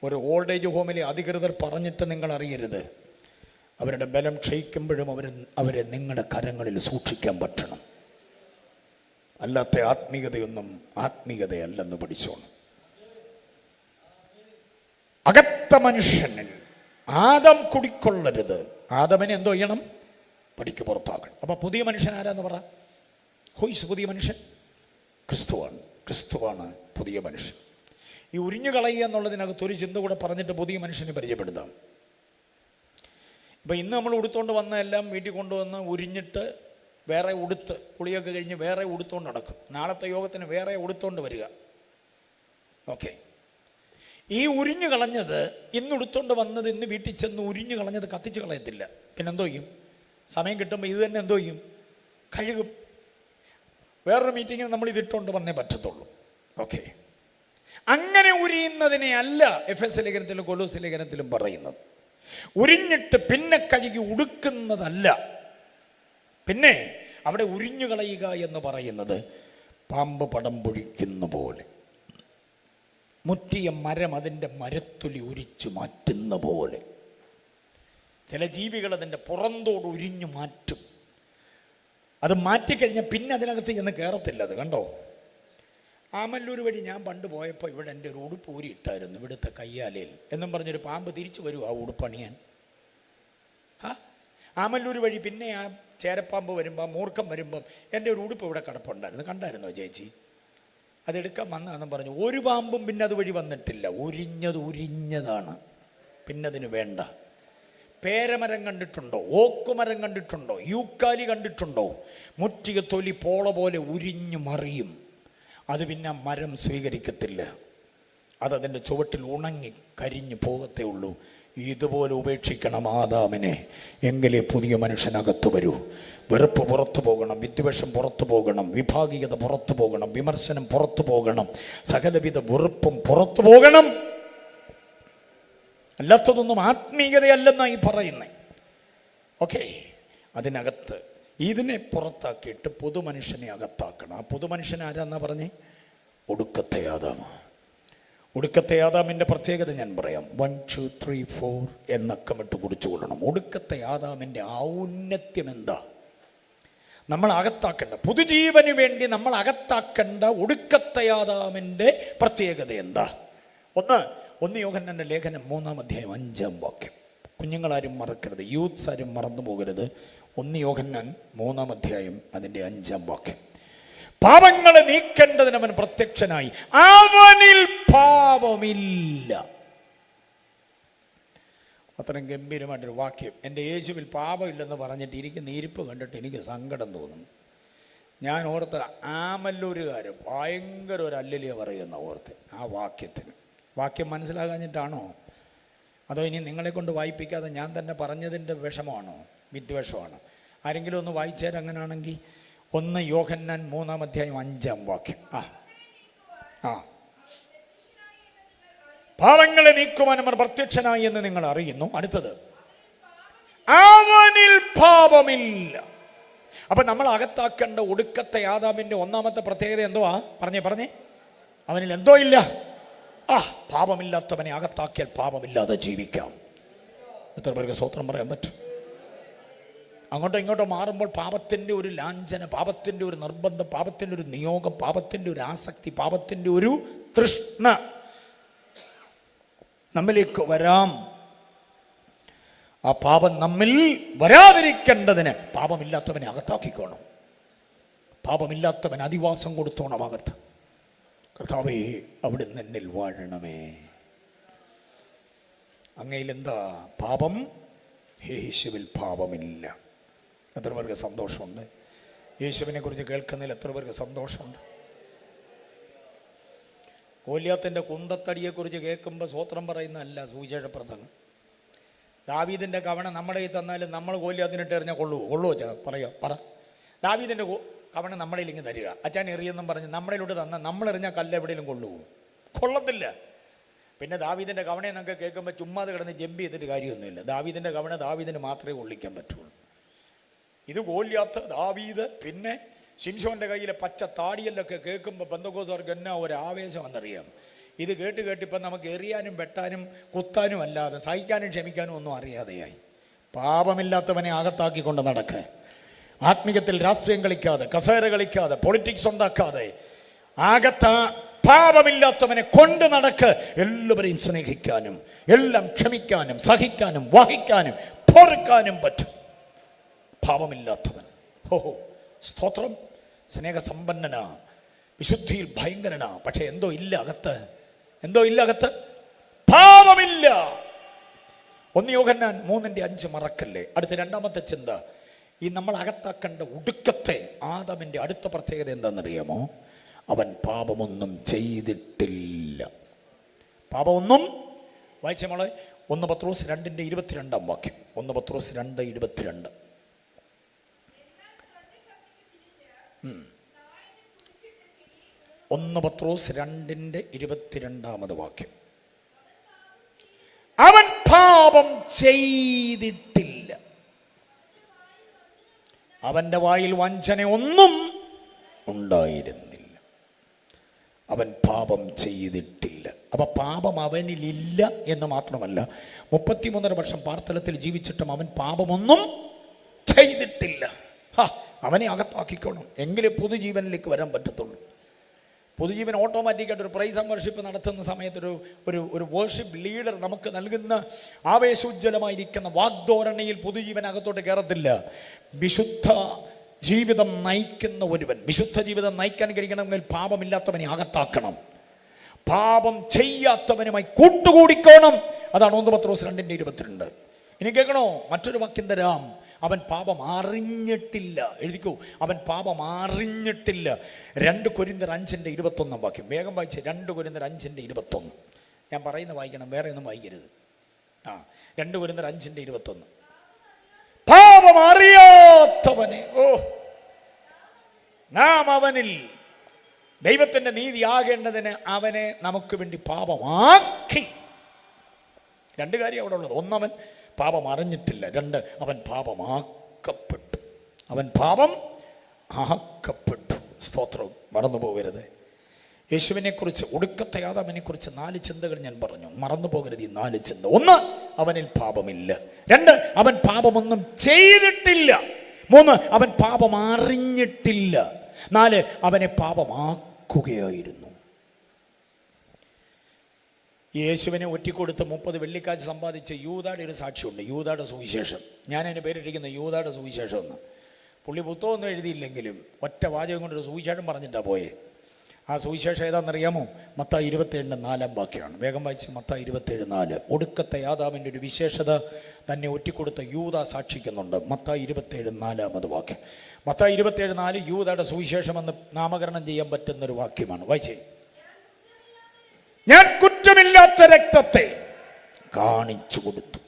ഒരു ഓൾഡ് ഏജ് ഹോമിലെ അധികൃതർ പറഞ്ഞിട്ട് നിങ്ങൾ അറിയരുത്. അവരുടെ ബലം ക്ഷയിക്കുമ്പോഴും അവരെ നിങ്ങളുടെ കരങ്ങളിൽ സൂക്ഷിക്കാൻ പറ്റണം. അല്ലാത്ത ആത്മീയതയൊന്നും ആത്മീയതയല്ലെന്ന് പഠിച്ചോണം. അകത്ത മനുഷ്യനിൽ ആദം കുടിക്കൊള്ളരുത്. ആദമിനെ എന്തോ ചെയ്യണം? പടിക്ക് പുറത്താക്കണം. അപ്പൊ പുതിയ മനുഷ്യൻ ആരാന്ന് പറ? ഹോയ്സ് പുതിയ മനുഷ്യൻ ക്രിസ്തുവാണ് പുതിയ മനുഷ്യൻ. ഈ ഉരിഞ്ഞു കളയുക എന്നുള്ളതിനകത്ത് ഒരു ചിന്ത കൂടെ പറഞ്ഞിട്ട് പുതിയ മനുഷ്യനെ പരിചയപ്പെടുത്താം. ഇപ്പം ഇന്ന് നമ്മൾ ഉടുത്തോണ്ട് വന്ന എല്ലാം വീട്ടിൽ കൊണ്ടുവന്ന് ഉരിഞ്ഞിട്ട് വേറെ ഉടുത്ത് കുളിയൊക്കെ കഴിഞ്ഞ് വേറെ ഉടുത്തോണ്ട് നടക്കും. നാളത്തെ യോഗത്തിന് വേറെ ഉടുത്തോണ്ട് വരിക. ഓക്കെ, ഈ ഉരിഞ്ഞു കളഞ്ഞത് ഇന്ന് ഉടുത്തോണ്ട് വന്നത് ഇന്ന് വീട്ടിൽ ചെന്ന് ഉരിഞ്ഞു കളഞ്ഞത് കത്തിച്ച് കളയത്തില്ല. പിന്നെ എന്തോ ചെയ്യും? സമയം കിട്ടുമ്പോൾ ഇത് തന്നെ എന്തോ ചെയ്യും? കഴുകും. വേറൊരു മീറ്റിങ്ങിന് നമ്മൾ ഇതിട്ടുകൊണ്ട് വന്നേ പറ്റത്തുള്ളൂ. ഓക്കെ, അങ്ങനെ ഉരിയുന്നതിനെ അല്ല എഫെസ് ലേഖനത്തിലും കൊലോസ്യ ലേഖനത്തിലും പറയുന്നത്. ഉരിഞ്ഞിട്ട് പിന്നെ കഴുകി ഉടുക്കുന്നതല്ല. പിന്നെ അവിടെ ഉരിഞ്ഞു കളയുക എന്ന് പറയുന്നത് പാമ്പ് പടം പൊഴിക്കുന്ന പോലെ, മുറ്റിയ മരം അതിൻ്റെ മരത്തൊലി ഉരിച്ചു മാറ്റുന്ന പോലെ, ചില ജീവികൾ അതിൻ്റെ പുറന്തോട് ഉരിഞ്ഞു മാറ്റും. അത് മാറ്റിക്കഴിഞ്ഞാൽ പിന്നെ അതിനകത്ത് ചെന്ന് കയറത്തില്ല. അത് കണ്ടോ? ആമല്ലൂർ വഴി ഞാൻ പണ്ട് പോയപ്പോൾ ഇവിടെ എൻ്റെ ഒരു ഉടുപ്പ് ഊരിയിട്ടായിരുന്നു, ഇവിടുത്തെ കയ്യാലയിൽ എന്നും പറഞ്ഞൊരു പാമ്പ് തിരിച്ചു വരും ആ ഉടുപ്പണിയാൻ. ആമല്ലൂർ വഴി പിന്നെ ആ ചേരപ്പാമ്പ് വരുമ്പോൾ, മൂർഖം വരുമ്പം എൻ്റെ ഒരു ഉടുപ്പ് ഇവിടെ കിടപ്പുണ്ടായിരുന്നു, കണ്ടായിരുന്നോ ചേച്ചി? അതെടുക്കാൻ വന്നതെന്നും പറഞ്ഞു. ഒരു പാമ്പും പിന്നെ അതുവഴി വന്നിട്ടില്ല. ഉരിഞ്ഞതാണ്, പിന്നെ അതിന് വേണ്ട. പേരമരം കണ്ടിട്ടുണ്ടോ? ഓക്കുമരം കണ്ടിട്ടുണ്ടോ? യൂക്കാലി കണ്ടിട്ടുണ്ടോ? മുറ്റിയ തൊലി പോള പോലെ ഉരിഞ്ഞു മറിയും. അത് പിന്നെ മരം സ്വീകരിക്കത്തില്ല. അതതിൻ്റെ ചുവട്ടിൽ ഉണങ്ങി കരിഞ്ഞു പോകത്തേ ഉള്ളൂ. ഇതുപോലെ ഉപേക്ഷിക്കണം ആദാമിനെ, എങ്കിലേ പുതിയ മനുഷ്യനകത്ത് വരൂ. വെറുപ്പ് പുറത്തു പോകണം, വിദ്വേഷം പുറത്തു പോകണം, വിഭാഗീയത പുറത്തു പോകണം, വിമർശനം പുറത്തു പോകണം, സകലവിധ വെറുപ്പും പുറത്തു പോകണം. അല്ലാത്തതൊന്നും ആത്മീയതയല്ലെന്നായി പറയുന്നേ. ഓക്കെ, അതിനകത്ത് ഇതിനെ പുറത്താക്കിയിട്ട് പുതുമനുഷ്യനെ അകത്താക്കണം. ആ പുതുമനുഷ്യൻ ആരാന്നാ പറഞ്ഞേ? ഒടുക്കത്തെ ആദാം. ഒടുക്കത്തെ ആദാമിൻ്റെ പ്രത്യേകത ഞാൻ പറയാം. 1, 2, 3, 4 എന്നക്കമിട്ട് കുടിച്ചു കൊള്ളണം. ഒടുക്കത്തെ ആദാമിൻ്റെ ഔന്നത്യം എന്താ? നമ്മൾ അകത്താക്കേണ്ട, പുതുജീവന് വേണ്ടി നമ്മൾ അകത്താക്കേണ്ട ഒടുക്കത്തെ ആദാമിൻ്റെ പ്രത്യേകത എന്താ? ഒന്ന് യോഹന്നാന്റെ ലേഖനം 3-ാം അധ്യായം 5-ാം വാക്യം. കുഞ്ഞുങ്ങളാരും മറക്കരുത്, യൂത്ത്സ് ആരും മറന്നു പോകരുത്. 1 യോഹന്നാൻ 3-ാം അധ്യായം അതിൻ്റെ 5-ാം വാക്യം. പാപങ്ങളെ നീക്കേണ്ടതിന് അവൻ പ്രത്യക്ഷനായി, അവനിൽ പാപമില്ല. അത്രയും ഗംഭീരമായിട്ടൊരു വാക്യം. എൻ്റെ യേശുവിൽ പാപമില്ലെന്ന് പറഞ്ഞിട്ട് ഇരിക്കുന്ന ഇരിപ്പ് കണ്ടിട്ട് എനിക്ക് സങ്കടം തോന്നുന്നു. ഞാൻ ഓർത്ത് ആമല്ലൂരുകാർ ഭയങ്കര ഒരു അല്ലലിയ പറയുന്ന ഓർത്ത് ആ വാക്യത്തിന്. വാക്യം മനസ്സിലാകാഞ്ഞിട്ടാണോ? അതോ ഇനി നിങ്ങളെ കൊണ്ട് വായിപ്പിക്കാതെ ഞാൻ തന്നെ പറഞ്ഞതിൻ്റെ വിഷമമാണോ, വിദ്വേഷമാണോ? ആരെങ്കിലും ഒന്ന് വായിച്ചേരം. അങ്ങനെയാണെങ്കിൽ 1 യോഹന്നാൻ 3-ാം അധ്യായം 5-ാം വാക്യം. പാപങ്ങളെ നീക്കുവാൻ അവൻ പ്രത്യക്ഷനായി എന്ന് നിങ്ങൾ അറിയുന്നു. അടുത്തത്, അവനിൽ പാപമില്ല. അപ്പൊ നമ്മൾ അകത്താക്കേണ്ട ഒടുക്കത്തെ ആദാമിന്റെ 1-ാമത്തെ പ്രത്യേകത എന്തുവാ? പറഞ്ഞേ. അവനിൽ എന്തോ ഇല്ല. പാപമില്ലാത്തവനെ അകത്താക്കിയാൽ പാപമില്ലാതെ ജീവിക്കാം. എത്ര പേർക്ക് സ്വത്രം പറയാൻ പറ്റും? അങ്ങോട്ടോ ഇങ്ങോട്ടോ മാറുമ്പോൾ പാപത്തിൻ്റെ ഒരു ലാഞ്ചന, പാപത്തിൻ്റെ ഒരു നിർബന്ധം, പാപത്തിൻ്റെ ഒരു നിയോഗം, പാപത്തിൻ്റെ ഒരു ആസക്തി, പാപത്തിൻ്റെ ഒരു തൃഷ്ണ നമ്മിലേക്ക് വരാം. ആ പാപം നമ്മിൽ വരാതിരിക്കേണ്ടതിന് പാപമില്ലാത്തവനെ അകത്താക്കിക്കോണം. പാപമില്ലാത്തവൻ അധിവാസം കൊടുത്തോണം അകത്ത്. കർത്താവേ, അവിടുന്ന് എന്നിൽ വാഴണമേ. അങ്ങയിലെന്താ പാപം? യേശുവിൽ പാപമില്ല. എത്ര പേർക്ക് സന്തോഷമുണ്ട്? യേശുവിനെ കുറിച്ച് കേൾക്കുന്നതിൽ എത്ര പേർക്ക് സന്തോഷമുണ്ട്? ഗോലിയാത്തിൻ്റെ കുന്തത്തടിയെക്കുറിച്ച് കേൾക്കുമ്പോൾ സ്വോത്രം പറയുന്നതല്ല സുവിശേഷ പ്രസംഗം. ദാവീദിൻ്റെ കവണ നമ്മുടെ കയ്യിൽ തന്നാലും നമ്മൾ ഗോലിയാത്തിനിട്ട് എറിഞ്ഞാൽ കൊള്ളുമോ? പറ. ദാവീദിൻ്റെ കവണ നമ്മുടെ ഇല്ലെങ്കിൽ തരിക, അച്ഛൻ എറിയെന്നും പറഞ്ഞ് നമ്മളിലോട്ട് തന്നാൽ നമ്മളെറിഞ്ഞാൽ കല്ല് എവിടെയെങ്കിലും കൊള്ളുമോ? കൊള്ളത്തില്ല. പിന്നെ ദാവീദിൻ്റെ കവണയെന്നൊക്കെ കേൾക്കുമ്പോൾ ചുമ്മാതെ കിടന്ന് ജമ്പ് ചെയ്തിട്ട് കാര്യമൊന്നുമില്ല. ദാവീദിൻ്റെ കവണ ദാവീദിന് മാത്രമേ കൊള്ളിക്കാൻ പറ്റുള്ളൂ. ഇത് ഗോലിയാത്ത്, ദാവീദ്, പിന്നെ ശിംശോൻ്റെ കയ്യിലെ പച്ച താടിയല്ലൊക്കെ കേൾക്കുമ്പോൾ പെന്തക്കോസ്തുകാർക്ക് എന്നാ ഒരു ആവേശമെന്നറിയാം. ഇത് കേട്ടിപ്പം നമുക്ക് എറിയാനും വെട്ടാനും കുത്താനും അല്ലാതെ സഹിക്കാനും ക്ഷമിക്കാനും ഒന്നും അറിയാതെയായി. പാപമില്ലാത്തവനെ അകത്താക്കിക്കൊണ്ട് നടക്കുക. ആത്മീയത്തിൽ രാഷ്ട്രീയം കളിക്കാതെ, കസേര കളിക്കാതെ, പൊളിറ്റിക്സ് ഉണ്ടാക്കാതെ പാപമില്ലാത്തവനെ കൊണ്ട് നടക്ക്. എല്ലാവരെയും സ്നേഹിക്കാനും എല്ലാം ക്ഷമിക്കാനും സഹിക്കാനും വഹിക്കാനും പൊറുക്കാനും പറ്റും പാപമില്ലാത്തവൻ. സ്തോത്രം. സ്നേഹസമ്പന്നനാ, വിശുദ്ധിയിൽ ഭയങ്കരനാ. പക്ഷെ എന്തോ ഇല്ല അകത്ത്. പാപമില്ല. 1 യോഹന്നാൻ 3:5 മറക്കല്ലേ. അടുത്ത രണ്ടാമത്തെ ചിന്ത, ഈ നമ്മൾ അകത്താക്കേണ്ട ഒടുക്കത്തെ ആദാമിൻ്റെ അടുത്ത പ്രത്യേകത എന്താണെന്നറിയാമോ? അവൻ പാപമൊന്നും ചെയ്തിട്ടില്ല. പാപമൊന്നും വായിച്ച മോളെ 1 പത്രോസ് 2:22 വാക്യം. 1 പത്രോസ് 2:22. 1 പത്രോസ് 2:22 വാക്യം. അവൻ പാപം ചെയ്തിട്ടില്ല. അവൻ്റെ വായിൽ വഞ്ചന ഒന്നും ഉണ്ടായിരുന്നില്ല. അവൻ പാപം ചെയ്തിട്ടില്ല. അപ്പൊ പാപം അവനിലില്ല എന്ന് മാത്രമല്ല, 33 വർഷം പാർത്തലത്തിൽ ജീവിച്ചിട്ടും അവൻ പാപമൊന്നും ചെയ്തിട്ടില്ല. അവനെ അകത്താക്കിക്കോണം, എങ്കിലേ പുതുജീവനിലേക്ക് വരാൻ പറ്റത്തുള്ളൂ. പുതുജീവൻ ഓട്ടോമാറ്റിക്കായിട്ട് ഒരു പ്രൈസ് ആൻഡ് വർഷിപ്പ് നടത്തുന്ന സമയത്ത് ഒരു വേർഷിപ്പ് ലീഡർ നമുക്ക് നൽകുന്ന ആവേശോജ്വലമായിരിക്കുന്ന വാഗ്ദോരണയിൽ പുതുജീവൻ അകത്തോട്ട് കയറത്തില്ല. വിശുദ്ധ ജീവിതം നയിക്കുന്ന ഒരുവൻ, വിശുദ്ധ ജീവിതം നയിക്കാൻ കഴിയണമെങ്കിൽ പാപമില്ലാത്തവനെ അകത്താക്കണം. പാപം ചെയ്യാത്തവനുമായി കൂട്ടുകൂടിക്കോണം. അതാണ് 1 പത്രോസ് 2:22. ഇനി കേൾക്കണോ? മറ്റൊരു വാക്യം തരാം. അവൻ പാപം അറിഞ്ഞിട്ടില്ല. എഴുതിക്കോ, അവൻ പാപം അറിഞ്ഞിട്ടില്ല. 2 കൊരിന്ത്യർ 5:21 വാക്യം. വേഗം വായിച്ച്. 2 കൊരിന്ത്യർ 5:21. ഞാൻ പറയുന്ന വായിക്കണം, വേറെ ഒന്നും വായിക്കരുത്. 2 കൊരിന്ത്യർ 5:21. പാപം അറിയാത്തവനെ നാം അവനിൽ ദൈവത്തിന്റെ നീതി ആകേണ്ടതിന് അവനെ നമുക്ക് വേണ്ടി പാപമാക്കി. 2 കാര്യം അവിടെ ഉള്ളത്. 1, അവൻ പാപം അറിഞ്ഞിട്ടില്ല. 2, അവൻ പാപമാക്കപ്പെട്ടു. അവൻ പാപം ആക്കപ്പെട്ടു. സ്തോത്രം. മറന്നു പോകരുത്. യേശുവിനെ കുറിച്ച്, ഒടുക്കത്തെ ആദാമിനെ കുറിച്ച് 4 ചിന്തകൾ ഞാൻ പറഞ്ഞു. മറന്നു പോകരുത് ഈ 4 ചിന്ത. 1, അവനിൽ പാപമില്ല. 2, അവൻ പാപമൊന്നും ചെയ്തിട്ടില്ല. 3, അവൻ പാപം അറിഞ്ഞിട്ടില്ല. 4, അവനെ പാപമാക്കുകയായിരുന്നു. യേശുവിനെ ഒറ്റിക്കൊടുത്ത് 30 വെള്ളിക്കാശ് സമ്പാദിച്ച യൂദായുടെ ഒരു സാക്ഷിയുണ്ട്. യൂദായുടെ സുവിശേഷം. ഞാൻ അതിന് പേരിട്ടിരിക്കുന്ന യൂദായുടെ സുവിശേഷം എന്ന്. പുള്ളി പുസ്തകമൊന്നും എഴുതിയില്ലെങ്കിലും ഒറ്റ വാചകം കൊണ്ടൊരു സുവിശേഷം പറഞ്ഞിട്ടാണ് പോയേ. ആ സുവിശേഷം ഏതാണെന്നറിയാമോ? മത്തായി 27:4 വാക്യമാണ്. വേഗം വായിച്ച്. മത്തായി 27:4. ഒടുക്കത്തെ ആദാമിൻ്റെ ഒരു വിശേഷത തന്നെ ഒറ്റിക്കൊടുത്ത യൂദാ സാക്ഷിക്കുന്നുണ്ട്. മത്തായി 27:4 വാക്യം. മത്തായി 27:4 യൂദായുടെ സുവിശേഷമെന്ന് നാമകരണം ചെയ്യാൻ പറ്റുന്നൊരു വാക്യമാണ്. വായിച്ചേ. ഞാൻ കുറ്റമില്ലാത്ത രക്തത്തെ കാണിച്ചു കൊടുത്തു.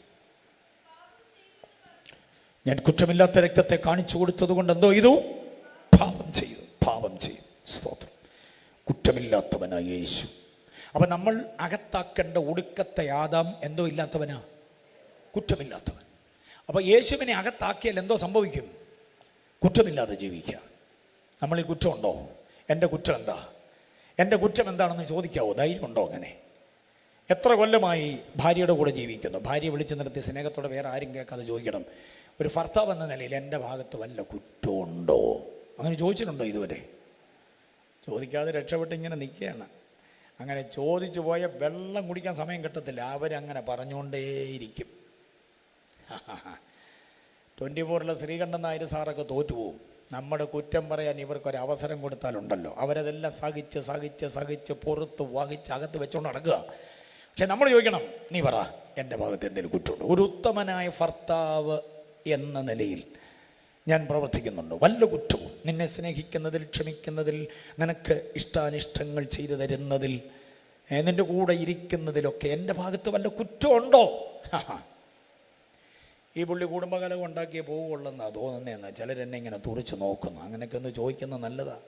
ഞാൻ കുറ്റമില്ലാത്ത രക്തത്തെ കാണിച്ചു കൊടുത്തത് കൊണ്ട് എന്തോ ചെയ്തു? പാപം ചെയ്തു. സ്തോത്രം. കുറ്റമില്ലാത്തവനാ യേശു. അപ്പൊ നമ്മൾ അകത്താക്കേണ്ട ഒടുക്കത്തെ ആദാം എന്തോ ഇല്ലാത്തവനാ? കുറ്റമില്ലാത്തവൻ. അപ്പൊ യേശുവിനെ അകത്താക്കിയാൽ എന്തോ സംഭവിക്കും? കുറ്റമില്ലാതെ ജീവിക്കുക. നമ്മളിൽ കുറ്റമുണ്ടോ? എൻ്റെ കുറ്റം എന്താ? എൻ്റെ കുറ്റം എന്താണെന്ന് ചോദിക്കാവോ? ധൈര്യം ഉണ്ടോ? അങ്ങനെ എത്ര കൊല്ലമായി ഭാര്യയുടെ കൂടെ ജീവിക്കുന്നു? ഭാര്യ വിളിച്ചു നിർത്തി സ്നേഹത്തോടെ വേറെ ആരും കേൾക്കാതെ ചോദിക്കണം, ഒരു ഭർത്താവ് എന്ന നിലയിൽ എൻ്റെ ഭാഗത്ത് വല്ല കുറ്റമുണ്ടോ? അങ്ങനെ ചോദിച്ചിട്ടുണ്ടോ ഇതുവരെ? ചോദിക്കാതെ രക്ഷപ്പെട്ട് ഇങ്ങനെ നിൽക്കുകയാണ്. അങ്ങനെ ചോദിച്ചു പോയ വെള്ളം കുടിക്കാൻ സമയം കിട്ടത്തില്ല. അവരങ്ങനെ പറഞ്ഞുകൊണ്ടേയിരിക്കും. 24 ശ്രീകണ്ഠൻ നായർ സാറൊക്കെ തോറ്റുപോകും. നമ്മുടെ കുറ്റം പറയാൻ ഇവർക്കൊരവസരം കൊടുത്താലുണ്ടല്ലോ, അവരതെല്ലാം സഹിച്ച് സഹിച്ച് സഹിച്ച് പുറത്ത് വഹിച്ച് അകത്ത് വെച്ചുകൊണ്ട് നടക്കുക. പക്ഷെ നമ്മൾ ചോദിക്കണം, നീ പറ എൻ്റെ ഭാഗത്ത് എന്തെങ്കിലും കുറ്റമുണ്ടോ? ഒരു ഉത്തമനായ ഭർത്താവ് എന്ന നിലയിൽ ഞാൻ പ്രവർത്തിക്കുന്നുണ്ടോ? വല്ല കുറ്റവും നിന്നെ സ്നേഹിക്കുന്നതിൽ, ക്ഷമിക്കുന്നതിൽ, നിനക്ക് ഇഷ്ടാനിഷ്ടങ്ങൾ ചെയ്തു തരുന്നതിൽ, നിൻ്റെ കൂടെ ഇരിക്കുന്നതിലൊക്കെ എൻ്റെ ഭാഗത്ത് വല്ല കുറ്റമുണ്ടോ? ഈ പുള്ളി കുടുംബകലം ഉണ്ടാക്കിയേ പോവുള്ളെന്നാണ് തോന്നുന്നതെന്ന് ചിലരെന്നെ ഇങ്ങനെ തുറച്ച് നോക്കുന്നു. അങ്ങനെയൊക്കെ ഒന്ന് ചോദിക്കുന്നത് നല്ലതാണ്.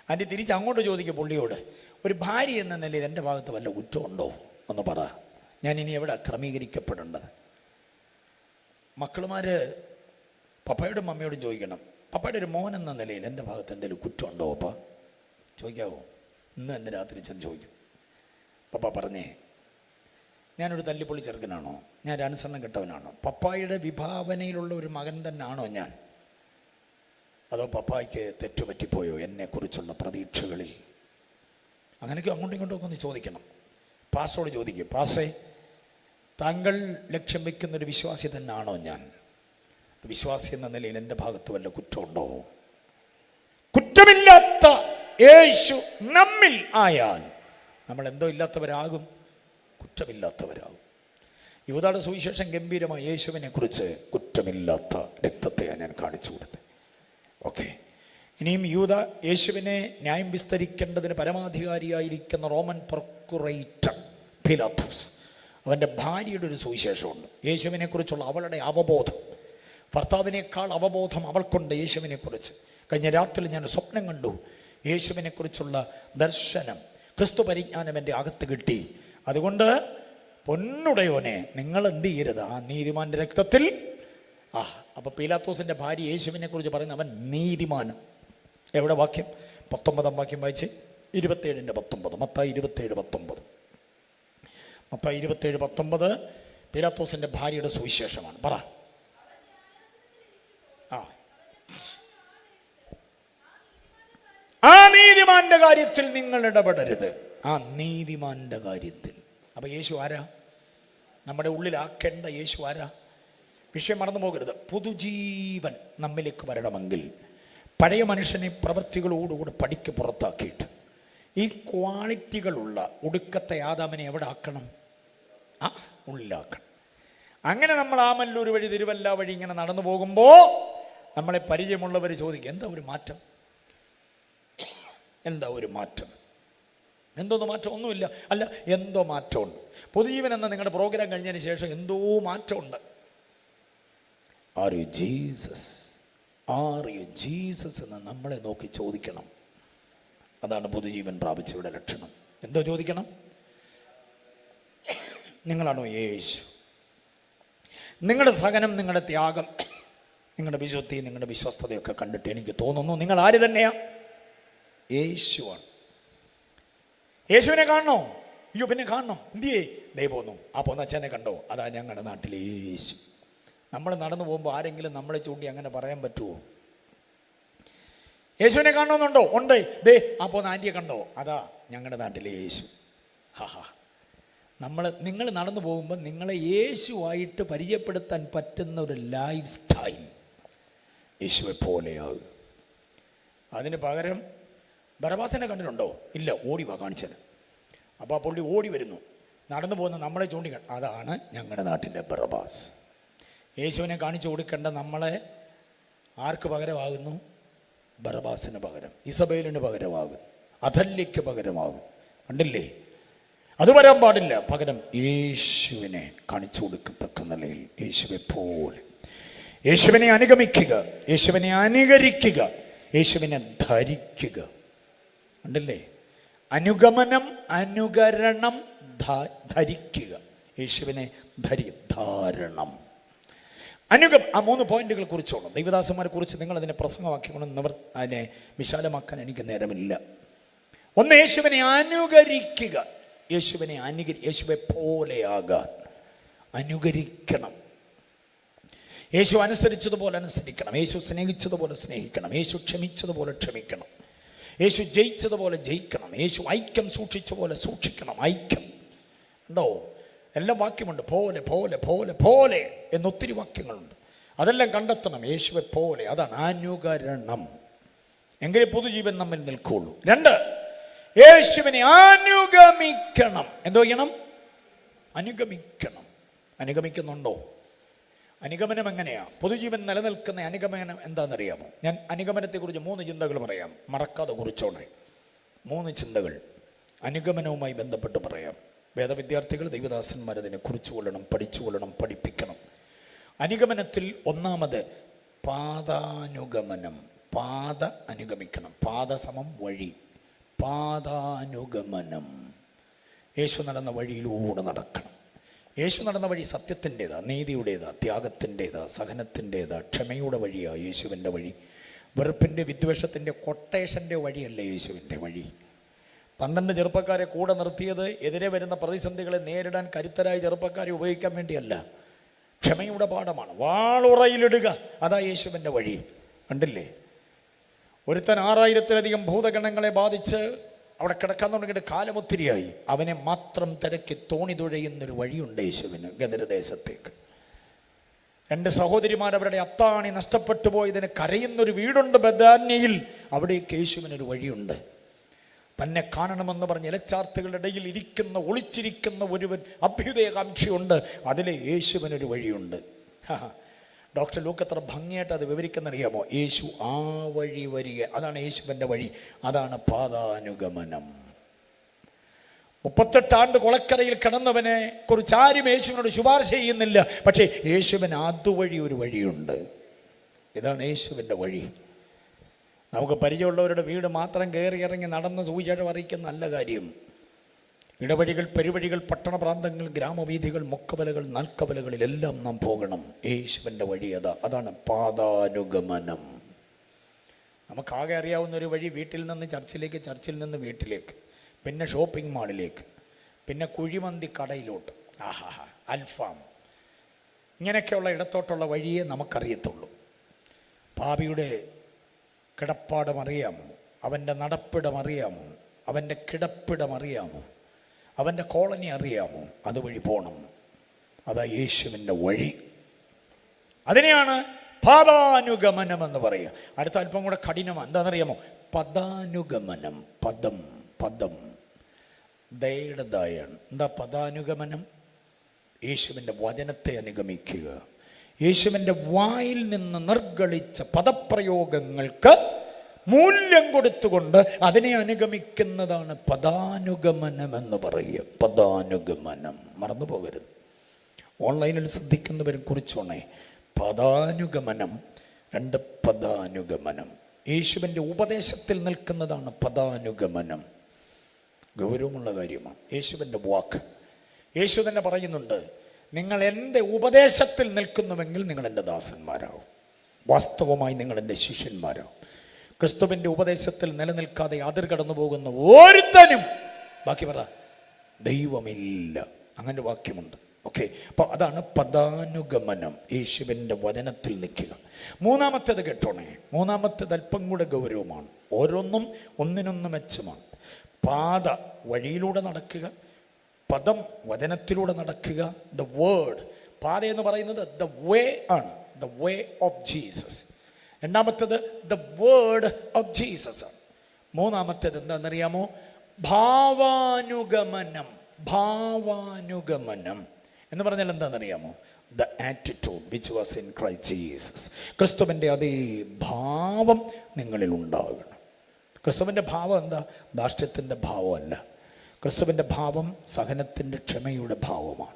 അതിൻ്റെ തിരിച്ച് അങ്ങോട്ട് ചോദിക്കുക പുള്ളിയോട്, ഒരു ഭാര്യ എന്ന നിലയിൽ എൻ്റെ ഭാഗത്ത് വല്ല കുറ്റമുണ്ടോ ഒന്ന് പറ. ഞാൻ ഇനി എവിടെ ക്രമീകരിക്കപ്പെടേണ്ടത്? മക്കളുമാർ പപ്പയോടും മമ്മിയോടും ചോദിക്കണം, പപ്പയുടെ ഒരു മോൻ എന്ന നിലയിൽ എൻ്റെ ഭാഗത്ത് എന്തെങ്കിലും കുറ്റമുണ്ടോ പപ്പ? ചോദിക്കാവോ? ഇന്ന് തന്നെ രാത്രി ചെന്ന് ചോദിക്കും. പപ്പ പറഞ്ഞേ, ഞാനൊരു തല്ലിപ്പൊളി ചെറുക്കനാണോ? ഞാൻ ഒരു അനുസരണം കെട്ടവനാണോ? പപ്പായുടെ വിഭാവനയിലുള്ള ഒരു മകൻ തന്നെയാണോ ഞാൻ? അതോ പപ്പായ്ക്ക് തെറ്റുപറ്റിപ്പോയോ എന്നെക്കുറിച്ചുള്ള പ്രതീക്ഷകളിൽ? അങ്ങനെയൊക്കെ അങ്ങോട്ടും ഇങ്ങോട്ടും ഒന്ന് ചോദിക്കണം. പാസ്റ്റോട് ചോദിക്കും, പാസ്റ്റേ, താങ്കൾ ലക്ഷ്യം വയ്ക്കുന്നൊരു വിശ്വാസി തന്നെയാണോ ഞാൻ? വിശ്വാസി എന്ന നിലയിൽ എൻ്റെ ഭാഗത്ത് വല്ല കുറ്റമുണ്ടോ? കുറ്റമില്ലാത്ത യേശു നമ്മിൽ ആയാൽ നമ്മൾ എന്തോ ഇല്ലാത്തവരാകും, കുറ്റമില്ലാത്തവരാകും. യൂദായുടെ സുവിശേഷം ഗംഭീരമായി യേശുവിനെ കുറിച്ച് കുറ്റമില്ലാത്ത രക്തത്തെയാണ് ഞാൻ കാണിച്ചു കൊടുത്തത്. ഓക്കെ, ഇനിയും യൂദ യേശുവിനെ ന്യായം വിസ്തരിക്കേണ്ടതിന് പരമാധികാരിയായിരിക്കുന്ന റോമൻ പ്രൊക്കുറേറ്റർ പിലാത്തോസ്, അവൻ്റെ ഭാര്യയുടെ ഒരു സുവിശേഷമുണ്ട്. യേശുവിനെ കുറിച്ചുള്ള അവളുടെ അവബോധം, ഭർത്താവിനേക്കാൾ അവബോധം അവൾക്കുണ്ട് യേശുവിനെക്കുറിച്ച്. കഴിഞ്ഞ രാത്രി ഞാൻ സ്വപ്നം കണ്ടു, യേശുവിനെക്കുറിച്ചുള്ള ദർശനം, ക്രിസ്തു പരിജ്ഞാനം എൻ്റെ അകത്ത് കിട്ടി. അതുകൊണ്ട് പൊന്നുടയോനെ, നിങ്ങൾ എന്ത് ചെയ്യരുത്, ആ നീതിമാന്റെ രക്തത്തിൽ അപ്പോൾ പീലാത്തോസിൻ്റെ ഭാര്യ യേശുവിനെ കുറിച്ച് പറയുന്ന അവൻ നീതിമാൻ. എവിടെ വാക്യം? 19 വാക്യം വായിച്ച്, 27:19. മത്തായി 27:19. മത്തായി 27:19 പീലാത്തോസിൻ്റെ ഭാര്യയുടെ സുവിശേഷമാണ്. പറ. ആ നീതിമാന്റെ കാര്യത്തിൽ നിങ്ങൾ ഇടപെടരുത്. ആ നീതിമാന്റെ കാര്യത്തിൽ. അപ്പോൾ യേശു ആരാ? നമ്മുടെ ഉള്ളിലാക്കേണ്ട യേശു ആരാ? വിഷയം മറന്നു പോകരുത്. പുതുജീവൻ നമ്മിലേക്ക് വരണമെങ്കിൽ പഴയ മനുഷ്യനെ പ്രവൃത്തികളോടുകൂടി പടിക്ക് പുറത്താക്കിയിട്ട് ഈ ക്വാളിറ്റികളുള്ള ഒടുക്കത്തെ ആദാമിനെ എവിടെ ആക്കണം? ഉള്ളിലാക്കണം. അങ്ങനെ നമ്മൾ ആമല്ലൂർ വഴി, തിരുവല്ല വഴി ഇങ്ങനെ നടന്നു പോകുമ്പോൾ നമ്മളെ പരിചയമുള്ളവർ ചോദിക്കും, എന്താ ഒരു മാറ്റം? എന്താ ഒരു മാറ്റം? എന്തോന്ന് മാറ്റം? ഒന്നുമില്ല. അല്ല, എന്തോ മാറ്റമുണ്ട്. പുതുജീവൻ എന്ന നിങ്ങളുടെ പ്രോഗ്രാം കഴിഞ്ഞതിന് ശേഷം എന്തോ മാറ്റമുണ്ട്. Are you Jesus? Are you Jesus എന്ന് നമ്മളെ നോക്കി ചോദിക്കണം. അതാണ് പുതുജീവൻ പ്രാപിച്ചവരുടെ ലക്ഷണം. എന്തോ ചോദിക്കണം? നിങ്ങളാണോ യേശു? നിങ്ങളുടെ സഹനം, നിങ്ങളുടെ ത്യാഗം, നിങ്ങളുടെ വിശുദ്ധി, നിങ്ങളുടെ വിശ്വസ്തതയൊക്കെ കണ്ടിട്ട് എനിക്ക് തോന്നുന്നു നിങ്ങൾ ആര് തന്നെയാ? യേശുവാണ്. യേശുവിനെ കാണണോ? അയ്യോ, പിന്നെ കാണണം. എന്തിയേ? ദേ പോന്നു. ആ പോന്ന അച്ഛനെ കണ്ടോ? അതാ ഞങ്ങളുടെ നാട്ടിലെ യേശു. നമ്മൾ നടന്നു പോകുമ്പോൾ ആരെങ്കിലും നമ്മളെ ചൂണ്ടി അങ്ങനെ പറയാൻ പറ്റുമോ? യേശുവിനെ കാണണമെന്നുണ്ടോ? ഉണ്ട്. ദേ ആ പോന്ന ആൻറ്റിയെ കണ്ടോ? അതാ ഞങ്ങളുടെ നാട്ടിലെ യേശു. നിങ്ങൾ നടന്നു പോകുമ്പോൾ നിങ്ങളെ യേശുവായിട്ട് പരിചയപ്പെടുത്താൻ പറ്റുന്ന ഒരു ലൈഫ് സ്റ്റൈൽ യേശുവെ പോലെയാകും. അതിന് പകരം ബറബാസിനെ കണ്ടിട്ടുണ്ടോ? ഇല്ല. ഓടി വാ കാണിച്ചത്. അപ്പോൾ ആ പുള്ളി ഓടി വരുന്നു, നടന്നു പോകുന്ന നമ്മളെ ചൂണ്ടി, അതാണ് ഞങ്ങളുടെ നാട്ടിലെ ബറബാസ്. യേശുവിനെ കാണിച്ചു കൊടുക്കേണ്ട നമ്മളെ ആർക്ക് പകരമാകുന്നു? ബറബാസിന് പകരം, ഇസബേലിന് പകരമാകും, അഥല്യയ്ക്ക് പകരമാകും. കണ്ടില്ലേ? അത് വരാൻ പാടില്ല. പകരം യേശുവിനെ കാണിച്ചു കൊടുക്കത്തക്ക നിലയിൽ യേശുവെ പോലെ, യേശുവിനെ അനുഗമിക്കുക, യേശുവിനെ അനുകരിക്കുക, യേശുവിനെ ധരിക്കുക. ഉണ്ടല്ലേ? അനുഗമനം, അനുകരണം, ധരിക്കുക. യേശുവിനെ ധാരണം, ആ 3 പോയിന്റുകൾ കുറിച്ചോണം. ദൈവദാസന്മാരെ കുറിച്ച് നിങ്ങൾ അതിനെ പ്രസംഗമാക്കിക്കൊണ്ട് അതിനെ വിശാലമാക്കാൻ എനിക്ക് നേരമില്ല. ഒന്ന്, യേശുവിനെ അനുകരിക്കുക. യേശുവെ പോലെയാകാൻ അനുകരിക്കണം. യേശു അനുസരിച്ചതുപോലെ അനുസരിക്കണം. യേശു സ്നേഹിച്ചതുപോലെ സ്നേഹിക്കണം. യേശു ക്ഷമിച്ചതുപോലെ ക്ഷമിക്കണം. യേശു ജയിച്ചതുപോലെ ജയിക്കണം. യേശു ഐക്യം സൂക്ഷിച്ച പോലെ സൂക്ഷിക്കണം. ഐക്യം ഉണ്ടോ? എല്ലാം വാക്യമുണ്ട്. പോലെ പോലെ പോലെ പോലെ എന്നൊത്തിരി വാക്യങ്ങളുണ്ട്. അതെല്ലാം കണ്ടെത്തണം. യേശുവെ പോലെ, അതാണ് അനുകരണം. എങ്കിലേ പുതുജീവൻ നമ്മിൽ നിൽക്കുകയുള്ളൂ. 2, യേശുവിനെ അനുഗമിക്കണം. എന്തോ ചെയ്യണം? അനുഗമിക്കണം. അനുഗമിക്കുന്നുണ്ടോ? അനുഗമനം എങ്ങനെയാ? പുതുജീവൻ നിലനിൽക്കുന്ന അനുഗമനം എന്താണെന്നറിയാമോ? ഞാൻ അനുഗമനത്തെക്കുറിച്ച് 3 ചിന്തകൾ പറയാം. മറക്കാതെ കുറിച്ചോണേ. 3 ചിന്തകൾ അനുഗമനവുമായി ബന്ധപ്പെട്ട് പറയാം. വേദവിദ്യാർത്ഥികൾ, ദൈവദാസന്മാർ അതിനെ കുറിച്ചുകൊള്ളണം, പഠിച്ചുകൊള്ളണം, പഠിപ്പിക്കണം. അനുഗമനത്തിൽ ഒന്നാമത് പാദാനുഗമനം. പാത അനുഗമിക്കണം. പാദ സമം വഴി. പാദാനുഗമനം. യേശു നടന്ന വഴിയിലൂടെ നടക്കണം. യേശു നടന്ന വഴി സത്യത്തിൻ്റെതാ, നീതിയുടേതാ, ത്യാഗത്തിൻ്റെതാ, സഹനത്തിൻ്റെതാ, ക്ഷമയുടെ വഴിയാ യേശുവിൻ്റെ വഴി. വെറുപ്പിൻ്റെ, വിദ്വേഷത്തിൻ്റെ, കൊട്ടേഷൻ്റെ വഴിയല്ല യേശുവിൻ്റെ വഴി. 12 ചെറുപ്പക്കാരെ കൂടെ നിർത്തിയത് എതിരെ വരുന്ന പ്രതിസന്ധികളെ നേരിടാൻ കരുത്തരായ ചെറുപ്പക്കാരെ ഉപയോഗിക്കാൻ വേണ്ടിയല്ല, ക്ഷമയുടെ പാഠമാണ്. വാളുറയിലിടുക, അതാ യേശുവിൻ്റെ വഴി. കണ്ടില്ലേ? ഒരുത്തൻ 6000-ലധികം ഭൂതഗണങ്ങളെ ബാധിച്ച് അവിടെ കിടക്കാൻ തുടങ്ങിയിട്ട് കാലമൊത്തിരിയായി. അവനെ മാത്രം തിരക്കി തോണി തുഴയുന്നൊരു വഴിയുണ്ട് യേശുവിന് ഗദരദേശത്തേക്ക്. 2 സഹോദരിമാർ അവരുടെ അത്താണി നഷ്ടപ്പെട്ടു പോയതിന് കരയുന്നൊരു വീടുണ്ട് ബഥാന്യയിൽ. അവിടേക്ക് യേശുവിനൊരു വഴിയുണ്ട്. തന്നെ കാണണമെന്ന് പറഞ്ഞ് ഇലച്ചാർത്തുകളുടെ ഇടയിൽ ഒളിച്ചിരിക്കുന്ന ഒരുവൻ അഭ്യുദയകാംക്ഷിയുണ്ട്. അതിലെ യേശുവിനൊരു വഴിയുണ്ട്. ഡോക്ടർ ലൂക്ക് എത്ര ഭംഗിയായിട്ട് അത് വിവരിക്കുന്നറിയാമോ? യേശു ആ വഴി വരിക, അതാണ് യേശുവിൻ്റെ വഴി, അതാണ് പാദാനുഗമനം. 38 ആണ്ട് കൊളക്കരയിൽ കിടന്നവനെ കുറിച്ച് ആരും യേശുവിനോട് ശുപാർശ ചെയ്യുന്നില്ല. പക്ഷേ യേശുവിന് അതുവഴി ഒരു വഴിയുണ്ട്. ഇതാണ് യേശുവിൻ്റെ വഴി. നമുക്ക് പരിചയമുള്ളവരുടെ വീട് മാത്രം കയറി ഇറങ്ങി നടന്ന് സൂചിച്ചഴ അറിയിക്കുന്ന നല്ല കാര്യം. ഇടവഴികൾ, പെരുവഴികൾ, പട്ടണ പ്രാന്തങ്ങൾ, ഗ്രാമവീഥികൾ, മുക്കവലകൾ, നാൽക്കവലകളിലെല്ലാം നാം പോകണം. യേശുവിൻ്റെ വഴി അതാണ് പാദാനുഗമനം. നമുക്കാകെ അറിയാവുന്നൊരു വഴി വീട്ടിൽ നിന്ന് ചർച്ചിലേക്ക്, ചർച്ചിൽ നിന്ന് വീട്ടിലേക്ക്, പിന്നെ ഷോപ്പിംഗ് മാളിലേക്ക്, പിന്നെ കുഴിമന്തി കടയിലോട്ട്, അൽഫാം, ഇങ്ങനെയൊക്കെയുള്ള ഇടത്തോട്ടുള്ള വഴിയെ നമുക്കറിയത്തുള്ളൂ. പാപിയുടെ കിടപ്പാടം അറിയാമോ? അവൻ്റെ നടപ്പിടം അറിയാമോ? അവൻ്റെ കിടപ്പിടം അറിയാമോ? അവൻ്റെ കോളനി അറിയാമോ? അതുവഴി പോകണം. അതാ യേശുവിൻ്റെ വഴി. അതിനെയാണ് പാദാനുഗമനം എന്ന് പറയുക. അടുത്ത അല്പം കൂടെ കഠിനമാണ്. എന്താണെന്നറിയാമോ? പദാനുഗമനം. പദം ദയയുടെ ദയാണ്. എന്താ പദാനുഗമനം? യേശുവിൻ്റെ വചനത്തെ അനുഗമിക്കുക. യേശുവിൻ്റെ വായിൽ നിന്ന് നിർഗളിച്ച പദപ്രയോഗങ്ങൾക്ക് മൂല്യം കൊടുത്തുകൊണ്ട് അതിനെ അനുഗമിക്കുന്നതാണ് പദാനുഗമനം എന്ന് പറയുക. പദാനുഗമനം മറന്നു പോകരുത്. ഓൺലൈനിൽ ശ്രദ്ധിക്കുന്നവരും കുറിച്ചോണേ. പദാനുഗമനം. 2 പദാനുഗമനം. യേശുവിൻ്റെ ഉപദേശത്തിൽ നിൽക്കുന്നതാണ് പദാനുഗമനം. ഗൗരവമുള്ള കാര്യമാണ്. യേശുവിൻ്റെ വാക്ക്. യേശു തന്നെ പറയുന്നുണ്ട്, നിങ്ങൾ എൻ്റെ ഉപദേശത്തിൽ നിൽക്കുന്നുവെങ്കിൽ നിങ്ങൾ എൻ്റെ ദാസന്മാരാവും. വാസ്തവമായി നിങ്ങൾ എൻ്റെ ശിഷ്യന്മാരാവും. ക്രിസ്തുവിൻ്റെ ഉപദേശത്തിൽ നിലനിൽക്കാതെ അതിർ കടന്നു പോകുന്ന ഒരുത്തനും, ബാക്കി പറ, ദൈവമില്ല. അങ്ങനെ വാക്യമുണ്ട്. ഓക്കെ, അപ്പോൾ അതാണ് പദാനുഗമനം. യേശുവിൻ്റെ വചനത്തിൽ നിൽക്കുക. 3-മത്തേത് കേട്ടോണേ. 3-മത്തേത് അല്പം കൂടെ ഗൗരവമാണ്. ഓരോന്നും ഒന്നിനൊന്ന് മെച്ചമാണ്. പാത വഴിയിലൂടെ നടക്കുക, പദം വചനത്തിലൂടെ നടക്കുക. ദ വേർഡ്, പാത എന്ന് പറയുന്നത് ദ വേ ആണ്. The way of Jesus. 2-മത്തേത് ദ വേർഡ് ഓഫ് ജീസസ് ആണ്. 3-മത്തേത് എന്താണെന്നറിയാമോ? ഭാവാനുഗമനം. ഭാവാനുഗമനം എന്ന് പറഞ്ഞാൽ എന്താണെന്നറിയാമോ? The attitude which was in Christ Jesus. ക്രിസ്തുവിൻ്റെ അതേ ഭാവം നിങ്ങളിൽ ഉണ്ടാകണം. ക്രിസ്തുവിൻ്റെ ഭാവം എന്താ? ധാർഷ്ട്യത്തിൻ്റെ ഭാവമല്ല. ക്രിസ്തുവിൻ്റെ ഭാവം സഹനത്തിൻ്റെ, ക്ഷമയുടെ ഭാവമാണ്.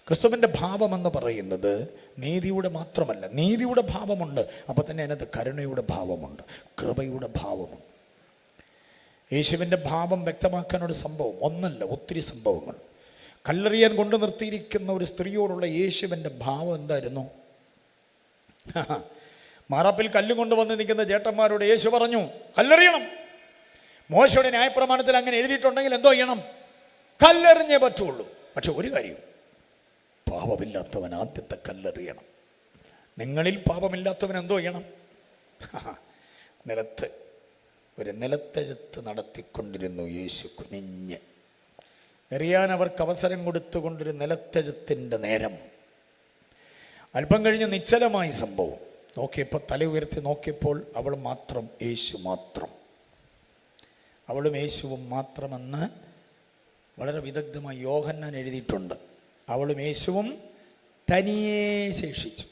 ക്രിസ്തുവിൻ്റെ ഭാവമെന്ന് പറയുന്നത് നീതിയുടെ മാത്രമല്ല. നീതിയുടെ ഭാവമുണ്ട്, അപ്പോൾ തന്നെ അതിനകത്ത് കരുണയുടെ ഭാവമുണ്ട്, കൃപയുടെ ഭാവമുണ്ട്. യേശുവിൻ്റെ ഭാവം വ്യക്തമാക്കാനൊരു സംഭവം ഒന്നല്ല, ഒത്തിരി സംഭവങ്ങൾ. കല്ലെറിയാൻ കൊണ്ടു നിർത്തിയിരിക്കുന്ന ഒരു സ്ത്രീയോടുള്ള യേശുവിൻ്റെ ഭാവം എന്തായിരുന്നു? മാറാപ്പിൽ കല്ലും കൊണ്ടുവന്ന് നിൽക്കുന്ന ചേട്ടന്മാരോട് യേശു പറഞ്ഞു, കല്ലെറിയണം. മോശയുടെ ന്യായപ്രമാണത്തിൽ അങ്ങനെ എഴുതിയിട്ടുണ്ടെങ്കിൽ എന്തോ ചെയ്യണം? കല്ലെറിഞ്ഞേ പറ്റുള്ളൂ. പക്ഷെ ഒരു കാര്യം, പാപമില്ലാത്തവൻ ആദ്യത്തെ കല്ലെറിയണം. നിങ്ങളിൽ പാപമില്ലാത്തവൻ എന്തോ ചെയ്യണം? നിലത്ത് ഒരു നിലത്തെഴുത്ത് നടത്തിക്കൊണ്ടിരുന്നു യേശു കുനിഞ്ഞ്. എറിയാൻ അവർക്ക് അവസരം കൊടുത്തുകൊണ്ടൊരു നിലത്തെഴുത്തിൻ്റെ നേരം. അല്പം കഴിഞ്ഞ് നിശ്ചലമായി സംഭവം. നോക്കിയപ്പോൾ തല ഉയർത്തി നോക്കിയപ്പോൾ അവൾ മാത്രം, യേശു മാത്രം. അവളും യേശുവും മാത്രമെന്ന് വളരെ വിദഗ്ധമായി യോഹന്നാൻ എഴുതിയിട്ടുണ്ട്. അവളും യേശുവും തനിയെ ശേഷിച്ചു.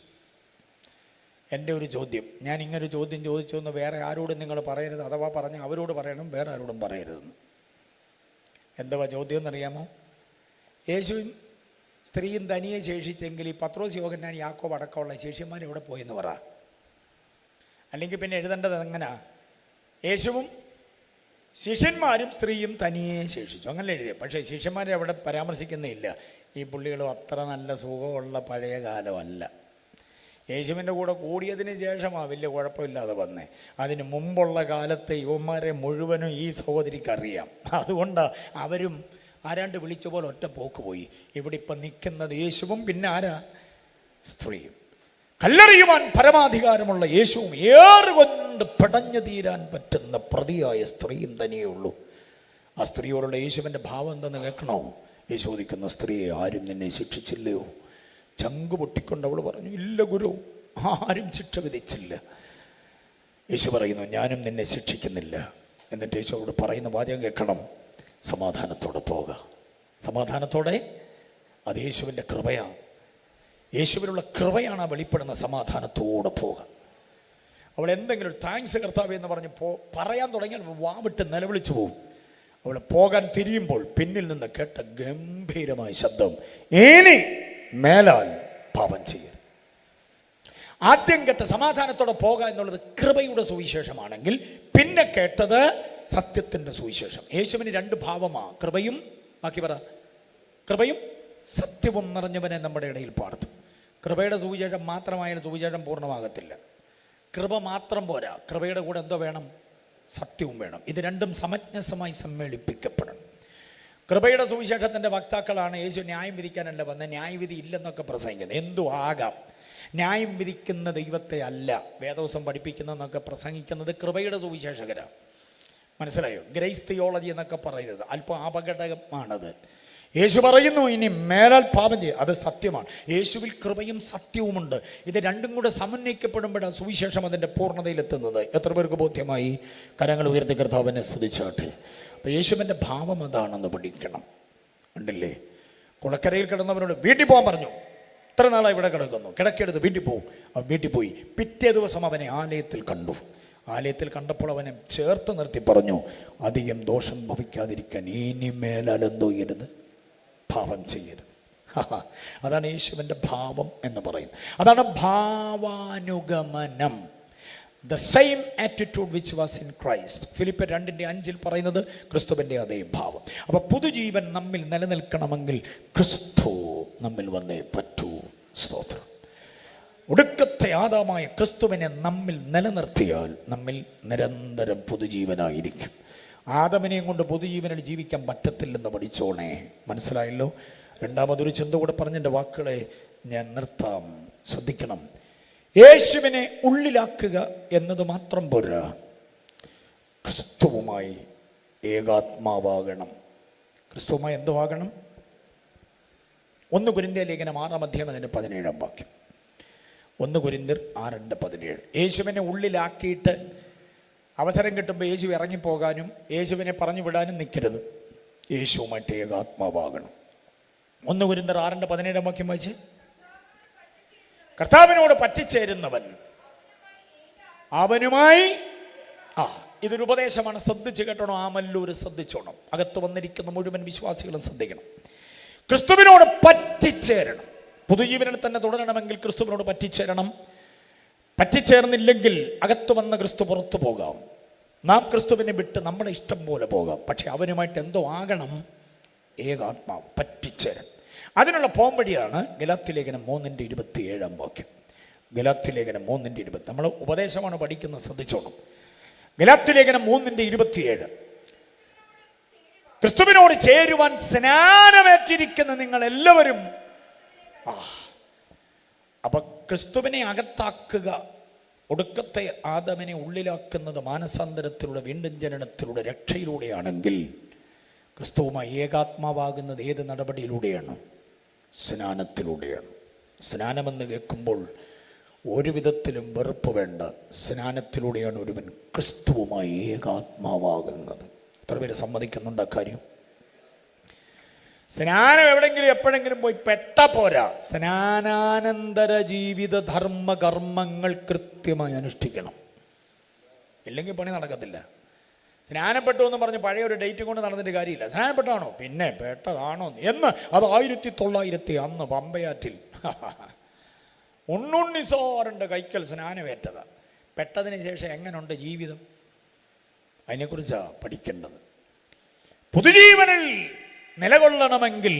എൻ്റെ ഒരു ചോദ്യം, ഞാൻ ഇങ്ങനൊരു ചോദ്യം ചോദിച്ചു എന്ന് വേറെ ആരോടും നിങ്ങൾ പറയരുത്. അഥവാ പറഞ്ഞ് അവരോട് പറയണം, വേറെ ആരോടും പറയരുതെന്ന്. എന്തുവാ ചോദ്യം എന്നറിയാമോ? യേശുവും സ്ത്രീയും തനിയെ ശേഷിച്ചെങ്കിൽ ഈ പത്രോസ്, യോഹന്നാൻ, യാക്കോബ് അടക്കമുള്ള ശിഷ്യന്മാർ എവിടെ പോയെന്ന് പറ. അല്ലെങ്കിൽ പിന്നെ എഴുതേണ്ടത് എങ്ങനെയാ? യേശുവും ശിഷ്യന്മാരും സ്ത്രീയും തനിയെ ശേഷിച്ചു, അങ്ങനെ എഴുതിയ. പക്ഷേ ശിഷ്യന്മാരെ അവിടെ പരാമർശിക്കുന്നില്ല. ഈ പുള്ളികളും അത്ര നല്ല സുഖമുള്ള പഴയ കാലമല്ല. യേശുവിൻ്റെ കൂടെ കൂടിയതിന് ശേഷമാണ് വലിയ കുഴപ്പമില്ലാതെ വന്നേ. അതിന് മുമ്പുള്ള കാലത്തെ യുവന്മാരെ മുഴുവനും ഈ സഹോദരിക്കറിയാം. അതുകൊണ്ടാണ് അവരും ആരാണ്ട് വിളിച്ച പോലെ ഒറ്റ പോക്ക് പോയി. ഇവിടെ ഇപ്പം നിൽക്കുന്നത് യേശുവും പിന്നെ ആരാ? സ്ത്രീയും. കല്ലെറിയുവാൻ പരമാധികാരമുള്ള യേശുവും ഏറുകൊണ്ട് പടഞ്ഞു തീരാൻ പറ്റുന്ന പ്രതിയായ സ്ത്രീയും തനിയേ ഉള്ളൂ. ആ സ്ത്രീയോടുള്ള യേശുവിൻ്റെ ഭാവം എന്തെന്ന് കേൾക്കണോ? യേശു ചോദിക്കുന്ന, സ്ത്രീയെ ആരും നിന്നെ ശിക്ഷിച്ചില്ലയോ? ചങ്കു പൊട്ടിക്കൊണ്ട് അവൾ പറഞ്ഞു, ഇല്ല ഗുരു, ആരും ശിക്ഷ വിധിച്ചില്ല. യേശു പറയുന്നു, ഞാനും നിന്നെ ശിക്ഷിക്കുന്നില്ല. എന്നിട്ട് യേശു അവളോട് പറയുന്ന വാചകം കേൾക്കണം, സമാധാനത്തോടെ പോക. സമാധാനത്തോടെ. അത് യേശുവിൻ്റെ കൃപയാണ്. യേശുവിനുള്ള കൃപയാണ് ആ വെളിപ്പെടുന്ന. സമാധാനത്തോടെ പോക. അവൾ എന്തെങ്കിലും ഒരു താങ്ക്സ് കർത്താവേ എന്ന് പറഞ്ഞ് പറയാൻ തുടങ്ങിയാൽ വാവിട്ട് നിലവിളിച്ചു പോകും. അവൾ പോകാൻ തിരിയുമ്പോൾ പിന്നിൽ നിന്ന് കേട്ട ഗംഭീരമായ ശബ്ദം, ഇനി മേലാൽ പാപം ചെയ്യരുത്. ആദ്യം കേട്ട സമാധാനത്തോടെ പോക എന്നുള്ളത് കൃപയുടെ സുവിശേഷമാണെങ്കിൽ പിന്നെ കേട്ടത് സത്യത്തിൻ്റെ സുവിശേഷം. യേശുവിന് രണ്ട് ഭാവമാണ്, കൃപയും, ബാക്കി പറ, കൃപയും സത്യവും നിറഞ്ഞവനെ നമ്മുടെ ഇടയിൽ പാർത്തു. കൃപയുടെ സുവിശേഷം മാത്രമായാലും സുവിശേഷം പൂർണ്ണമാകത്തില്ല. കൃപ മാത്രം പോരാ, കൃപയുടെ കൂടെ എന്തോ വേണം? സത്യവും വേണം. ഇത് രണ്ടും സമഞ്ജസമായി സമ്മേളിപ്പിക്കപ്പെടണം. കൃപയുടെ സുവിശേഷത്തിൻ്റെ വക്താക്കളാണ് യേശു ന്യായം വിധിക്കാനല്ല വന്നത്, ന്യായവിധി ഇല്ലെന്നൊക്കെ പ്രസംഗിക്കുന്നത്. എന്തു ആകാം, ന്യായം വിധിക്കുന്ന ദൈവത്തെ അല്ല വേദോസം പഠിപ്പിക്കുന്നതെന്നൊക്കെ പ്രസംഗിക്കുന്നത് കൃപയുടെ സുവിശേഷകരാണ്. മനസ്സിലായോ? ഗ്രേസ് തിയോളജി എന്നൊക്കെ പറയുന്നത് അല്പം അപകടമാണത്. യേശു പറയുന്നു, ഇനി മേലാൽ പാപം ചെയ്യുക. അത് സത്യമാണ്. യേശുവിൽ കൃപയും സത്യവുമുണ്ട്. ഇത് രണ്ടും കൂടെ സമന്വയിക്കപ്പെടുമ്പോഴാണ് സുവിശേഷം അതിൻ്റെ പൂർണ്ണതയിലെത്തുന്നത്. എത്ര പേർക്ക് ബോധ്യമായി? കരങ്ങൾ ഉയർത്തി കർത്താവിനെ സ്തുതിച്ചാട്ടെ. അപ്പോൾ യേശുവിൻ്റെ ഭാവം അതാണെന്ന് പഠിക്കണം. ഉണ്ടല്ലേ? കുളക്കരയിൽ കിടന്നവനോട് വീട്ടിൽ പോകാൻ പറഞ്ഞു. ഇത്ര നാളായി ഇവിടെ കിടക്കുന്നു, കിടക്കെടുത്ത് വീട്ടിൽ പോകും. അവൻ വീട്ടിൽ പോയി. പിറ്റേ ദിവസം അവനെ ആലയത്തിൽ കണ്ടു. ആലയത്തിൽ കണ്ടപ്പോൾ അവനെ ചേർത്ത് നിർത്തി പറഞ്ഞു, അധികം ദോഷം ഭവിക്കാതിരിക്കാൻ ഇനിമേലാൽ എന്തോ ചെയ്യരുത്? ഭാവം ചെയ്യരുത്. അതാണ് യേശുവിൻ്റെ ഭാവം എന്ന് പറയുന്നത്. അതാണ് ഭാവാനുഗമനം. The same attitude which was in Christ. ഫിലിപ്പിയർ 2:5 പറയുന്നത് ക്രിസ്തുവിൻ്റെ അതേ ഭാവം. അപ്പോൾ പുതുജീവൻ നമ്മിൽ നിലനിൽക്കണമെങ്കിൽ ക്രിസ്തു നമ്മിൽ വന്നേ പറ്റൂ. സ്തോത്രം. ഒടുക്കത്തെ ആദാമായ ക്രിസ്തുവിനെ നമ്മിൽ നിലനിർത്തിയാൽ നമ്മിൽ നിരന്തരം പുതുജീവനായിരിക്കും. ആദമിനെയും കൊണ്ട് പുതുജീവനിൽ ജീവിക്കാൻ പറ്റത്തില്ലെന്ന് പഠിച്ചോണേ. മനസ്സിലായല്ലോ? രണ്ടാമതൊരു ചിന്ത കൂടെ പറഞ്ഞെൻ്റെ വാക്കുകളെ ഞാൻ നിർത്താം. ശ്രദ്ധിക്കണം. യേശുവിനെ ഉള്ളിലാക്കുക എന്നത് മാത്രം പോരാ, ക്രിസ്തുവുമായി ഏകാത്മാവാകണം. ക്രിസ്തുവുമായി എന്തുവാകണം? 1 കൊരിന്ത്യർ ലേഖനം 6:17 1 കൊരിന്ത്യർ 6:17. യേശുവിനെ ഉള്ളിലാക്കിയിട്ട് അവസരം കിട്ടുമ്പോൾ യേശു ഇറങ്ങിപ്പോകാനും യേശുവിനെ പറഞ്ഞു വിടാനും നിൽക്കരുത്. യേശുവുമായിട്ട് ഏകാത്മാവാകണം. 1 കൊരിന്ത്യർ 6:17 വായിച്ച്, കർത്താവിനോട് പറ്റിച്ചേരുന്നവൻ അവനുമായി. ഇതൊരു ഉപദേശമാണ്, ശ്രദ്ധിച്ച് കേട്ടോണം. ആമല്ലൂര് ശ്രദ്ധിച്ചോണം. അകത്ത് വന്നിരിക്കുന്ന മുഴുവൻ വിശ്വാസികളും ശ്രദ്ധിക്കണം. ക്രിസ്തുവിനോട് പറ്റിച്ചേരണം. പുതുജീവനിൽ തന്നെ തുടരണമെങ്കിൽ ക്രിസ്തുവിനോട് പറ്റിച്ചേരണം. പറ്റിച്ചേർന്നില്ലെങ്കിൽ അകത്ത് വന്ന ക്രിസ്തു പുറത്തു പോകാം. നാം ക്രിസ്തുവിനെ വിട്ട് നമ്മുടെ ഇഷ്ടം പോലെ പോകാം. പക്ഷെ അവനുമായിട്ട് എന്തോ ആകണം? ഏകാത്മാവ്, പറ്റിച്ചേരണം. അതിനുള്ള പോംവഴിയാണ് ഗലാത്യ ലേഖനം 3:27. ഗലാത്യ ലേഖനം 3:20. നമ്മൾ ഉപദേശമാണ് പഠിക്കുന്നത്, ശ്രദ്ധിച്ചോണം. ഗലാത്യ ലേഖനം 3:27. ക്രിസ്തുവിനോട് ചേരുവാൻ സ്നാനമേറ്റിരിക്കുന്ന നിങ്ങൾ എല്ലാവരും. അപ്പൊ ക്രിസ്തുവിനെ അകത്താക്കുക, ഒടുക്കത്തെ ആദമിനെ ഉള്ളിലാക്കുന്നത് മാനസാന്തരത്തിലൂടെ, വീണ്ടും ജനനത്തിലൂടെ, രക്ഷയിലൂടെയാണെങ്കിൽ ക്രിസ്തുവുമായി ഏകാത്മാവാകുന്നത് ഏത് നടപടിയിലൂടെയാണ്? സ്നാനത്തിലൂടെയാണ്. സ്നാനമെന്ന് കേൾക്കുമ്പോൾ ഒരു വിധത്തിലും വെറുപ്പ് വേണ്ട. സ്നാനത്തിലൂടെയാണ് ഒരുവൻ ക്രിസ്തുവുമായി ഏകാത്മാവാകുന്നത്. എത്ര പേര് സമ്മതിക്കുന്നുണ്ട് അക്കാര്യം? സ്നാനം എവിടെങ്കിലും എപ്പോഴെങ്കിലും പോയി പെട്ട പോരാ. സ്നാനാനന്തര ജീവിത ധർമ്മ കർമ്മങ്ങൾ കൃത്യമായി അനുഷ്ഠിക്കണം. ഇല്ലെങ്കിൽ പണി നടക്കത്തില്ല. സ്നാനപ്പെട്ടു എന്ന് പറഞ്ഞ് പഴയ ഒരു ഡേറ്റ് കൊണ്ട് നടന്നിട്ട് കാര്യമില്ല. സ്നാനപ്പെട്ടാണോ? പിന്നെ പെട്ടതാണോ എന്ന്. അത് 1900 അന്ന് പമ്പയാറ്റിൽ ഉണ്ണുണ്ണി സാറിൻ്റെ കൈക്കൽ സ്നാനമേറ്റതാ. പെട്ടതിന് ശേഷം എങ്ങനെയുണ്ട് ജീവിതം? അതിനെക്കുറിച്ചാണ് പഠിക്കേണ്ടത്. പുതുജീവനിൽ നിലകൊള്ളണമെങ്കിൽ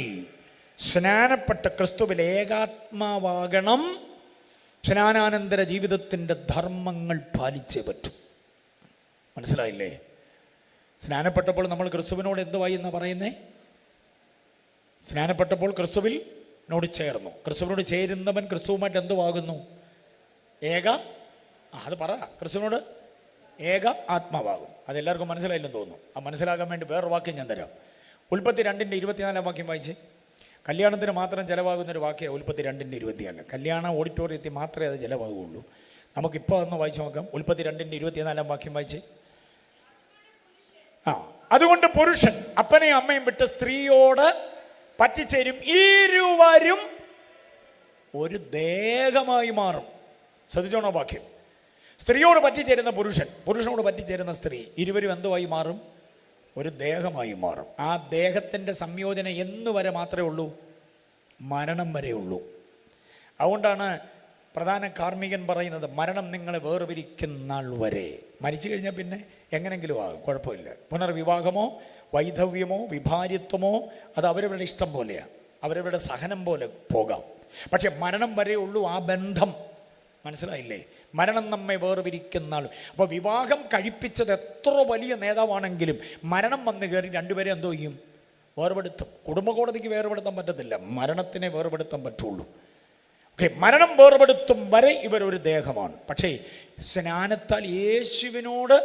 സ്നാനപ്പെട്ട ക്രിസ്തുവിൽ ഏകാത്മാവാകണം. സ്നാനാനന്തര ജീവിതത്തിൻ്റെ ധർമ്മങ്ങൾ പാലിച്ചേ പറ്റൂ. മനസ്സിലായില്ലേ? സ്നാനപ്പെട്ടപ്പോൾ നമ്മൾ ക്രിസ്തുവിനോട് എന്തുവായി എന്ന് പറയുന്നേ? സ്നാനപ്പെട്ടപ്പോൾ ക്രിസ്തുവിനോട് ചേർന്നു. ക്രിസ്തുവിനോട് ചേരുന്നവൻ ക്രിസ്തുവുമായിട്ട് എന്തുവാകുന്നു? അത് പറ. ക്രിസ്തുവിനോട് ഏക ആത്മാവാകും. അതെല്ലാവർക്കും മനസ്സിലായില്ലെന്ന് തോന്നുന്നു. ആ മനസ്സിലാകാൻ വേണ്ടി വേറൊരു വാക്യം ഞാൻ തരാം. ഉൽപ്പത്തി 2:24 വാക്യം വായിച്ച്. കല്യാണത്തിന് മാത്രം ചിലവാകുന്നൊരു വാക്യം ഉൽപ്പത്തി 2:24. കല്യാണ ഓഡിറ്റോറിയത്തിൽ മാത്രമേ അത് ചിലവാകുള്ളൂ. നമുക്കിപ്പോൾ ഒന്ന് വായിച്ചു നോക്കാം. ഉൽപ്പത്തി 2:24 വാക്യം വായിച്ച്. അതുകൊണ്ട് പുരുഷൻ അപ്പനെയും അമ്മയും വിട്ട് സ്ത്രീയോട് പറ്റിച്ചേരും, ഇരുവരും ഒരു ദേഹമായി മാറും. ശ്രദ്ധിച്ചോണോ വാക്യം? സ്ത്രീയോട് പറ്റിച്ചേരുന്ന പുരുഷൻ, പുരുഷനോട് പറ്റിച്ചേരുന്ന സ്ത്രീ, ഇരുവരും എന്തുമായി മാറും? ഒരു ദേഹമായി മാറും. ആ ദേഹത്തിൻ്റെ സംയോജനം എന്ന് വരെ മാത്രമേ ഉള്ളൂ? മരണം വരെ ഉള്ളൂ. അതുകൊണ്ടാണ് പ്രധാന കാർമ്മികൻ പറയുന്നത്, മരണം നിങ്ങളെ വേർപിരിക്കുന്ന നാൾ വരെ. മരിച്ചു കഴിഞ്ഞാൽ പിന്നെ എങ്ങനെങ്കിലും ആകും, കുഴപ്പമില്ല. പുനർവിവാഹമോ വൈധവ്യമോ വിഭാര്യത്വമോ അത് അവരവരുടെ ഇഷ്ടം പോലെയാണ്, അവരവരുടെ സഹനം പോലെ പോകാം. പക്ഷെ മരണം വരെ ഉള്ളൂ ആ ബന്ധം. മനസ്സിലായില്ലേ? മരണം നമ്മെ വേർപിരിക്കുന്ന ആൾ. അപ്പോൾ വിവാഹം കഴിപ്പിച്ചത് എത്ര വലിയ നേതാവാണെങ്കിലും മരണം വന്ന് കയറി രണ്ടുപേരെ എന്തോ ചെയ്യും? വേർപെടുത്തും. കുടുംബകോടതിക്ക് വേർപെടുത്താൻ പറ്റത്തില്ല, മരണത്തിനെ വേർപെടുത്താൻ പറ്റുള്ളൂ. മരണം വേർപെടുത്തും വരെ ഇവരൊരു ദേഹമാണ്. പക്ഷേ സ്നാനത്താൽ യേശുവിനോട്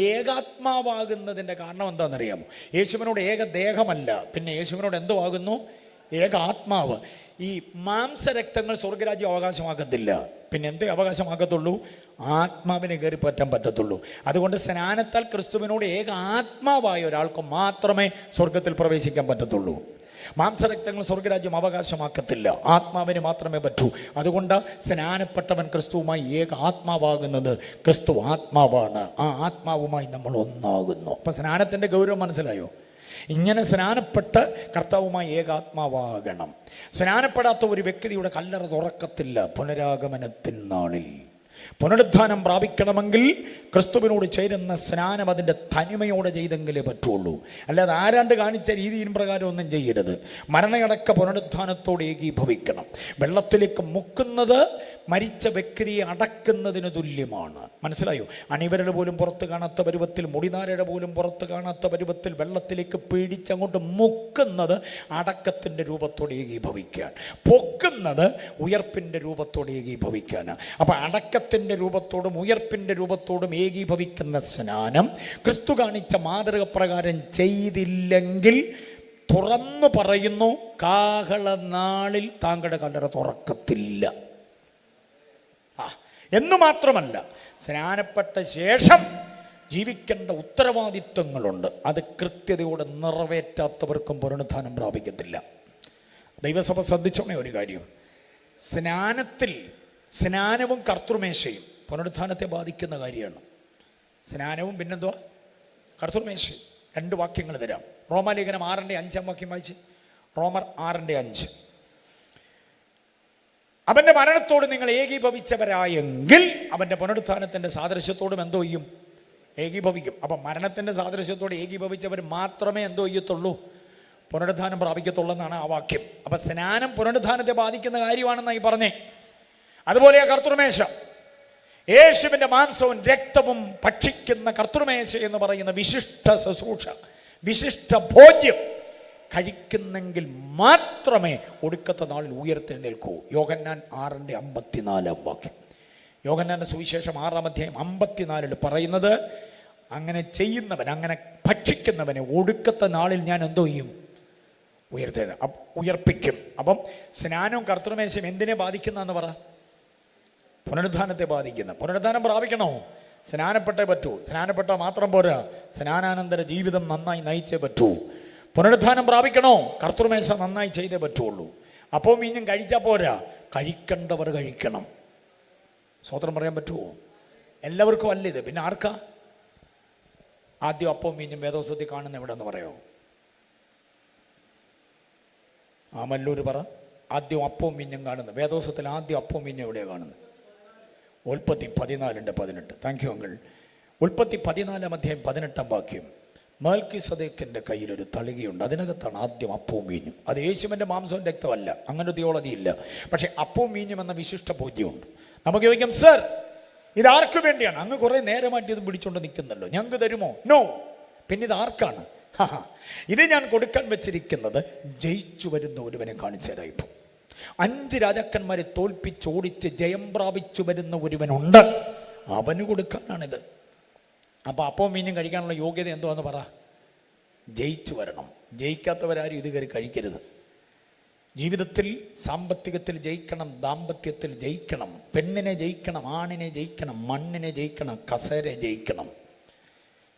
ഏകാത്മാവാകുന്നതിൻ്റെ കാരണം എന്താണെന്നറിയാമോ? യേശുവിനോട് ഏകദേഹമല്ല, പിന്നെ യേശുവിനോട് എന്തോ ആകുന്നു? ഏക ആത്മാവ്. ഈ മാംസരക്തങ്ങൾ സ്വർഗരാജ്യം അവകാശമാക്കത്തില്ല. പിന്നെ എന്തേ അവകാശമാക്കത്തുള്ളൂ? ആത്മാവിനെ കയറി പറ്റാൻ പറ്റത്തുള്ളൂ. അതുകൊണ്ട് സ്നാനത്താൽ ക്രിസ്തുവിനോട് ഏക ആത്മാവായ ഒരാൾക്ക് മാത്രമേ സ്വർഗത്തിൽ പ്രവേശിക്കാൻ പറ്റത്തുള്ളൂ. മാംസരക്തങ്ങൾ സ്വർഗരാജ്യം അവകാശമാക്കത്തില്ല, ആത്മാവിന് മാത്രമേ പറ്റൂ. അതുകൊണ്ട് സ്നാനപ്പെട്ടവൻ ക്രിസ്തുവുമായി ഏക ആത്മാവാകുന്നത്. ക്രിസ്തു ആത്മാവാണ്, ആ ആത്മാവുമായി നമ്മൾ ഒന്നാകുന്നു. അപ്പം സ്നാനത്തിൻ്റെ ഗൗരവം മനസ്സിലായോ? ഇങ്ങനെ സ്നാനപ്പെട്ട് കർത്താവുമായി ഏകാത്മാവാകണം. സ്നാനപ്പെടാത്ത ഒരു വ്യക്തിയുടെ കല്ലറ തുറക്കത്തില്ല പുനരാഗമനത്തിൻ നാളിൽ. പുനരുദ്ധാനം പ്രാപിക്കണമെങ്കിൽ ക്രിസ്തുവിനോട് ചേരുന്ന സ്നാനം അതിൻ്റെ തനിമയോടെ ചെയ്തെങ്കിലേ പറ്റുള്ളൂ. അല്ലാതെ ആരാണ്ട് കാണിച്ച രീതിയും പ്രകാരം ഒന്നും ചെയ്യരുത്. മരണയടക്ക പുനരുദ്ധാനത്തോട് ഏകീഭവിക്കണം. വെള്ളത്തിലേക്ക് മുക്കുന്നത് മരിച്ച വ്യക്തിയെ അടക്കുന്നതിന് തുല്യമാണ്. മനസ്സിലായോ? അണിവരുടെ പോലും പുറത്ത് കാണാത്ത പരുവത്തിൽ, മുടിനാരയുടെ പോലും പുറത്ത് കാണാത്ത പരുവത്തിൽ വെള്ളത്തിലേക്ക് പിടിച്ചങ്ങോട്ട് മുക്കുന്നത് അടക്കത്തിൻ്റെ രൂപത്തോടെ ഏകീഭവിക്കാൻ, പൊക്കുന്നത് ഉയർപ്പിൻ്റെ രൂപത്തോടെ ഏകീഭവിക്കാനാണ്. അപ്പം അടക്കത്തിൻ്റെ രൂപത്തോടും ഉയർപ്പിൻ്റെ രൂപത്തോടും ഏകീഭവിക്കുന്ന സ്നാനം ക്രിസ്തു കാണിച്ച മാതൃക പ്രകാരം ചെയ്തില്ലെങ്കിൽ തുറന്നു പറയുന്നു, കാഹളനാളിൽ താങ്കളുടെ കല്ലറ തുറക്കത്തില്ല. എന്നു മാത്രമല്ല, സ്നാനപ്പെട്ട ശേഷം ജീവിക്കേണ്ട ഉത്തരവാദിത്വങ്ങളുണ്ട്. അത് കൃത്യതയോടെ നിറവേറ്റാത്തവർക്കും പുനരുദ്ധാനം പ്രാപിക്കത്തില്ല. ദൈവസഭ ശ്രദ്ധിച്ചോണേ ഒരു കാര്യം. സ്നാനവും കർത്തൃമേശയും പുനരുദ്ധാനത്തെ ബാധിക്കുന്ന കാര്യമാണ്. സ്നാനവും പിന്നെന്തുവാ? കർത്തൃമേശയും. 2 വാക്യങ്ങൾ തരാം. റോമാലേഖനം 6:5 വാക്യം വായിച്ച്. റോമർ 6:5. അവൻ്റെ മരണത്തോട് നിങ്ങൾ ഏകീഭവിച്ചവരായെങ്കിൽ അവൻ്റെ പുനരുത്ഥാനത്തിൻ്റെ സാദൃശ്യത്തോടും എന്തോ ചെയ്യും? ഏകീഭവിക്കും. അപ്പം മരണത്തിൻ്റെ സാദൃശ്യത്തോട് ഏകീഭവിച്ചവർ മാത്രമേ എന്തോ ചെയ്യത്തുള്ളൂ? പുനരുദ്ധാനം പ്രാപിക്കത്തുള്ളൂ എന്നാണ് ആ വാക്യം. അപ്പം സ്നാനം പുനരുദ്ധാനത്തെ ബാധിക്കുന്ന കാര്യമാണെന്നായി പറഞ്ഞേ. അതുപോലെ കർത്തൃമേശ, യേശുവിൻ്റെ മാംസവും രക്തവും ഭക്ഷിക്കുന്ന കർത്തൃമേശ എന്ന് പറയുന്ന വിശിഷ്ട ശുശ്രൂഷ, വിശിഷ്ട ഭോജ്യം കഴിക്കുന്നെങ്കിൽ മാത്രമേ ഒടുക്കത്തെ നാളിൽ ഉയർത്തെഴുന്നേൽക്കൂ. യോഹന്നാൻ 6:54 വാക്യം. യോഹന്നാന്റെ സുവിശേഷം 6-ാം അധ്യായം 54 പറയുന്നത്, അങ്ങനെ ചെയ്യുന്നവൻ, അങ്ങനെ ഭക്ഷിക്കുന്നവനെ ഒടുക്കത്തെ നാളിൽ ഞാൻ എന്തോ ചെയ്യും? ഉയർപ്പിക്കും. അപ്പം സ്നാനവും കർത്തൃമേശയും എന്തിനെ ബാധിക്കുന്നതെന്ന് പറ? പുനരുദ്ധാനത്തെ ബാധിക്കുന്ന. പുനരുദ്ധാനം പ്രാപിക്കണോ? സ്നാനപ്പെട്ടേ പറ്റൂ. സ്നാനപ്പെട്ടാൽ മാത്രം പോരാ, സ്നാനാനന്തര ജീവിതം നന്നായി നയിച്ചേ പറ്റൂ. പുനരുദ്ധാനം പ്രാപിക്കണോ? കർത്തൃമേശ നന്നായി ചെയ്തേ പറ്റുള്ളൂ. അപ്പോൾ മീനും കഴിച്ചാൽ പോരാ, കഴിക്കേണ്ടവർ കഴിക്കണം. സ്വതന്ത്രം പറയാൻ പറ്റുമോ? എല്ലാവർക്കും അല്ല ഇത്. പിന്നെ ആർക്കാ? ആദ്യം അപ്പവും മീനും വേദോസത്തിൽ കാണുന്ന എവിടെയെന്ന് പറയോ? മല്ലൂര് പറ. ആദ്യം അപ്പവും മീനും കാണുന്നത് വേദോസത്തിൽ ആദ്യം അപ്പവും മീനും എവിടെയാണ് കാണുന്നത്? ഉൽപ്പത്തി 14:18. Thank you uncle. ഉൽപ്പത്തി 14:18 വാക്യം. മൽക്കിസദേക്കിന്റെ കയ്യിലൊരു തളികയുണ്ട്, അതിനകത്താണ് ആദ്യം അപ്പവും മീനും. അത് യേശുവിൻ്റെ മാംസവും രക്തമല്ല, അങ്ങനെ തിയോളജി ഇല്ല. പക്ഷെ അപ്പവും മീനും എന്ന വിശിഷ്ട ബോധ്യമുണ്ട്. നമുക്ക് ചോദിക്കാം, സർ ഇതാർക്ക് വേണ്ടിയാണ്? അങ്ങ് കുറെ നേരമായിട്ട് ഇത് പിടിച്ചോണ്ട് നിൽക്കുന്നല്ലോ, ഞങ്ങൾക്ക് തരുമോ? നോ. പിന്നെ ഇത് ആർക്കാണ്? ഇത് ഞാൻ കൊടുക്കാൻ വെച്ചിരിക്കുന്നത് ജയിച്ചു വരുന്ന ഒരുവനെ കാണിച്ചു തരാം. ഇപ്പം 5 രാജാക്കന്മാരെ തോൽപ്പിച്ചോടിച്ച് ജയം പ്രാപിച്ചു വരുന്ന ഒരുവനുണ്ട്, അവന് കൊടുക്കാനാണിത്. അപ്പോൾ അപ്പവും മീനും കഴിക്കാനുള്ള യോഗ്യത എന്തുവാന്ന് പറ? ജയിച്ചു വരണം. ജയിക്കാത്തവരാരും ഇത് കയറി കഴിക്കരുത്. ജീവിതത്തിൽ സാമ്പത്തികത്തിൽ ജയിക്കണം, ദാമ്പത്യത്തിൽ ജയിക്കണം, പെണ്ണിനെ ജയിക്കണം, ആണിനെ ജയിക്കണം, മണ്ണിനെ ജയിക്കണം, കസേരയെ ജയിക്കണം,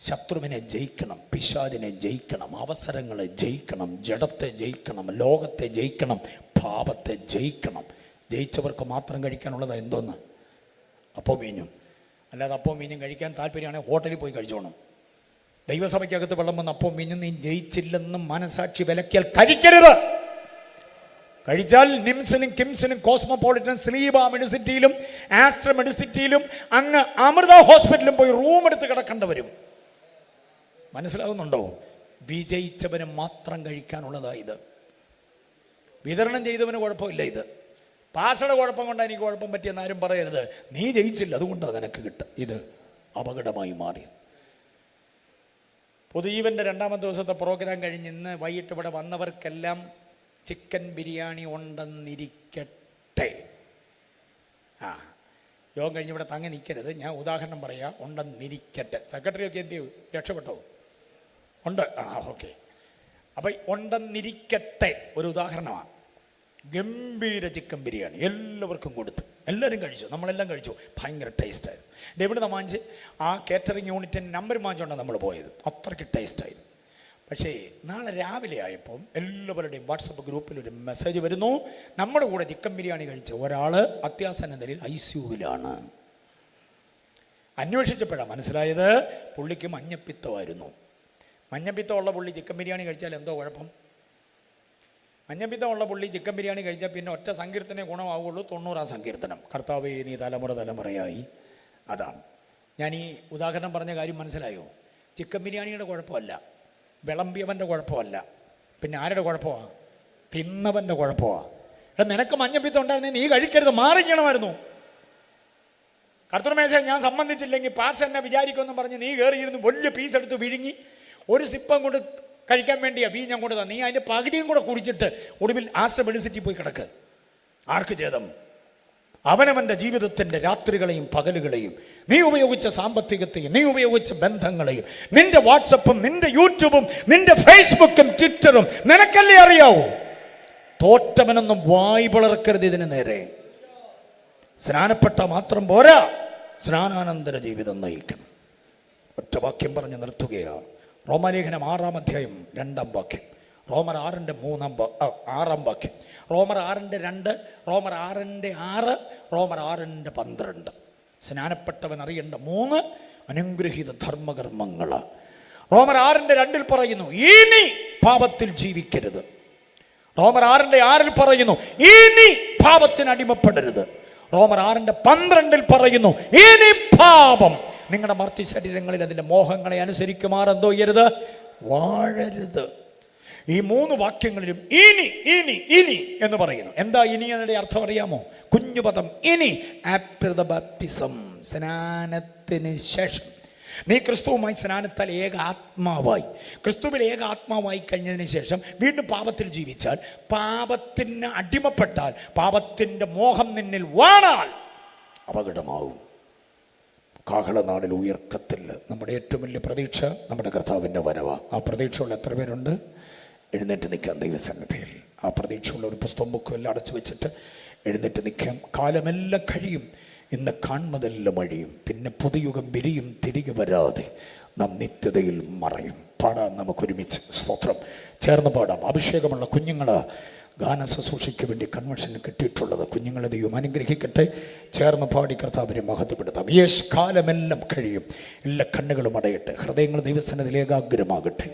ശത്രുവിനെ ജയിക്കണം, പിശാചിനെ ജയിക്കണം, അവസരങ്ങളെ ജയിക്കണം, ജഡത്തെ ജയിക്കണം, ലോകത്തെ ജയിക്കണം, പാപത്തെ ജയിക്കണം. ജയിച്ചവർക്ക് മാത്രം കഴിക്കാനുള്ളത് എന്തോന്ന്? അപ്പവും മീനും. അല്ലാതെ അപ്പവും മീനും കഴിക്കാൻ താല്പര്യമാണെങ്കിൽ ഹോട്ടലിൽ പോയി കഴിച്ചോണം. ദൈവസഭയ്ക്കകത്ത് വെള്ളം വന്ന് അപ്പവും മീനും നീ ജയിച്ചില്ലെന്നും മനസാക്ഷി വിലക്കിയാൽ കഴിക്കരുത്. കഴിച്ചാൽ നിംസിനും കിംസിനും കോസ്മോപോളിറ്റൻ സ്ലീബ മെഡിസിറ്റിയിലും ആസ്ട്ര മെഡിസിറ്റിയിലും അങ്ങ് അമൃത ഹോസ്പിറ്റലിലും പോയി റൂം എടുത്ത് കിടക്കേണ്ടി വരും. മനസ്സിലാകുന്നുണ്ടോ? വിജയിച്ചവന് മാത്രം കഴിക്കാനുള്ളതായത്. വിതരണം ചെയ്തവന് കുഴപ്പമില്ല. ഇത് പാസയുടെ കുഴപ്പം കൊണ്ടാണ് എനിക്ക് കുഴപ്പം പറ്റിയെന്ന് ആരും പറയരുത്. നീ ജയിച്ചില്ല, അതുകൊണ്ടാണ് നിനക്ക് കിട്ടുക. ഇത് അപകടമായി മാറി. പൊതുജീവൻ്റെ 2ാമത്തെ ദിവസത്തെ പ്രോഗ്രാം കഴിഞ്ഞ് ഇന്ന് വൈകിട്ട് ഇവിടെ വന്നവർക്കെല്ലാം ചിക്കൻ ബിരിയാണി ഉണ്ടെന്നിരിക്കട്ടെ. യോഗം കഴിഞ്ഞ് ഇവിടെ തങ്ങി നിൽക്കരുത്. ഞാൻ ഉദാഹരണം പറയാം. ഉണ്ടെന്നിരിക്കട്ടെ. സെക്രട്ടറിയൊക്കെ എന്ത് ചെയ്യും? രക്ഷപ്പെട്ടോ? ഉണ്ട്. ഓക്കെ. അപ്പം ഉണ്ടെന്നിരിക്കട്ടെ ഒരു ഉദാഹരണമാണ്. ഗംഭീര ചിക്കൻ ബിരിയാണി എല്ലാവർക്കും കൊടുത്തു. എല്ലാവരും കഴിച്ചു, നമ്മളെല്ലാം കഴിച്ചു. ഭയങ്കര ടേസ്റ്റായിരുന്നു. ഇത് എവിടെ നിന്ന് വാങ്ങിച്ച്? ആ കേറ്ററിംഗ് യൂണിറ്റിൻ്റെ നമ്പർ വാങ്ങിച്ചുകൊണ്ടാണ് നമ്മൾ പോയത്. അത്രയ്ക്ക് ടേസ്റ്റായിരുന്നു. പക്ഷേ നാളെ രാവിലെ ആയപ്പോൾ എല്ലാവരുടെയും വാട്സപ്പ് ഗ്രൂപ്പിൽ ഒരു മെസ്സേജ് വരുന്നു, നമ്മുടെ കൂടെ ചിക്കൻ ബിരിയാണി കഴിച്ച ഒരാൾ അത്യാസന്ന നിലയിൽ ICUവിലാണ്. അന്വേഷിച്ചപ്പോഴാണ് മനസ്സിലായത് പുള്ളിക്ക് മഞ്ഞപ്പിത്തമായിരുന്നു. മഞ്ഞപ്പിത്തമുള്ള പുള്ളി ചിക്കൻ ബിരിയാണി കഴിച്ചാൽ എന്തോ കുഴപ്പം? മഞ്ഞപ്പിത്തമുള്ള പുള്ളി ചിക്കൻ ബിരിയാണി കഴിച്ചാൽ പിന്നെ ഒറ്റ സങ്കീർത്തനേ ഗുണമാവുള്ളൂ, 90-ാം സങ്കീർത്തനം. കർത്താവേ നീ തലമുറ തലമുറയായി. അതാണ് ഞാൻ ഈ ഉദാഹരണം പറഞ്ഞ കാര്യം. മനസ്സിലായോ? ചിക്കൻ ബിരിയാണിയുടെ കുഴപ്പമല്ല, വിളമ്പിയവൻ്റെ കുഴപ്പമല്ല, പിന്നെ ആരുടെ കുഴപ്പമാണ്? തിന്നവൻ്റെ കുഴപ്പമാണ്. എടാ, നിനക്ക് മഞ്ഞപ്പിത്തം ഉണ്ടായിരുന്നെങ്കിൽ നീ കഴിക്കരുത്, മാറിക്കണമായിരുന്നു. കർത്തൃമേശ ഞാൻ സംബന്ധിച്ചില്ലെങ്കിൽ പാസ് എന്നെ വിചാരിക്കുമെന്ന് പറഞ്ഞ് നീ കയറിയിരുന്നു വലിയ പീസ് എടുത്ത് വിഴുങ്ങി ഒരു സിപ്പം കൊണ്ട് കഴിക്കാൻ വേണ്ടിയാ ഞാൻ കൊണ്ട് നീ അതിൻ്റെ പകുതിയും കൂടെ കുടിച്ചിട്ട് ഒടുവിൽ ആസ്ട്ര മെഡിസിറ്റി പോയി കിടക്ക്. ആർക്ക് ഛേദം? അവനവൻ്റെ ജീവിതത്തിൻ്റെ രാത്രികളെയും പകലുകളെയും നീ ഉപയോഗിച്ച സാമ്പത്തികത്തെയും നീ ഉപയോഗിച്ച ബന്ധങ്ങളെയും നിന്റെ വാട്സപ്പും നിന്റെ യൂട്യൂബും നിന്റെ ഫേസ്ബുക്കും ട്വിറ്ററും നിനക്കല്ലേ അറിയാവൂ. തോറ്റവനൊന്നും വായ് പിളർക്കരുത് ഇതിന് നേരെ. സ്നാനപ്പെട്ട മാത്രം പോരാ, സ്നാനാനന്തര ജീവിതം നയിക്കണം. ഒറ്റ വാക്യം പറഞ്ഞ് നിർത്തുകയാണ്. റോമാലേഖനം 6-ാം അധ്യായം 2-ാം വാക്യം. റോമർ 6-ന്റെ 6-ാം വാക്യം. റോമർ 6-ന്റെ 2, റോമർ 6-ന്റെ 6, റോമർ 6-ന്റെ 12. സ്നാനപ്പെട്ടവൻ അറിയേണ്ട 3 അനുഗ്രഹീത ധർമ്മകർമ്മങ്ങൾ. റോമർ 6-ന്റെ 2 പറയുന്നു ഇനി പാപത്തിൽ ജീവിക്കരുത്. റോമർ 6-ന്റെ 6 പറയുന്നു ഇനി പാപത്തിന് അടിമപ്പെടരുത്. റോമർ 6-ന്റെ 12 പറയുന്നു ഇനി പാപം നിങ്ങളുടെ മർത്തി ശരീരങ്ങളിൽ അതിൻ്റെ മോഹങ്ങളെ അനുസരിക്കുമാറെന്തോ ചെയ്യരുത്, വാഴരുത്. ഈ 3 വാക്യങ്ങളിലും ഇനി ഇനി ഇനി എന്ന് പറയുന്നു. എന്താ ഇനി എന്നതിൻ്റെ അർത്ഥം അറിയാമോ? കുഞ്ഞുപദം ഇനി. ആഫ്റ്റർ ദ ബാപ്റ്റിസം, സ്നാനത്തിന് ശേഷം. നീ ക്രിസ്തുവുമായി സ്നാനത്താൽ ഏക ആത്മാവായി, ക്രിസ്തുവിൽ ഏക ആത്മാവായി കഴിഞ്ഞതിന് ശേഷം വീണ്ടും പാപത്തിൽ ജീവിച്ചാൽ, പാപത്തിന് അടിമപ്പെട്ടാൽ, പാപത്തിൻ്റെ മോഹം നിന്നിൽ വാണാൽ അപകടമാവും. കാഹളനാളിൽ ഉയർക്കത്തിൽ നമ്മുടെ ഏറ്റവും വലിയ പ്രതീക്ഷ നമ്മുടെ കർത്താവിൻ്റെ വരവാ. ആ പ്രതീക്ഷയുള്ള എത്ര പേരുണ്ട്? എഴുന്നേറ്റ് നിൽക്കാം ദൈവസന്നിധിയിൽ. ആ പ്രതീക്ഷയുള്ള ഒരു പുസ്തകം ബുക്കും എല്ലാം അടച്ചു വെച്ചിട്ട് എഴുന്നേറ്റ് നിൽക്കാം. കാലമെല്ലാം കഴിയും, ഇന്ന് കാൺമതെല്ലാം അഴിയും, പിന്നെ പുതുയുഗം വിരിയും, തിരികെ വരാതെ നാം നിത്യതയിൽ മറയും. പാടാം നമുക്കൊരുമിച്ച്. സ്തോത്രം ചേർന്ന് പാടാം. അഭിഷേകമുള്ള കുഞ്ഞുങ്ങളാ ഗാന ശുശ്രൂഷയ്ക്ക് വേണ്ടി കൺവെൻഷന് കിട്ടിയിട്ടുള്ളത്. കുഞ്ഞുങ്ങളെ ദൈവം അനുഗ്രഹിക്കട്ടെ. ചേർന്ന് പാടി കർത്താവിനെ മഹത്വപ്പെടുത്താം. യേശ് കാലമെല്ലാം കഴിയും, എല്ലാ കണ്ണുകളും അടയട്ടെ, ഹൃദയങ്ങൾ ദൈവസന്നിധിയിൽ ഏകാഗ്രമാകട്ടെ.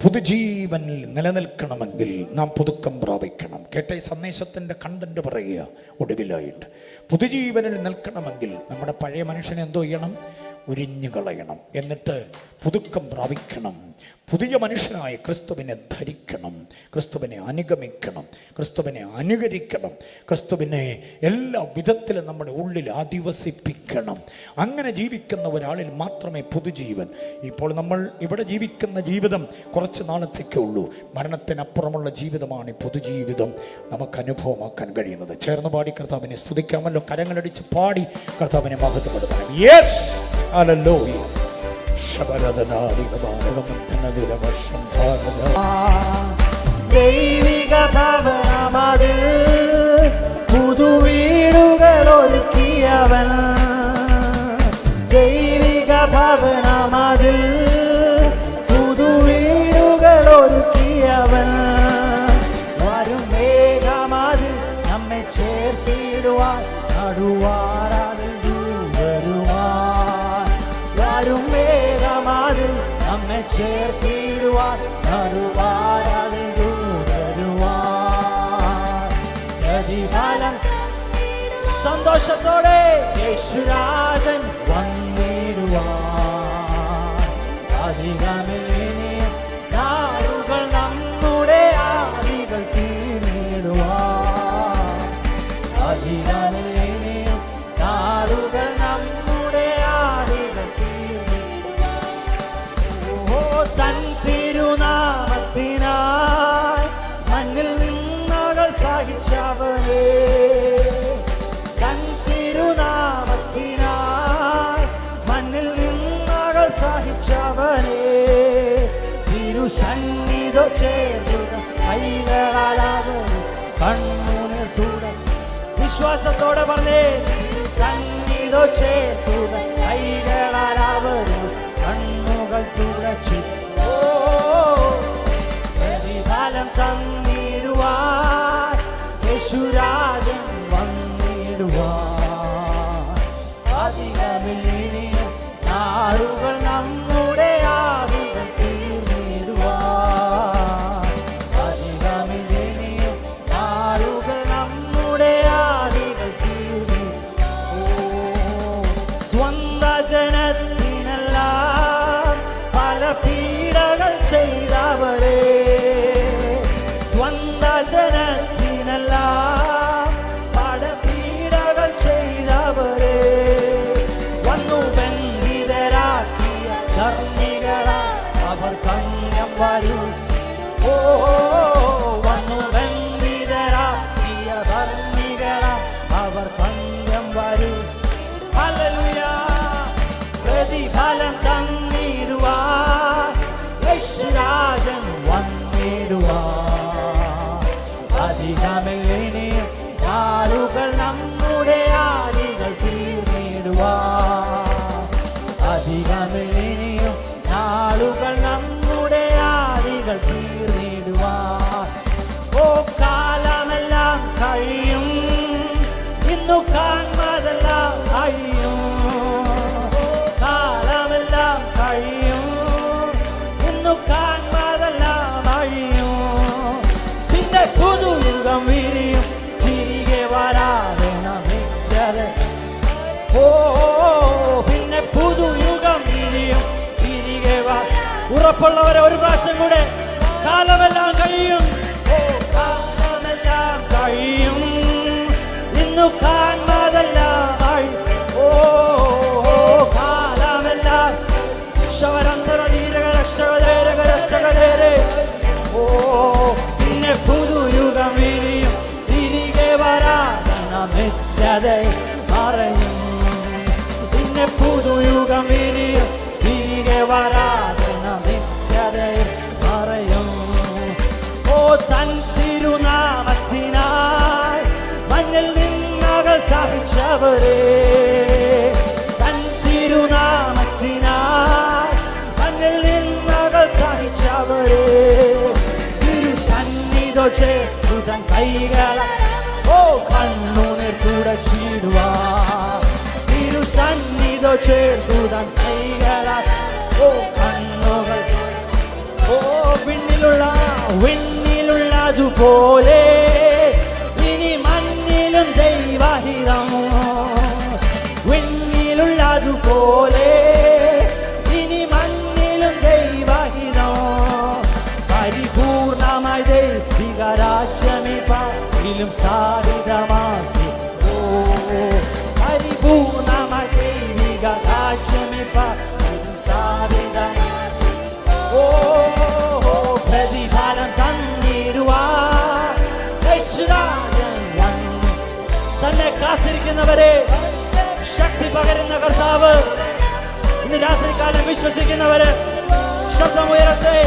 പുതുജീവനിൽ നിലനിൽക്കണമെങ്കിൽ നാം പുതുക്കം പ്രാപിക്കണം. കേട്ട ഈ സന്ദേശത്തിൻ്റെ കണ്ടന്റ് പറയുക ഒടുവിലായിട്ട്. പുതുജീവനിൽ നിൽക്കണമെങ്കിൽ നമ്മുടെ പഴയ മനുഷ്യനെ എന്തോ ചെയ്യണം? ഉരിഞ്ഞു കളയണം. എന്നിട്ട് പുതുക്കം പ്രാപിക്കണം. പുതിയ മനുഷ്യനായ ക്രിസ്തുവിനെ ധരിക്കണം, ക്രിസ്തുവിനെ അനുഗമിക്കണം, ക്രിസ്തുവിനെ അനുകരിക്കണം, ക്രിസ്തുവിനെ എല്ലാ വിധത്തിലും നമ്മുടെ ഉള്ളിൽ അധിവസിപ്പിക്കണം. അങ്ങനെ ജീവിക്കുന്ന ഒരാളിൽ മാത്രമേ പുതുജീവൻ. ഇപ്പോൾ നമ്മൾ ഇവിടെ ജീവിക്കുന്ന ജീവിതം കുറച്ച് നാളത്തേക്കേ ഉള്ളൂ. മരണത്തിനപ്പുറമുള്ള ജീവിതമാണ് ഈ പുതുജീവിതം നമുക്ക് അനുഭവമാക്കാൻ കഴിയുന്നത്. ചേർന്ന് പാടി കർത്താവിനെ സ്തുതിക്കാമല്ലോ. കരങ്ങളടിച്ച് പാടി കർത്താവിനെ മഹത്വപ്പെടുത്തണം. Yes, hallelujah. ദൈവിക ഭവനമതിൽ പുതുവീടുകൾ ഒരുക്കിയവൻ, ദൈവിക ഭവനമതിൽ പുതുവീടുകൾ ഒരുക്കിയവൻ, വരും മേഘമതിൽ നമ്മെ ചേർത്തിടുവാൻ നടുവാരാതിൽ വരുവാൻ, വരും മേഘമതിൽ നമ്മെ ചേർത്തിടുവാൻ നടുവാരാതിൽ വരുവാൻ. പ്രതിഫലം സന്തോഷത്തോടെ യേശുരാജൻ വന്നിടുവാൻ. അധികമിനിയും നാളുകൾ നമ്മുടെ ആദികൾ തീർന്നിടുവാൻ. അധികമിനിയും നാളുകൾ നമ്മുടെ ആദികൾ തീർന്നിടുവാൻ. ഓ തൻ തിരുനാമത്തിനായി മണ്ണിൽ നിന്നകൾ സഹിച്ചവനേ, തൻ തിരുനാമത്തിനായി മണ്ണിൽ നിന്നകൾ സഹിച്ചവനേ, തിരുസന്നിധി ചേർന്ന കൈകളാലവൻ കണ്ണുനീർ തുടച്ചു. വിശ്വാസത്തോടെ പറഞ്ഞേ, സന്നിധി ചേർന്ന കൈകളാലവൻ കണ്ണുകൾ തുടച്ചു. ഓ പ്രതിഫലം തന്നിടുവാൻ യേശുരാജൻ വന്നിടുവാൻ. അധികമിനിയും നാളുകൾ നമ്മുടെ ആദികൾ തീർന്നിടുവാൻ. അധികമിനിയും നാളുകൾ നമ്മുടെ ആദികൾ തീർന്നിടുവാൻ. ഓ സ്വന്ത ജനത്തിനെല്ലാം പല പീഡകൾ ചെയ്തവരേ, സ്വന്ത ജനത്തിനെല്ലാം പല പീഡകൾ ചെയ്തവരേ, വന്നു ബന്ധിതരാക്കിയ ധർമ്മികളാ അവർ കന്യം വരൂ. ഓ വന്നു ബന്ധിതരാക്കിയ ധർമ്മികളാ അവർ കന്യം വരൂ. ഹല്ലേലൂയ. പ്രതിഫലം തന്നിടുവാൻ യേശുരാജൻ വന്നിടുവാൻ. അധികമിനിയും നാളുകൾ നമ്മുടെ ആദികൾ തീർന്നിടുവാൻ. അധികമിനിയും നാളുകൾ നമ്മുടെ ആദികൾ തീർന്നിടുവാൻ. ഓ കാലമെല്ലാം കഴിയും, ഇന്നു കാൺമതെല്ലാം കഴിയും. കാലമെല്ലാം കഴിയും, ഇന്നു കാൺമതെല്ലാം കഴിയും, പിന്നെ പുതുയുഗം വിരിയും, തിരികെ വരാതെ നമിച്ചത്. ഓ പിന്നെ പുതുയുഗം വിരിയും, തിരികെ വാ. ഉറപ്പുള്ളവരെ ഒരു പ്രാവശ്യം കൂടെ. കാലമെല്ലാം കഴിയും, ഓ കാലമെല്ലാം കഴിയും, ഇന്നു കാൺമതെല്ലാം കഴിയും. ഓ കാലമെല്ലാം ഓ പിന്നെ പുതുയുഗം വിരിയും, തിരികെ വരാതെ നമിച്ചത് മറയും, പിന്നെ പുതു സഹിച്ചവരെ, തൻ തിരുനാമത്തിനായി തന്നിൽ നിന്നകൾ സഹിച്ചവരെ, തിരുസന്നിധി ചേർത്തു തൻ കൈകള കണ്ണുനീർ തുടച്ചിടുവാൻ, തിരുസന്നിധി ചേർത്തു തൻ കൈകള കണ്ണുകൾ വിണ്ണിലുള്ളതുപോലെ ഇനി മണ്ണിലും ദൈവഹിതം, വിണ്ണിലുള്ളതുപോലെ ഇനി മണ്ണിലും ദൈവഹിതം, പരിപൂർണമായി ദൈവിക രാജ്യമേ പാരിലും സ്ഥാപിതമാക്കി, പരിപൂർണമായി ദൈവിക രാജ്യമേ പാരിലും സ്ഥാപിതമാക്കി, പ്രതിഫലം തന്നിടുവാൻ യേശുരാജൻ വന്നു. തന്നെ കാത്തിരിക്കുന്നവരെ ശക്തി പകരുന്ന കർത്താവ് ഇന്ന് രാത്രികാലം വിശ്വസിക്കുന്നവരെ ശബ്ദമുയരട്ടെ.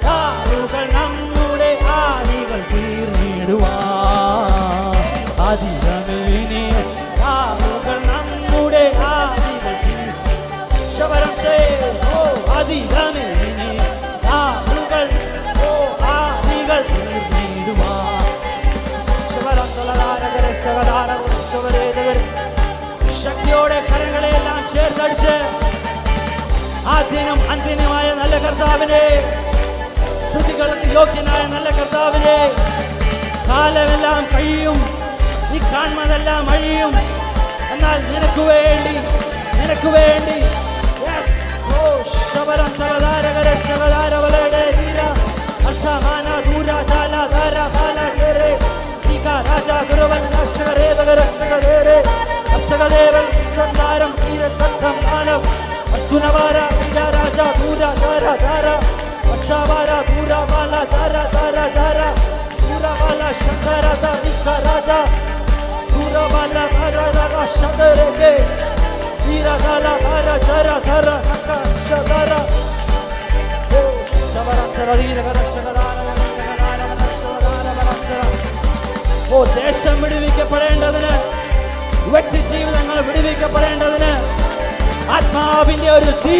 കാലുകൾ നമ്മുടെ ആദികൾ തീർന്നിടുവാൻ, അധികമേനി കാലുകൾ നമ്മുടെ ആദികൾ ശബരം ചെയ്യോ, അധികമേനി കാലുകൾ ആദികൾ തീർന്നിടുവാൻ. ശബരം ശക്തിയോടെ കരങ്ങളെല്ലാം ചേർത്തടിച്ച് ആദ്യനും അന്ത്യനുമായ നല്ല കർത്താവിനെ, സ്തുതികൾക്ക് യോഗ്യനായ നല്ല കർത്താവിനെ, കാലമെല്ലാം കഴിയും, നീ കാണുന്നതെല്ലാം അഴിയും, എന്നാൽ നിനക്ക് വേണ്ടി ശബരം തലധാരകര ശബധാരവലയുടെ ധീര അർത്ഥമാന ദൂര ജാല ധാര ബാല കേരെ ഈക രാജ ഗുരുവൻ രക്ഷകരേതക രക്ഷകരേരെ അർത്ഥകദേവൻ സന്താരം തീര തത്വം മാനവ് അർജുനവാര ഈക രാജ ദൂര ധാര ധാര അക്ഷാവാര ദൂര ബാല ധാര ധാര ധാര ദൂര ബാല ശങ്കരത ഈക രാജ ദൂര ബാല ധാര ധാര ശങ്കരേ ധീര ധാര ധാര ധാര ധാര ശങ്കര ദേശം വിടുവിക്കപ്പെടേണ്ടതിന്, വ്യക്തി ജീവിതങ്ങൾ വിടുവിക്കപ്പെടേണ്ടതിന് ആത്മാവിന്റെ ഒരു തീ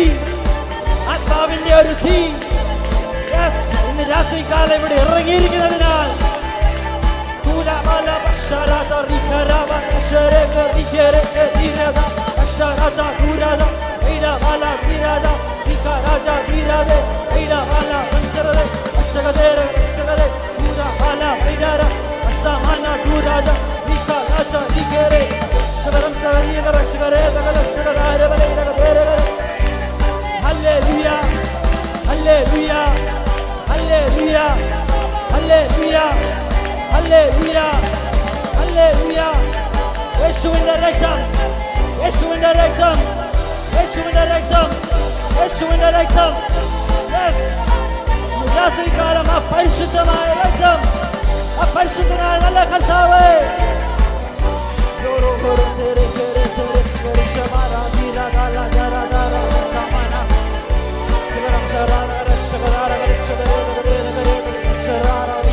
ഇന്ന് രാത്രികാലം ഇവിടെ ഇറങ്ങിയിരിക്കുന്നതിനാൽ യേശുവിന്റെ രക്തം, യേശുവിന്റെ രക്തം, യേശുവിന്റെ രക്തം, യേശുവിന്റെ രക്തം. രാത്രികാലം ആ പരിശുദ്ധമായ രക്തം, ആ പരിശുദ്ധനായ നല്ല കർത്താവേ